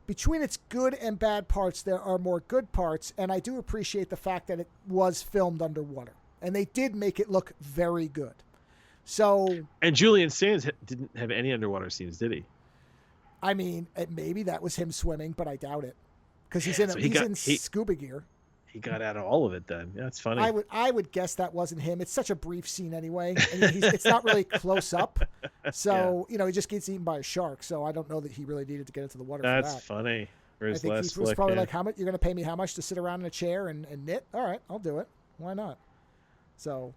Between its good and bad parts, there are more good parts, and I do appreciate the fact that it was filmed underwater. And they did make it look very good. So, and Julian Sands didn't have any underwater scenes, did he? I mean, maybe that was him swimming, but I doubt it, because he's in scuba gear. He got out of all of it then. Yeah, that's funny. I would guess that wasn't him. It's such a brief scene anyway. I mean, it's not really close up. So, he just gets eaten by a shark. So I don't know that he really needed to get into the water for that. That's funny. I think he was probably like, how much, you're going to pay me how much to sit around in a chair and knit? All right, I'll do it. Why not? So,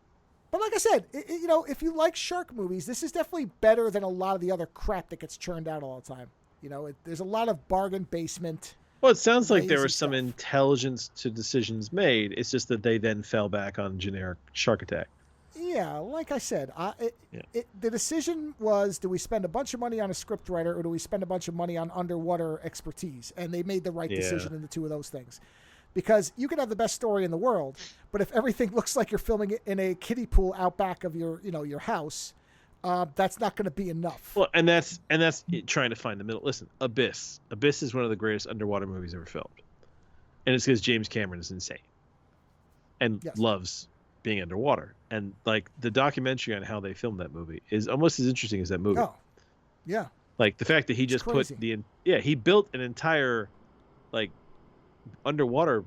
but like I said, if you like shark movies, this is definitely better than a lot of the other crap that gets churned out all the time. There's a lot of bargain basement. Well, it sounds like there was some intelligence to decisions made. It's just that they then fell back on generic shark attack. Yeah, like I said, the decision was, do we spend a bunch of money on a script writer or do we spend a bunch of money on underwater expertise? And they made the right decision in the two of those things. Because you can have the best story in the world, but if everything looks like you're filming it in a kiddie pool out back of your house, that's not going to be enough. Well, and that's trying to find the middle. Listen, Abyss is one of the greatest underwater movies ever filmed, and it's because James Cameron is insane and loves being underwater. And like the documentary on how they filmed that movie is almost as interesting as that movie. Oh, yeah. Like the fact that he just put he built an entire like underwater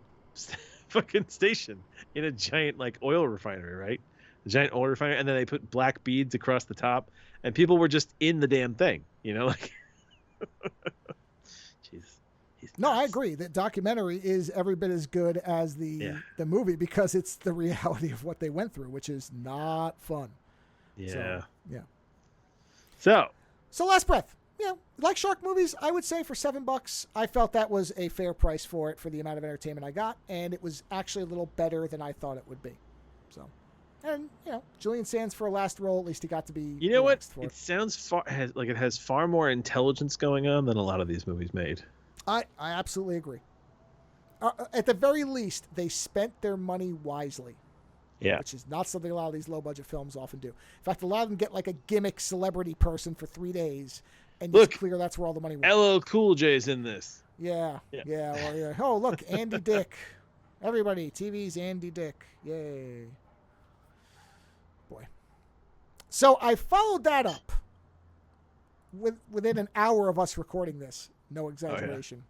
fucking station in a giant like oil refinery, right? The giant oil refinery, and then they put black beads across the top, and people were just in the damn thing, like. Jeez. No, I agree. The documentary is every bit as good as the movie because it's the reality of what they went through, which is not fun. Yeah. So Last Breath. Like shark movies, I would say for $7, I felt that was a fair price for it for the amount of entertainment I got, and it was actually a little better than I thought it would be. So, and Julian Sands for a last role, at least he got to be. You know what? It sounds it has far more intelligence going on than a lot of these movies made. I absolutely agree. At the very least, they spent their money wisely. Yeah. Which is not something a lot of these low-budget films often do. In fact, a lot of them get like a gimmick celebrity person for 3 days, and it's clear that's where all the money went. LL Cool J's in this. Yeah. Oh, look, Andy Dick. Everybody, TV's Andy Dick. Yay. Boy. So I followed that up within an hour of us recording this, no exaggeration,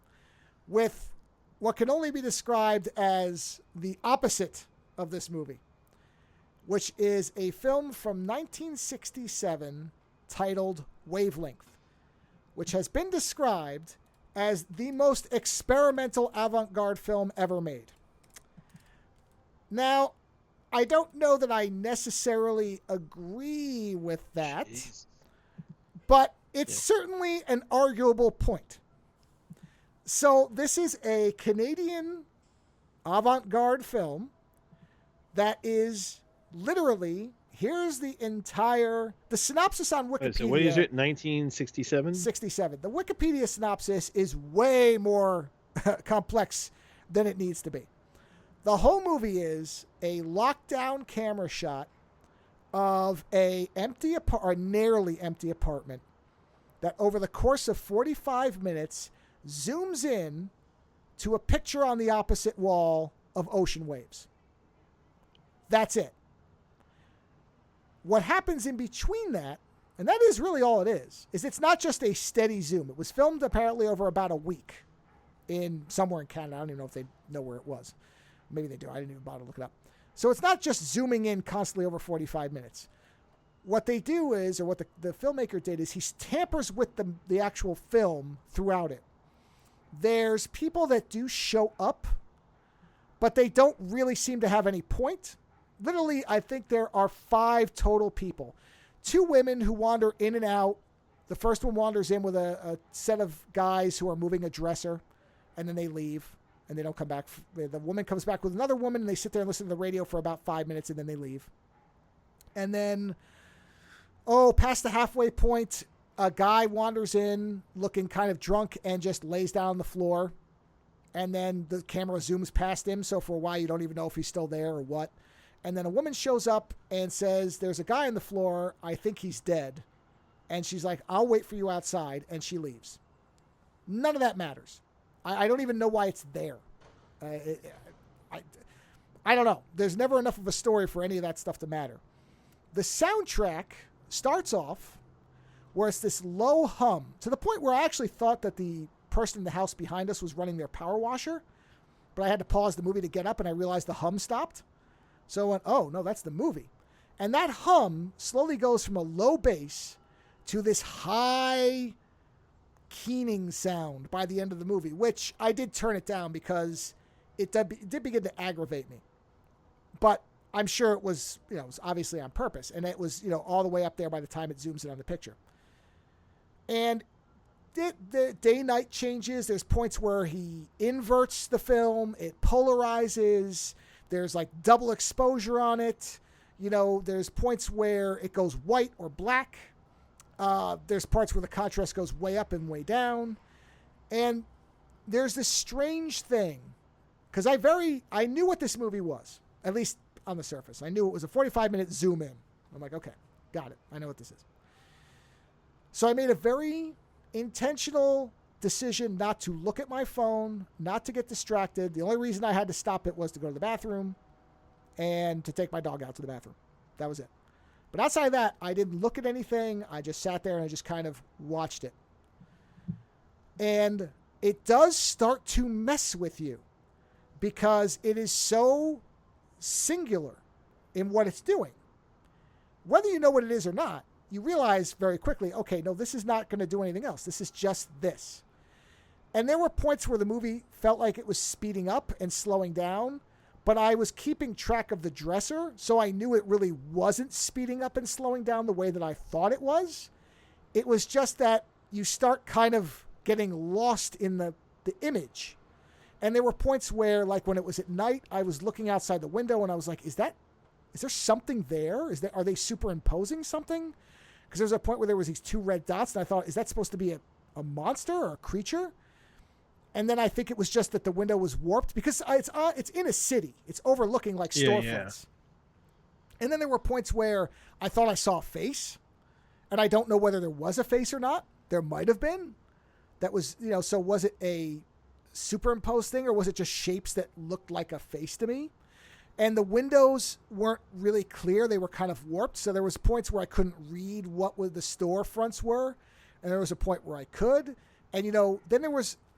with what can only be described as the opposite of this movie, which is a film from 1967 titled Wavelength, which has been described as the most experimental avant-garde film ever made. Now, I don't know that I necessarily agree with that, but it's certainly an arguable point. So this is a Canadian avant-garde film that is literally, here's the synopsis on Wikipedia. So what is it, 1967? 67. The Wikipedia synopsis is way more complex than it needs to be. The whole movie is a lockdown camera shot of a nearly empty apartment that over the course of 45 minutes zooms in to a picture on the opposite wall of ocean waves. That's it. What happens in between that, and that is really all it is it's not just a steady zoom. It was filmed apparently over about a week somewhere in Canada. I don't even know if they know where it was. Maybe they do. I didn't even bother to look it up. So it's not just zooming in constantly over 45 minutes. What they do is, or what the filmmaker did is he tampers with the actual film throughout it. There's people that do show up, but they don't really seem to have any point. Literally, I think there are 5 total people. 2 women who wander in and out. The first one wanders in with a set of guys who are moving a dresser, and then they leave, and they don't come back. The woman comes back with another woman, and they sit there and listen to the radio for about 5 minutes, and then they leave. And then, past the halfway point, a guy wanders in looking kind of drunk and just lays down on the floor. And then the camera zooms past him, so for a while you don't even know if he's still there or what. And then a woman shows up and says, there's a guy on the floor. I think he's dead. And she's like, I'll wait for you outside. And she leaves. None of that matters. I don't even know why it's there. I don't know. There's never enough of a story for any of that stuff to matter. The soundtrack starts off where it's this low hum to the point where I actually thought that the person in the house behind us was running their power washer, but I had to pause the movie to get up and I realized the hum stopped. So I went, oh, no, that's the movie. And that hum slowly goes from a low bass to this high keening sound by the end of the movie, which I did turn it down because it did begin to aggravate me. But I'm sure it was, it was obviously on purpose. And it was, all the way up there by the time it zooms in on the picture. And the day-night changes. There's points where he inverts the film. It polarizes. There's like double exposure on it. There's points where it goes white or black. There's parts where the contrast goes way up and way down. And there's this strange thing. Because I knew what this movie was, at least on the surface. I knew it was a 45-minute zoom in. I'm like, okay, got it. I know what this is. So I made a very intentional decision not to look at my phone, not to get distracted. The only reason I had to stop it was to go to the bathroom and to take my dog out to the bathroom. That was it. But outside of that, I didn't look at anything. I just sat there and I just kind of watched it. And it does start to mess with you because it is so singular in what it's doing. Whether you know what it is or not, you realize very quickly, okay, no, this is not going to do anything else. This is just this. And there were points where the movie felt like it was speeding up and slowing down, but I was keeping track of the dresser, so I knew it really wasn't speeding up and slowing down the way that I thought it was. It was just that you start kind of getting lost in the image. And there were points where, like when it was at night, I was looking outside the window and I was like, is there something there? Are they superimposing something? Because there was a point where there was these two red dots and I thought, is that supposed to be a monster or a creature? And then I think it was just that the window was warped because it's in a city. It's overlooking like storefronts. Yeah. And then there were points where I thought I saw a face and I don't know whether there was a face or not. There might have been. That was, so was it a superimposed thing or was it just shapes that looked like a face to me? And the windows weren't really clear. They were kind of warped. So there was points where I couldn't read what the storefronts were. And there was a point where I could. And, then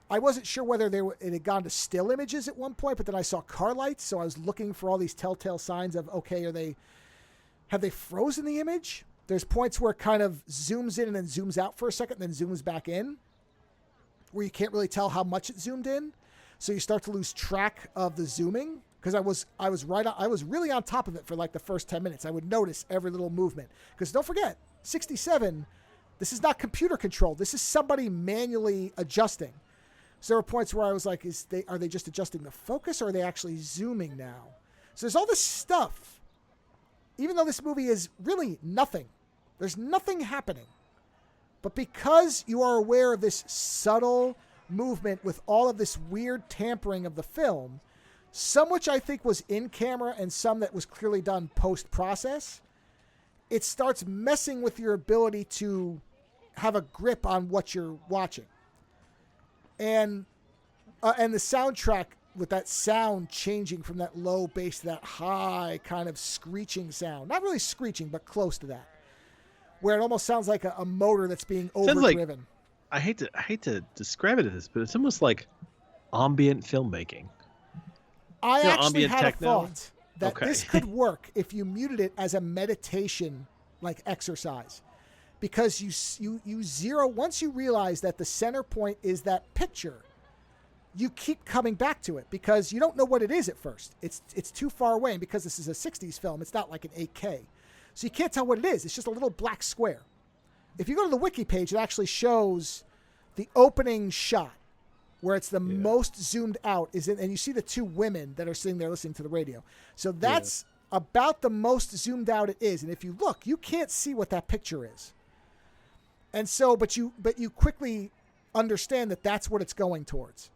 I wasn't sure whether it had gone to still images at one point, but then I saw car lights. So I was looking for all these telltale signs of, okay, have they frozen the image? There's points where it kind of zooms in and then zooms out for a second, then zooms back in, where you can't really tell how much it zoomed in. So you start to lose track of the zooming. Because I was really on top of it for like the first 10 minutes. I would notice every little movement. Because don't forget, 67, this is not computer controlled. This is somebody manually adjusting. So there were points where I was like, are they just adjusting the focus or are they actually zooming now? So there's all this stuff. Even though this movie is really nothing. There's nothing happening. But because you are aware of this subtle movement with all of this weird tampering of the film, some which I think was in camera and some that was clearly done post-process, it starts messing with your ability to have a grip on what you're watching. And the soundtrack with that sound changing from that low bass to that high kind of screeching sound. Not really screeching, but close to that. Where it almost sounds like a motor that's being overdriven. I hate to describe it as, but it's almost like ambient filmmaking. I actually had techno? a thought that this could work if you muted it as a meditation like exercise. Because you zero, once you realize that the center point is that picture, you keep coming back to it because you don't know what it is at first. It's too far away, and because this is a 60s film, it's not like an 8K. So you can't tell what it is. It's just a little black square. If you go to the wiki page, it actually shows the opening shot where it's the most zoomed out and you see the two women that are sitting there listening to the radio. So that's about the most zoomed out it is. And if you look, you can't see what that picture is. And so, but you quickly understand that that's what it's going towards.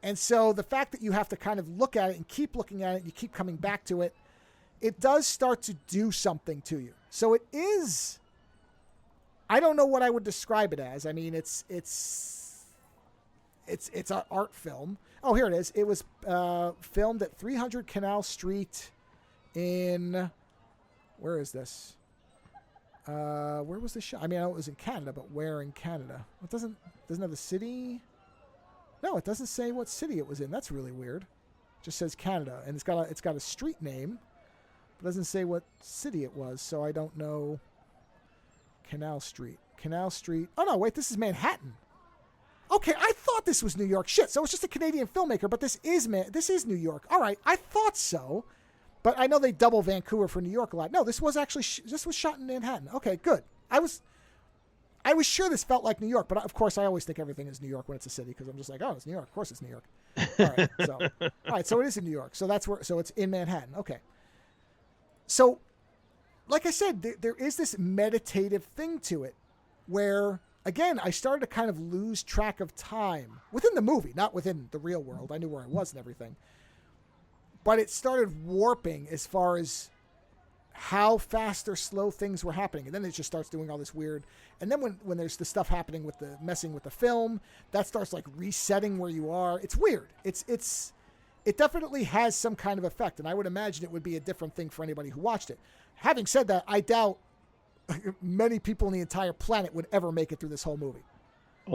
And so the fact that you have to kind of look at it and keep looking at it, you keep coming back to it, it does start to do something to you. So it is, I don't know what I would describe it as. I mean, it's it's an art film. Oh, here it is. It was filmed at 300 Canal Street in, where is this? Where was the shot? I mean, I know it was in Canada, but where in Canada? It doesn't have the city. No, it doesn't say what city it was in. That's really weird. It just says Canada, and it's got a street name. It doesn't say what city it was, so I don't know. Canal Street. Oh no, wait, this is Manhattan. Okay, I thought this was New York. Shit, so it's just a Canadian filmmaker, but this is New York. All right, I thought so, but I know they double Vancouver for New York a lot. No, this was actually this was shot in Manhattan. Okay, good. I was sure this felt like New York, but of course I always think everything is New York when it's a city because I'm just like, oh, it's New York. Of course it's New York. All right, so it is in New York. So that's where. So it's in Manhattan. Okay. So, like I said, there is this meditative thing to it, where again I started to kind of lose track of time within the movie, not within the real world. I knew where I was and everything, but it started warping as far as how fast or slow things were happening, and then it just starts doing all this weird. And then when there's the stuff happening with the messing with the film, that starts like resetting where you are. It's weird. It definitely has some kind of effect, and I would imagine it would be a different thing for anybody who watched it. Having said that, I doubt many people on the entire planet would ever make it through this whole movie,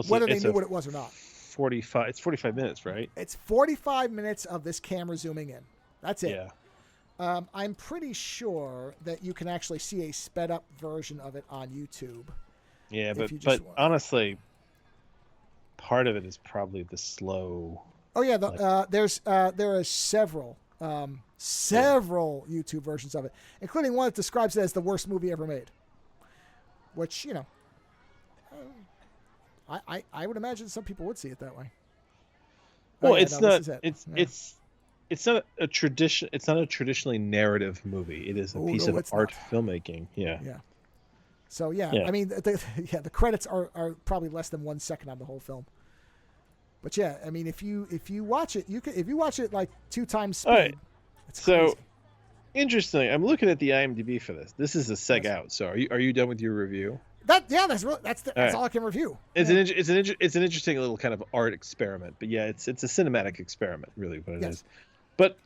whether they knew what it was or not. It's 45 minutes, right? It's 45 minutes of this camera zooming in. That's it. Yeah. I'm pretty sure that you can actually see a sped up version of it on YouTube. Yeah, but honestly, part of it is probably the slow. Oh yeah, there are several YouTube versions of it, including one that describes it as the worst movie ever made. Which, I would imagine some people would see it that way. Well, it's not a tradition. It's not a traditionally narrative movie. It is a piece of art filmmaking. Yeah. Yeah. So yeah. I mean, the credits are probably less than 1 second on the whole film. But yeah, I mean, if you watch it, if you watch it like 2 times speed, right. It's crazy. So interesting. I'm looking at the IMDb for this. This is a seg out. So are you done with your review? That's all I can review. It's an interesting little kind of art experiment. But yeah, it's a cinematic experiment, really what it is. But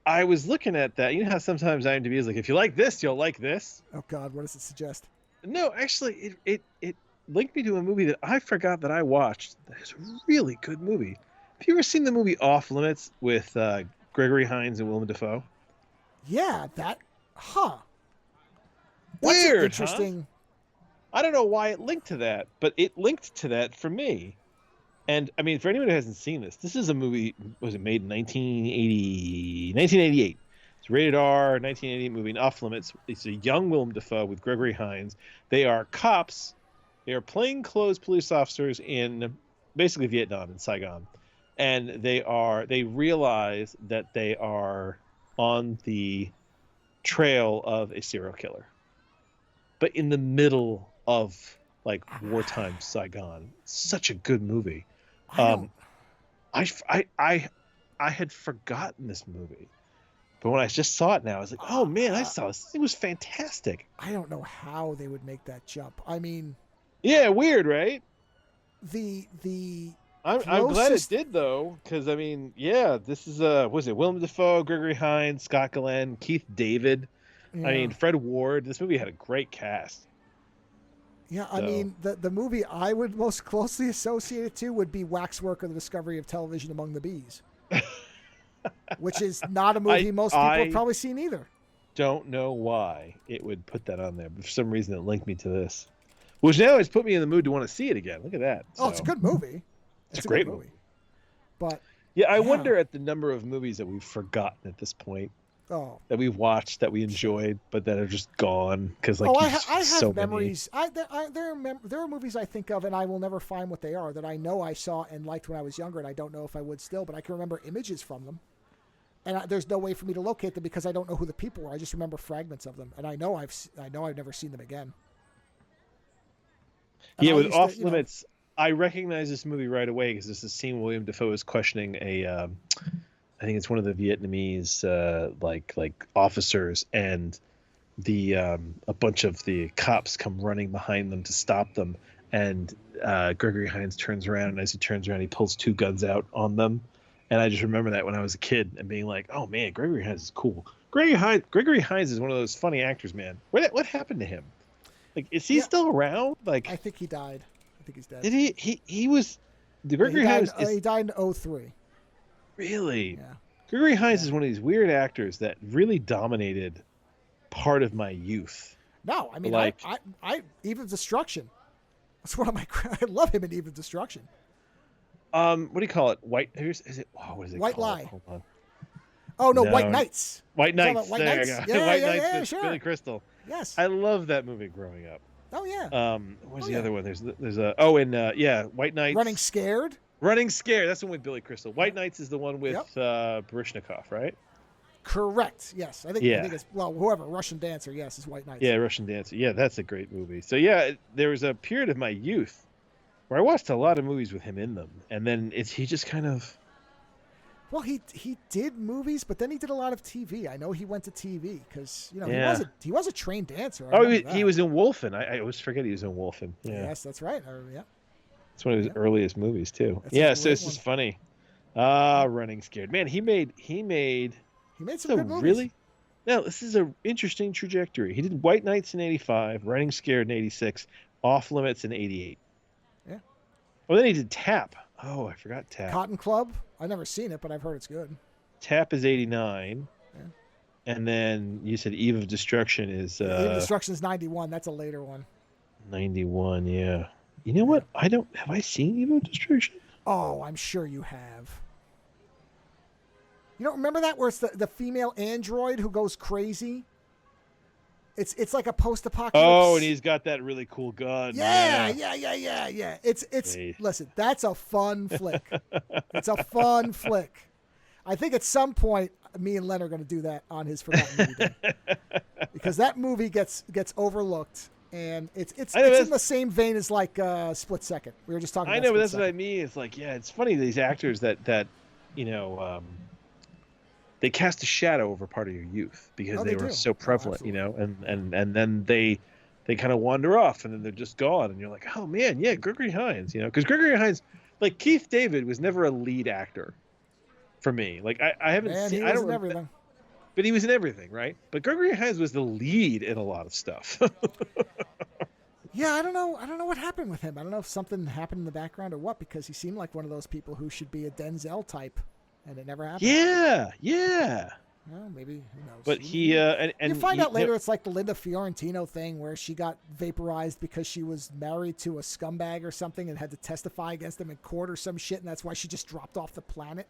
I was looking at that. You know how sometimes IMDb is like, if you like this, you'll like this. Oh God, what does it suggest? No, actually, it linked me to a movie that I forgot that I watched. It's a really good movie. Have you ever seen the movie Off Limits with Gregory Hines and Willem Dafoe? Yeah, That's weird, interesting. Huh? I don't know why it linked to that, but it linked to that for me. And I mean, for anyone who hasn't seen this is a movie. Was it made in 1988? It's rated R, 1988 movie, Off Limits. It's a young Willem Dafoe with Gregory Hines. They are cops. They are plainclothes police officers in basically Vietnam, in Saigon. And they realize that they are on the trail of a serial killer. But in the middle of like wartime Saigon. Such a good movie. I had forgotten this movie. But when I just saw it now, I was like, oh man, I saw this. It was fantastic. I don't know how they would make that jump. I mean, yeah, weird, right? I'm glad it did though, because I mean, yeah, this is was it Willem Dafoe, Gregory Hines, Scott Glenn, Keith David. Yeah. I mean, Fred Ward. This movie had a great cast. Yeah, I mean, the movie I would most closely associate it to would be Waxwork or the Discovery of Television Among the Bees, which is not a movie most people have probably seen either. Don't know why it would put that on there, but for some reason it linked me to this, which now has put me in the mood to want to see it again. Look at that. Oh, it's a good movie. It's a great movie. But yeah, I wonder at the number of movies that we've forgotten at this point. Oh. That we've watched, that we enjoyed, but that are just gone because I have so memories. There are movies I think of and I will never find what they are that I know I saw and liked when I was younger, and I don't know if I would still, but I can remember images from them, and there's no way for me to locate them because I don't know who the people were. I just remember fragments of them, and I know I've never seen them again. And yeah, with Off Limits, I recognize this movie right away because there's a scene where William Dafoe is questioning I think it's one of the Vietnamese like officers, and a bunch of the cops come running behind them to stop them, and Gregory Hines turns around, and as he turns around, he pulls two guns out on them. And I just remember that when I was a kid and being like, "Oh man, Gregory Hines is cool." Gregory Hines is one of those funny actors, man. What happened to him? Like, is he still around? Like, I think he died. I think he's dead. Did he? He was. The Gregory Hines. He died in 2003. Really? Yeah. Gregory Hines is one of these weird actors that really dominated part of my youth. No, I mean, like, I Eve of Destruction. That's one of my. I love him in Eve of Destruction. What do you call it? White. Is it? Oh, what is it? White called? Lie. Hold on. Oh no, White Knights. White Knights. White there Knights? you go. Yeah, White yeah, Knights yeah, with sure. Billy Crystal. Yes. I love that movie growing up. Oh yeah. What's the other one? There's a White Knights. Running Scared. Running Scared. That's the one with Billy Crystal. White Knights is the one with Baryshnikov, right? Correct. Yes, I think it's whoever Russian Dancer. Yes, is White Knights. Yeah, Russian Dancer. Yeah, that's a great movie. So yeah, there was a period of my youth where I watched a lot of movies with him in them, and then he just kind of. Well, he did movies, but then he did a lot of TV. I know he went to TV because he was a trained dancer. He was in Wolfen. I always forget he was in Wolfen. Yeah. Yes, that's right. Yeah. It's one of his earliest movies too. So it's just funny. Running Scared. Man, he made some good movies. Really? No, this is an interesting trajectory. He did White Knights in 85, Running Scared in 86, Off Limits in 88. Yeah. Well, then he did Tap. Oh, I forgot Tap. Cotton Club. I've never seen it, but I've heard it's good. Tap is 89. Yeah. And then you said Eve of Destruction is... Eve of Destruction is 91. That's a later one. 91, yeah. You know what? Have I seen Eve of Destruction? Oh, I'm sure you have. You don't remember that where it's the female android who goes crazy? It's like a post-apocalypse. Oh, and he's got that really cool gun. Yeah. It's listen, that's a fun flick. It's a fun flick. I think at some point me and Len are going to do that on his Forgotten Movie Day. Because that movie gets overlooked, and it's in the same vein as like Split Second. We were just talking about I know, but that's what I mean. It's like, it's funny, these actors that they cast a shadow over part of your youth because they were so prevalent, and then they kind of wander off and then they're just gone, and you're like, oh man, yeah, Gregory Hines, because Gregory Hines, like Keith David was never a lead actor for me. Like I haven't seen. I don't remember everything, but he was in everything, right? But Gregory Hines was the lead in a lot of stuff. Yeah, I don't know what happened with him. I don't know if something happened in the background or what, because he seemed like one of those people who should be a Denzel type. And it never happened. Yeah. Well, maybe, who knows? But he and you find out later it's like the Linda Fiorentino thing where she got vaporized because she was married to a scumbag or something and had to testify against him in court or some shit, and that's why she just dropped off the planet.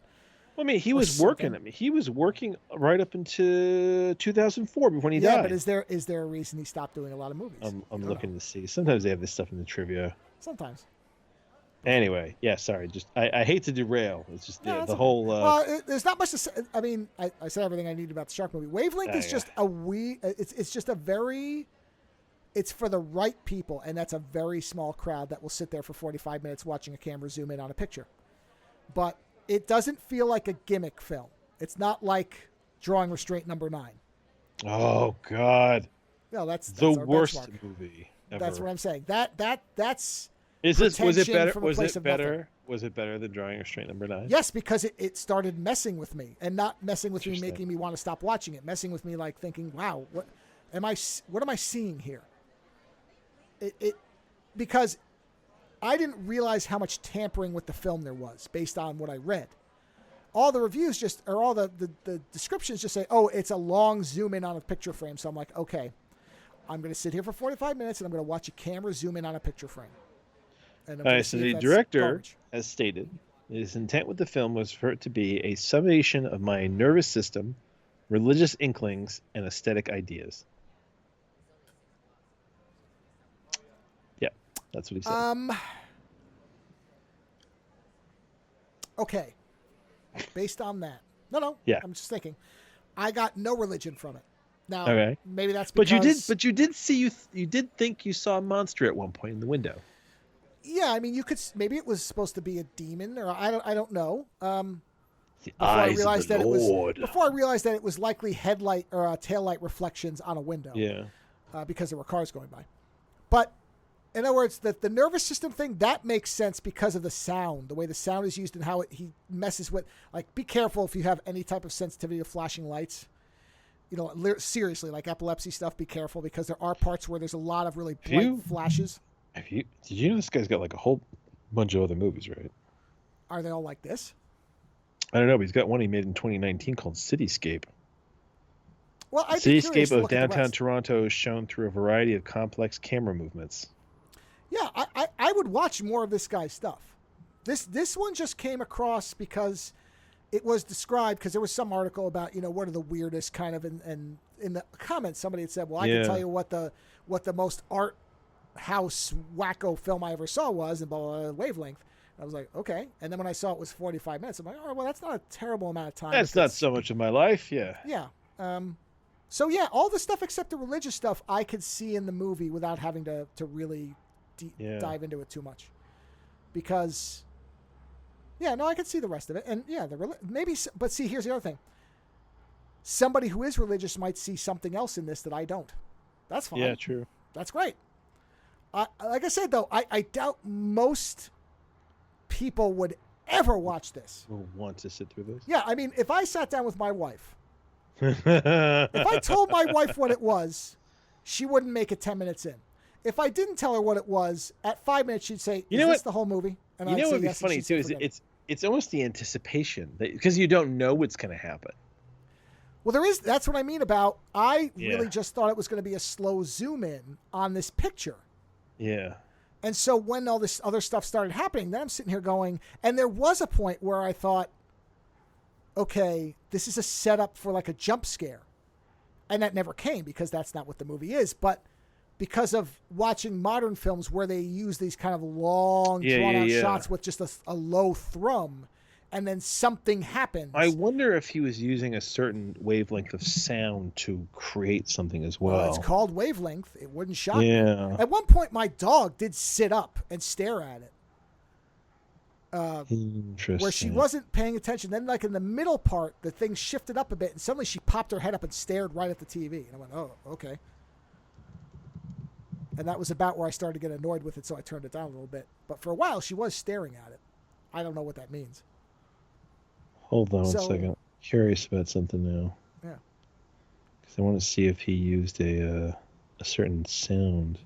Well, I mean, he was working. I mean, he was working right up into 2004 when he died. Yeah, but is there a reason he stopped doing a lot of movies? I'm looking to see. Sometimes they have this stuff in the trivia. Sometimes. Anyway, sorry. Just I hate to derail. It's just the whole. Well, there's not much to say. I mean, I said everything I need about the shark movie. Wavelength is just It's just a very. It's for the right people, and that's a very small crowd that will sit there for 45 minutes watching a camera zoom in on a picture. But it doesn't feel like a gimmick film. It's not like Drawing Restraint Number 9. Oh God. No, that's the worst benchmark. Movie ever. That's what I'm saying. That's. Was it better? Was it better than Drawing Restraint Number 9? Yes, because it started messing with me, and not messing with me, making me want to stop watching it. Messing with me, like thinking, "Wow, what am I seeing here?" Because I didn't realize how much tampering with the film there was based on what I read. All the reviews all the descriptions just say, "Oh, it's a long zoom in on a picture frame." So I'm like, "Okay, I'm going to sit here for 45 minutes and I'm going to watch a camera zoom in on a picture frame." So the director has stated his intent with the film was for it to be a summation of my nervous system, religious inklings, and aesthetic ideas. Yeah, that's what he said. Okay. Based on that. No. Yeah. I'm just thinking. I got no religion from it. Now, okay. Maybe that's because... But you did see, you did think you saw a monster at one point in the window. Yeah, I mean, you could. Maybe it was supposed to be a demon, or I don't know. Before I realized that it was likely headlight or taillight reflections on a window. Yeah. Because there were cars going by. But In other words, the nervous system thing, that makes sense because of the sound, the way the sound is used and how he messes with, like, be careful if you have any type of sensitivity to flashing lights. You know, seriously, like epilepsy stuff, be careful because there are parts where there's a lot of really bright flashes. Did you know this guy's got like a whole bunch of other movies, right? Are they all like this? I don't know, but he's got one he made in 2019 called Cityscape. Well, The cityscape of downtown Toronto is shown through a variety of complex camera movements. Yeah, I would watch more of this guy's stuff. This one just came across because it was described, because there was some article about, you know, what are the weirdest kind of, and in the comments somebody had said, well, I can tell you what the most art house wacko film I ever saw was, and blah, blah, blah, Wavelength. I was like, okay. And then when I saw it was 45 minutes, I'm like, oh, well, that's not a terrible amount of time. That's not so much of my life, yeah. Yeah. So, yeah, all the stuff except the religious stuff I could see in the movie without having to really dive into it too much. Because, yeah, no, I could see the rest of it. And, yeah, maybe, but see, here's the other thing. Somebody who is religious might see something else in this that I don't. That's fine. Yeah, true. That's great. Like I said, though, I doubt most people would ever watch this. Will want to sit through this? Yeah, I mean, if I sat down with my wife, if I told my wife what it was, she wouldn't make it 10 minutes in. If I didn't tell her what it was, at 5 minutes she'd say, "Is this the whole movie?" And you know what would be funny too is it's almost the anticipation, because you don't know what's going to happen. Well, that's what I mean about, I really just thought it was going to be a slow zoom in on this picture. Yeah. And so when all this other stuff started happening, then I'm sitting here going, and there was a point where I thought, okay, this is a setup for like a jump scare. And that never came because that's not what the movie is. But because of watching modern films where they use these kind of long, drawn-out shots with just a low thrum, and then something happens. I wonder if he was using a certain wavelength of sound to create something as well. It's called wavelength. It wouldn't shock me. Yeah. At one point, my dog did sit up and stare at it. Interesting. Where she wasn't paying attention. Then, like in the middle part, the thing shifted up a bit, and suddenly she popped her head up and stared right at the TV. And I went, oh, okay. And that was about where I started to get annoyed with it, so I turned it down a little bit. But for a while, she was staring at it. I don't know what that means. Hold on 1 second. Curious about something now. Yeah. Because I want to see if he used a certain sound.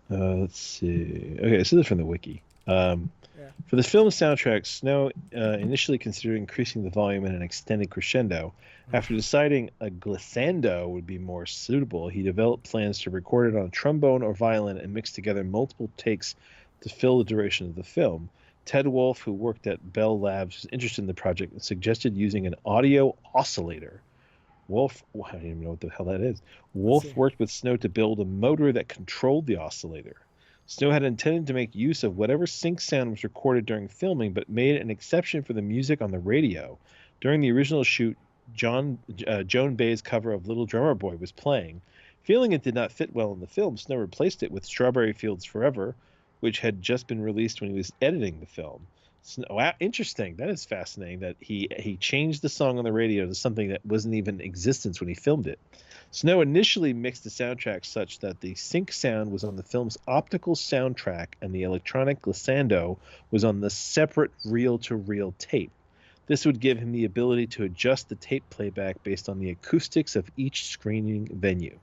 Let's see. Okay, so this is from the wiki. For the film's soundtrack, Snow initially considered increasing the volume in an extended crescendo. After deciding a glissando would be more suitable, he developed plans to record it on trombone or violin and mix together multiple takes to fill the duration of the film. Ted Wolfe, who worked at Bell Labs, was interested in the project and suggested using an audio oscillator. Wolfe, I don't even know what the hell that is. Wolfe worked with Snow to build a motor that controlled the oscillator. Snow had intended to make use of whatever sync sound was recorded during filming, but made an exception for the music on the radio. During the original shoot, Joan Baez's cover of Little Drummer Boy was playing. Feeling it did not fit well in the film, Snow replaced it with Strawberry Fields Forever, which had just been released when he was editing the film. Wow, interesting. That is fascinating that he changed the song on the radio to something that wasn't even in existence when he filmed it. Snow initially mixed the soundtrack such that the sync sound was on the film's optical soundtrack and the electronic glissando was on the separate reel-to-reel tape. This would give him the ability to adjust the tape playback based on the acoustics of each screening venue.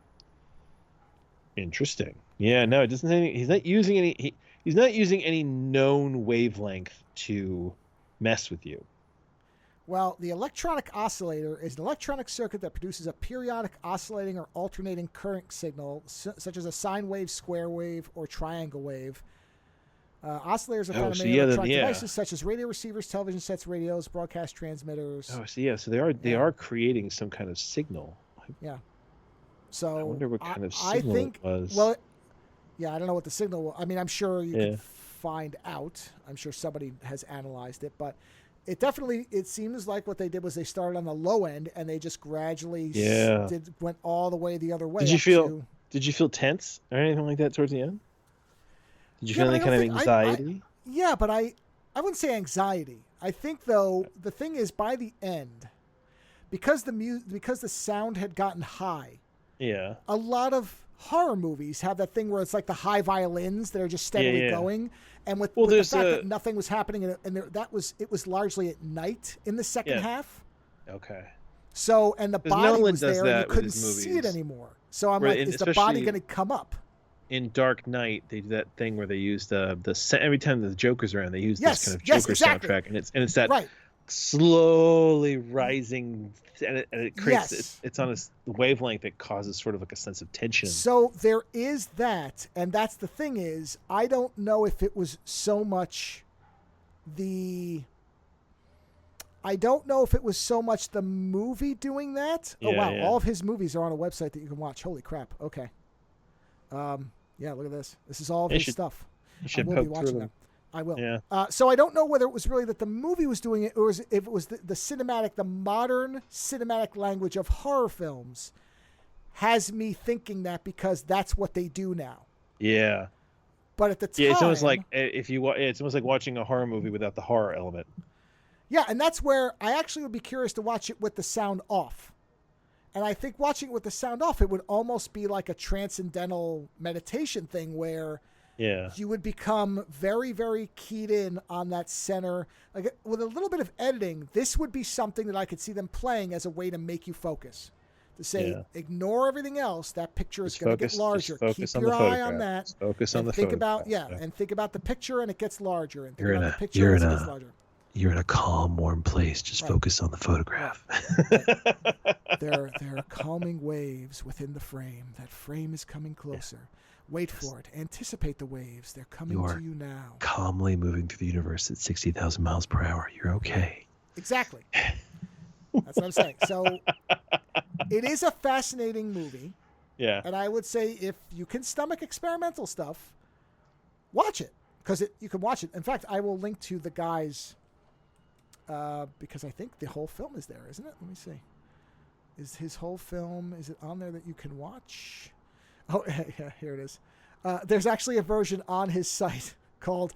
Interesting. Yeah, no, it doesn't say he's not using any he's not using any known wavelength to mess with you. Well, the electronic oscillator is an electronic circuit that produces a periodic oscillating or alternating current signal, such as a sine wave, square wave, or triangle wave. Oscillators are found in many electronic devices, such as radio receivers, television sets, radios, broadcast transmitters. Oh, so they are creating some kind of signal. Yeah. So I wonder what kind of signal it was. Well, yeah, I don't know what the signal was. I mean, I'm sure you can find out. I'm sure somebody has analyzed it, but it seems like what they did was they started on the low end and they just gradually went all the way the other way. Did you feel tense or anything like that towards the end? Did you feel any kind of anxiety? But I wouldn't say anxiety. I think though the thing is by the end, because the sound had gotten high. Yeah. A lot of horror movies have that thing where it's like the high violins that are just steadily going, and with the fact that nothing was happening, and it was largely at night in the second half. Okay. So, and the body Nolan was there, and you couldn't see it anymore. So I'm like, is the body going to come up? In Dark Knight, they do that thing where they use the every time the Joker's around, they use this kind of Joker soundtrack, and it's that slowly rising, and it creates it's on a wavelength that causes sort of like a sense of tension. So there is that, and that's the thing is, I don't know if it was so much the movie doing that. All of his movies are on a website that you can watch. Holy crap. Okay. Yeah, look at this. This is all of his stuff. I will be watching them. I will. Yeah. So I don't know whether it was really that the movie was doing it, or if it was the modern cinematic language of horror films has me thinking that because that's what they do now. Yeah. But at the time, it's almost like it's almost like watching a horror movie without the horror element. Yeah, and that's where I actually would be curious to watch it with the sound off. And I think watching it with the sound off, it would almost be like a transcendental meditation thing where you would become very, very keyed in on that center. Like, with a little bit of editing, this would be something that I could see them playing as a way to make you focus. To say, ignore everything else. That picture is going to get larger. Keep your eye on that. Just focus on the think photograph. and think about the picture, and it gets larger. And think about the picture, and it gets larger. You're in a calm, warm place. Just focus on the photograph. There are calming waves within the frame. That frame is coming closer. Wait for it. Anticipate the waves. They're coming to you now. Calmly moving through the universe at 60,000 miles per hour. You're okay. Exactly. That's what I'm saying. So it is a fascinating movie. Yeah. And I would say if you can stomach experimental stuff, watch it. Because you can watch it. In fact, I will link to the guy's... because I think the whole film is there, isn't it? Let me see. Is his whole film, is it on there that you can watch? Oh, yeah, here it is. There's actually a version on his site called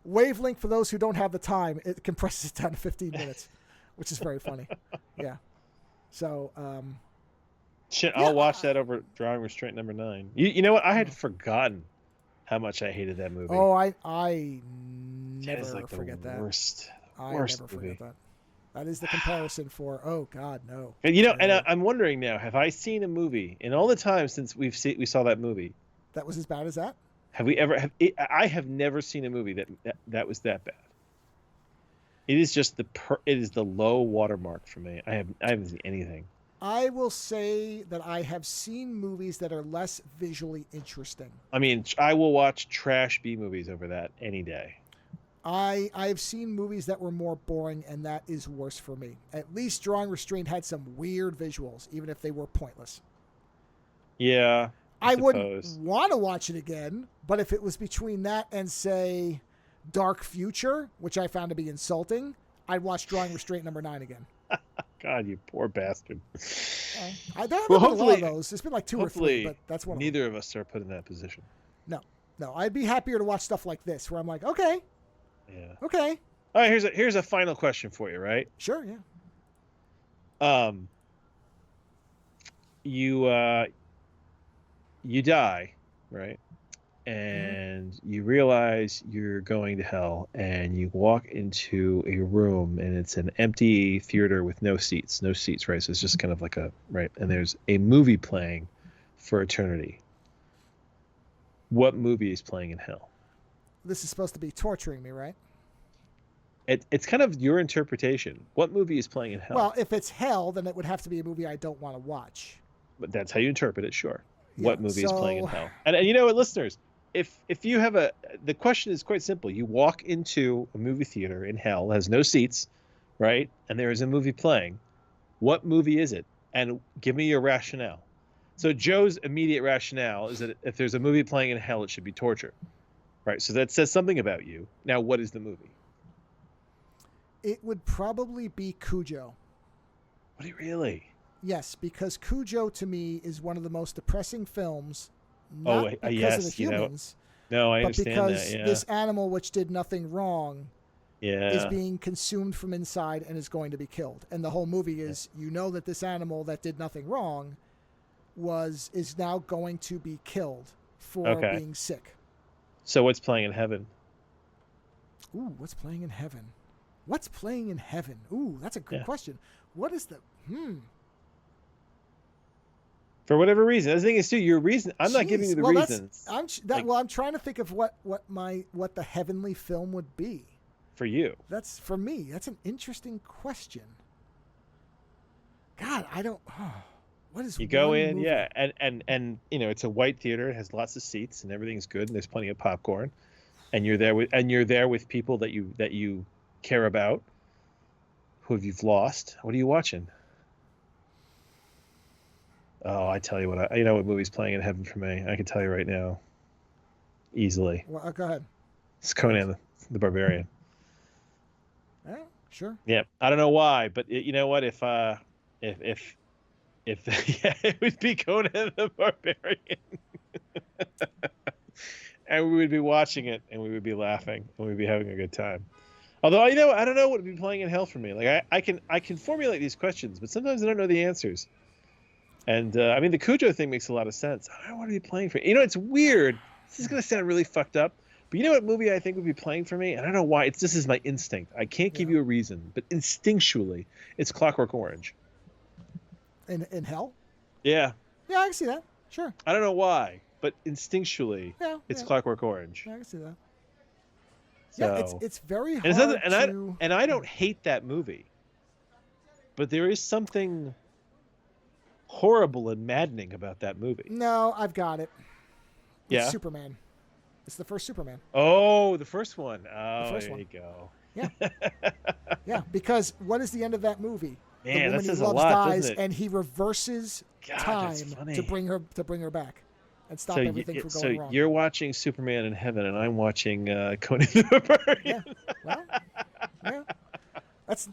Wavelength for those who don't have the time. It compresses it down to 15 minutes, which is very funny. Yeah. So, I'll watch that over Drawing Restraint number 9. You know what? I had forgotten how much I hated that movie. Oh, I never forget that. Worst never forget that. That is the comparison for, oh God, no. And I'm wondering now, have I seen a movie in all the time since we saw that movie that was as bad as that? Have we ever? I have never seen a movie that was that bad. It is just it is the low watermark for me. I haven't seen anything. I will say that I have seen movies that are less visually interesting. I mean, I will watch trash B movies over that any day. I've seen movies that were more boring, and that is worse for me. At least Drawing Restraint had some weird visuals, even if they were pointless. Yeah, I wouldn't want to watch it again, but if it was between that and, say, Dark Future, which I found to be insulting, I'd watch Drawing Restraint number 9 again. God, you poor bastard. There have been a lot of those. There's been like 2 or 3, but that's one of them. Neither of us are put in that position. No. I'd be happier to watch stuff like this, where I'm like, okay. Yeah. Okay. All right, here's a final question for you, right? Sure, yeah. You die, right? And you realize you're going to hell, and you walk into a room, and it's an empty theater with no seats, right? So it's just kind of like and there's a movie playing for eternity. What movie is playing in hell? This is supposed to be torturing me, right? It's kind of your interpretation. What movie is playing in hell? Well, if it's hell, then it would have to be a movie I don't want to watch. But that's how you interpret it, sure. Yeah, what movie is playing in hell? And you know what, listeners, if you have the question is quite simple. You walk into a movie theater in hell, has no seats, right? And there is a movie playing. What movie is it? And give me your rationale. So Joe's immediate rationale is that if there's a movie playing in hell, it should be torture, right? So that says something about you. Now, what is the movie? It would probably be Cujo. Really? Yes, because Cujo to me is one of the most depressing films. Not because of the humans. No, I but understand because that. Yeah. This animal, which did nothing wrong, is yeah. being consumed from inside and is going to be killed. And the whole movie is, you know that this animal that did nothing wrong is now going to be killed for Okay. being sick. So what's playing in heaven? Ooh, what's playing in heaven? What's playing in heaven? Ooh, that's a good question. What is the For whatever reason. The thing is, too, your reason. I'm not giving you the reasons. I'm trying to think of what the heavenly film would be. For you. That's for me. That's an interesting question. God, I don't. What is you go in, movie? yeah, and it's a white theater. It has lots of seats and everything's good, and there's plenty of popcorn, and you're there with people that you care about, who you've lost. What are you watching? Oh, I tell you what, what movie's playing in heaven for me. I can tell you right now, easily. Well, go ahead. It's Conan the Barbarian. Yeah, sure. Yeah, I don't know why, but you know what? If it would be Conan the Barbarian, and we would be watching it, and we would be laughing, and we'd be having a good time. Although I don't know what would be playing in hell for me. Like I can formulate these questions, but sometimes I don't know the answers. And I mean, the Cujo thing makes a lot of sense. I don't want to be playing for. It's weird. This is gonna sound really fucked up, but you know what movie I think would be playing for me? And I don't know why. This is my instinct. I can't give you a reason, but instinctually, it's Clockwork Orange. In hell? Yeah. Yeah, I can see that. Sure. I don't know why, but instinctually, it's Clockwork Orange. Yeah, I can see that. So, yeah, it's very hard and I don't hate that movie, but there is something horrible and maddening about that movie. No, I've got it. It's Superman. It's the first Superman. Oh, the first one. Oh, there you go. Yeah. Yeah, because what is the end of that movie? Man, the woman that says he loves a lot, dies, doesn't it? and he reverses time to bring her back and stop everything from going wrong. So you're watching Superman in heaven, and I'm watching Conan the Barbarian. Yeah. Well,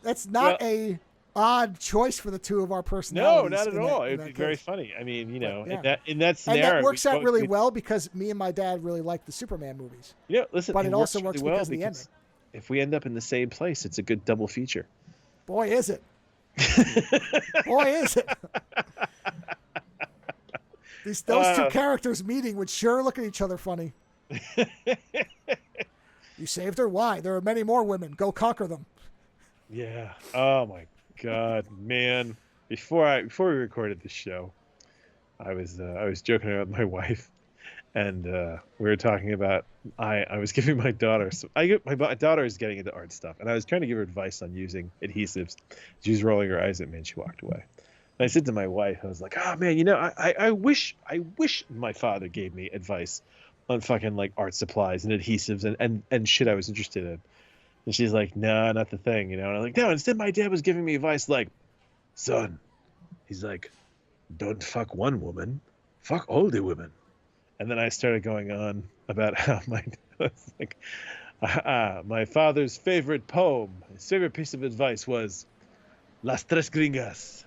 that's not a odd choice for the two of our personalities. No, not at all. It'd be very funny. I mean, in that scenario, and that works out really well because me and my dad really like the Superman movies. Yeah, listen, but it also works really because of the ending. If we end up in the same place, it's a good double feature. Boy, is it! Boy, is it! Those two characters meeting would sure look at each other funny. You saved her? Why? There are many more women. Go conquer them. Yeah. Oh my God, man! Before we recorded this show, I was joking around with my wife, and we were talking about I was giving my daughter my daughter is getting into art stuff, and I was trying to give her advice on using adhesives. She was rolling her eyes at me, and she walked away. And I said to my wife, I was like, "Oh man, I wish my father gave me advice on fucking like art supplies and adhesives and shit I was interested in." And she's like, "No, not the thing," And I'm like, "No." Instead, my dad was giving me advice like, "Son," he's like, "don't fuck one woman, fuck all the women." And then I started going on about how my father's favorite poem, his favorite piece of advice was "Las tres gringas."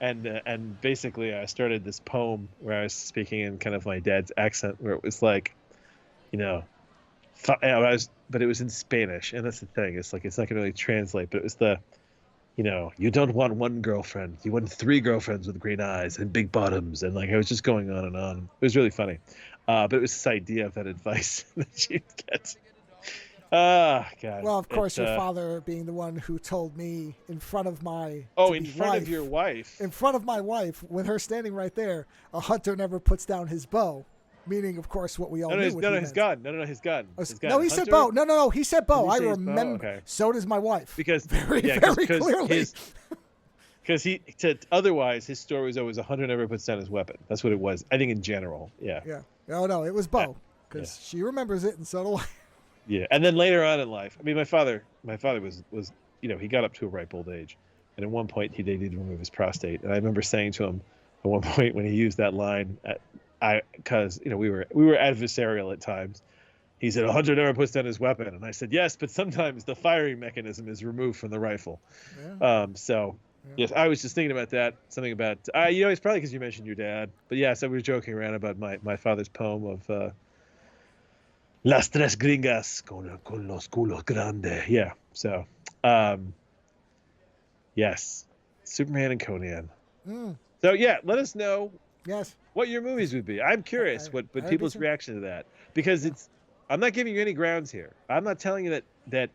And basically I started this poem where I was speaking in kind of my dad's accent, where it was like, but it was in Spanish, and that's the thing. It's like it's not gonna really translate, but it was you don't want one girlfriend, you want 3 girlfriends with green eyes and big bottoms, and like I was just going on and on. It was really funny, but it was this idea of that advice that she'd get. God. Well, of course, your father being the one who told me in front of my of your wife, in front of my wife, with her standing right there, a hunter never puts down his bow. Meaning, of course, what we all knew. His gun. No, his gun. No, he said bow. No, he said bow. I remember. Okay. So does my wife. Because very clearly. Because otherwise his story was always a hunter never puts down his weapon. That's what it was. I think in general. Yeah. Yeah. No, it was bow because she remembers it, and so do I. Yeah, and then later on in life, I mean, my father was he got up to a ripe old age, and at one point he did remove his prostate, and I remember saying to him at one point when he used that line, because we were adversarial at times. He said, "A hunter never puts down his weapon," and I said, "Yes, but sometimes the firing mechanism is removed from the rifle." Yeah. Yes, I was just thinking about that. Something about it's probably because you mentioned your dad, but yeah, so we were joking around about my father's poem of Las tres gringas con los culos grandes. Yeah. So, yes, Superman and Conan. So yeah, let us know Yes. what your movies would be. I'm curious what people's reaction to that, because I'm not giving you any grounds here. I'm not telling you that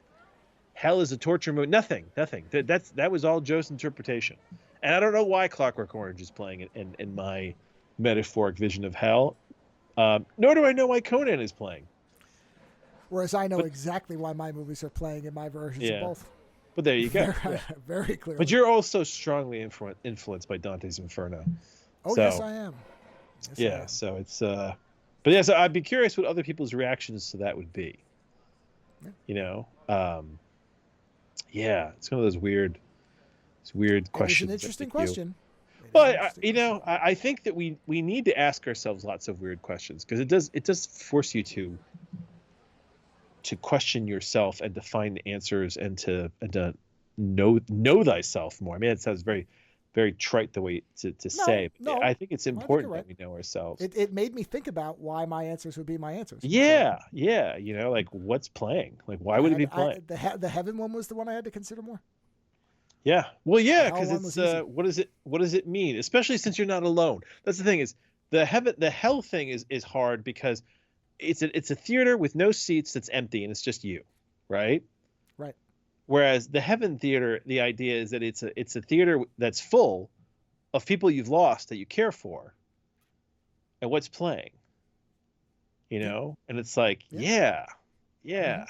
hell is a torture movie. Nothing. That was all Joe's interpretation. And I don't know why Clockwork Orange is playing in my metaphoric vision of hell. Nor do I know why Conan is playing. Whereas I know exactly why my movies are playing in my versions of both. But there you go. Very clearly. But you're also strongly influenced by Dante's Inferno. Oh, yes, I am. Yes, I am. So it's but yeah, so I'd be curious what other people's reactions to that would be. Yeah. You know, yeah, it's one of those weird questions. It's an interesting question. But I think that we need to ask ourselves lots of weird questions, because it does force you to question yourself and to find answers and to know thyself more. I mean, it sounds very, very trite the way to say, but I think it's important that we know ourselves. It made me think about why my answers would be my answers. Yeah. You know, like what's playing? Like, why would it be playing? The heaven one was the one I had to consider more. Yeah. Well, yeah, because it's what does it mean? Especially since you're not alone. That's the thing, is the hell thing is hard, because it's a theater with no seats that's empty and it's just you, right? Right. Whereas the heaven theater, the idea is that it's a theater that's full of people you've lost that you care for, and what's playing, you know, and it's like, yeah. Mm-hmm.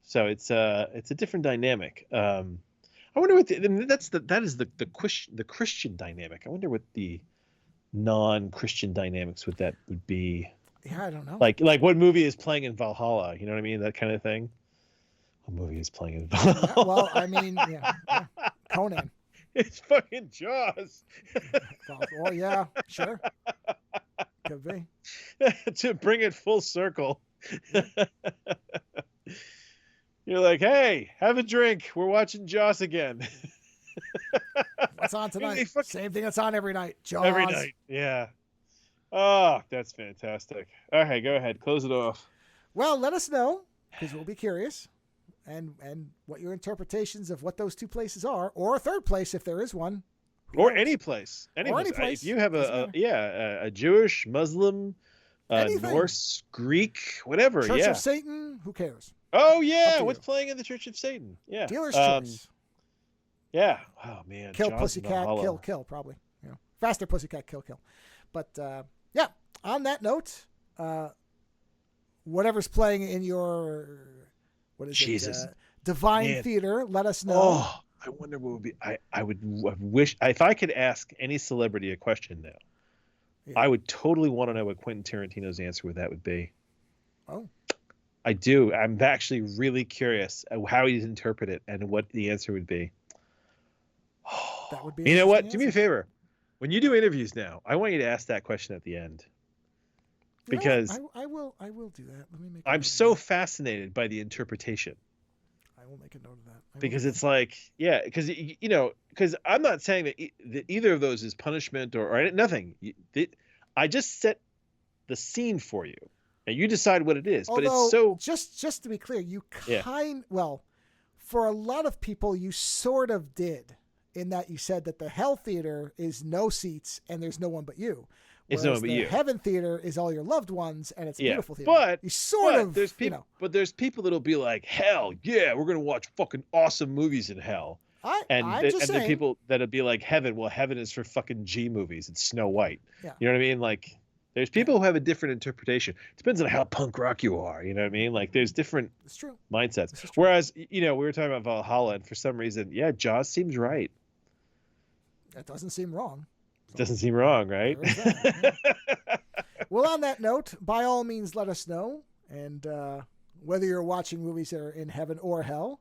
So it's a different dynamic. I wonder what that is the Christian dynamic. I wonder what the non-Christian dynamics would be. Yeah, I don't know. Like what movie is playing in Valhalla? You know what I mean? That kind of thing. What movie is playing in Valhalla? Yeah, well, I mean, Conan. It's fucking Jaws. Oh yeah, sure. Could be. To bring it full circle. You're like, hey, have a drink. We're watching Jaws again. What's on tonight? Same thing that's on every night. Jaws. Every night. Yeah. Oh, that's fantastic. Okay, go ahead. Close it off. Well, let us know, because we'll be curious, and what your interpretations of what those two places are, or a third place if there is one, or any place. Any place. If you have a Jewish, Muslim, Norse, Greek, whatever. Church of Satan. Who cares? Oh yeah, what's playing in the Church of Satan? Yeah, Dealer's choice. Yeah. Oh man. Kill Pussycat. Kill. Probably. You know, faster Pussycat. Kill. But yeah. On that note, whatever's playing in your Divine Theater, let us know. Oh, I wonder what would be. I would wish, if I could ask any celebrity a question now, I would totally want to know what Quentin Tarantino's answer with that would be. Oh. I do. I'm actually really curious how he'd interpret it and what the answer would be. That would be. You know what? Do me a favor. When you do interviews now, I want you to ask that question at the end. Because I will do that. Let me make. I'm so fascinated by the interpretation. I will make a note of that. Because it's like, yeah, because I'm not saying that either of those is punishment or nothing. I just set the scene for you, and you decide what it is. Although, but it's so just to be clear, you for a lot of people, you sort of did, in that you said that the Hell Theater is no seats and there's no one but you. It's no one but you. The Heaven Theater is all your loved ones, and it's a beautiful theater. But you sort of there's people, but there's people that'll be like, hell yeah, we're gonna watch fucking awesome movies in hell. And the people that'll be like, heaven. Well, heaven is for fucking G movies. It's Snow White. Yeah. You know what I mean? Like, there's people who have a different interpretation. Depends on how punk rock you are. You know what I mean? Like, there's different mindsets. Whereas, we were talking about Valhalla, and for some reason, Jaws seems right. That doesn't seem wrong. It doesn't seem wrong, right? Well, on that note, by all means, let us know. And whether you're watching movies that are in heaven or hell,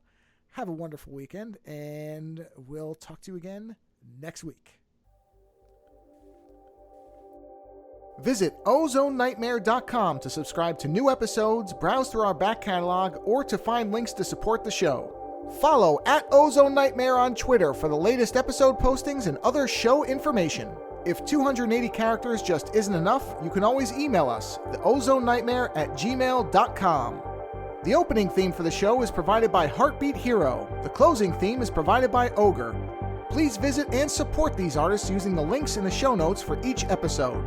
have a wonderful weekend. And we'll talk to you again next week. Visit OzoneNightmare.com to subscribe to new episodes, browse through our back catalog, or to find links to support the show. Follow @OzoneNightmare on Twitter for the latest episode postings and other show information. If 280 characters just isn't enough, you can always email us, theozonenightmare@gmail.com. The opening theme for the show is provided by Heartbeat Hero. The closing theme is provided by Ogre. Please visit and support these artists using the links in the show notes for each episode.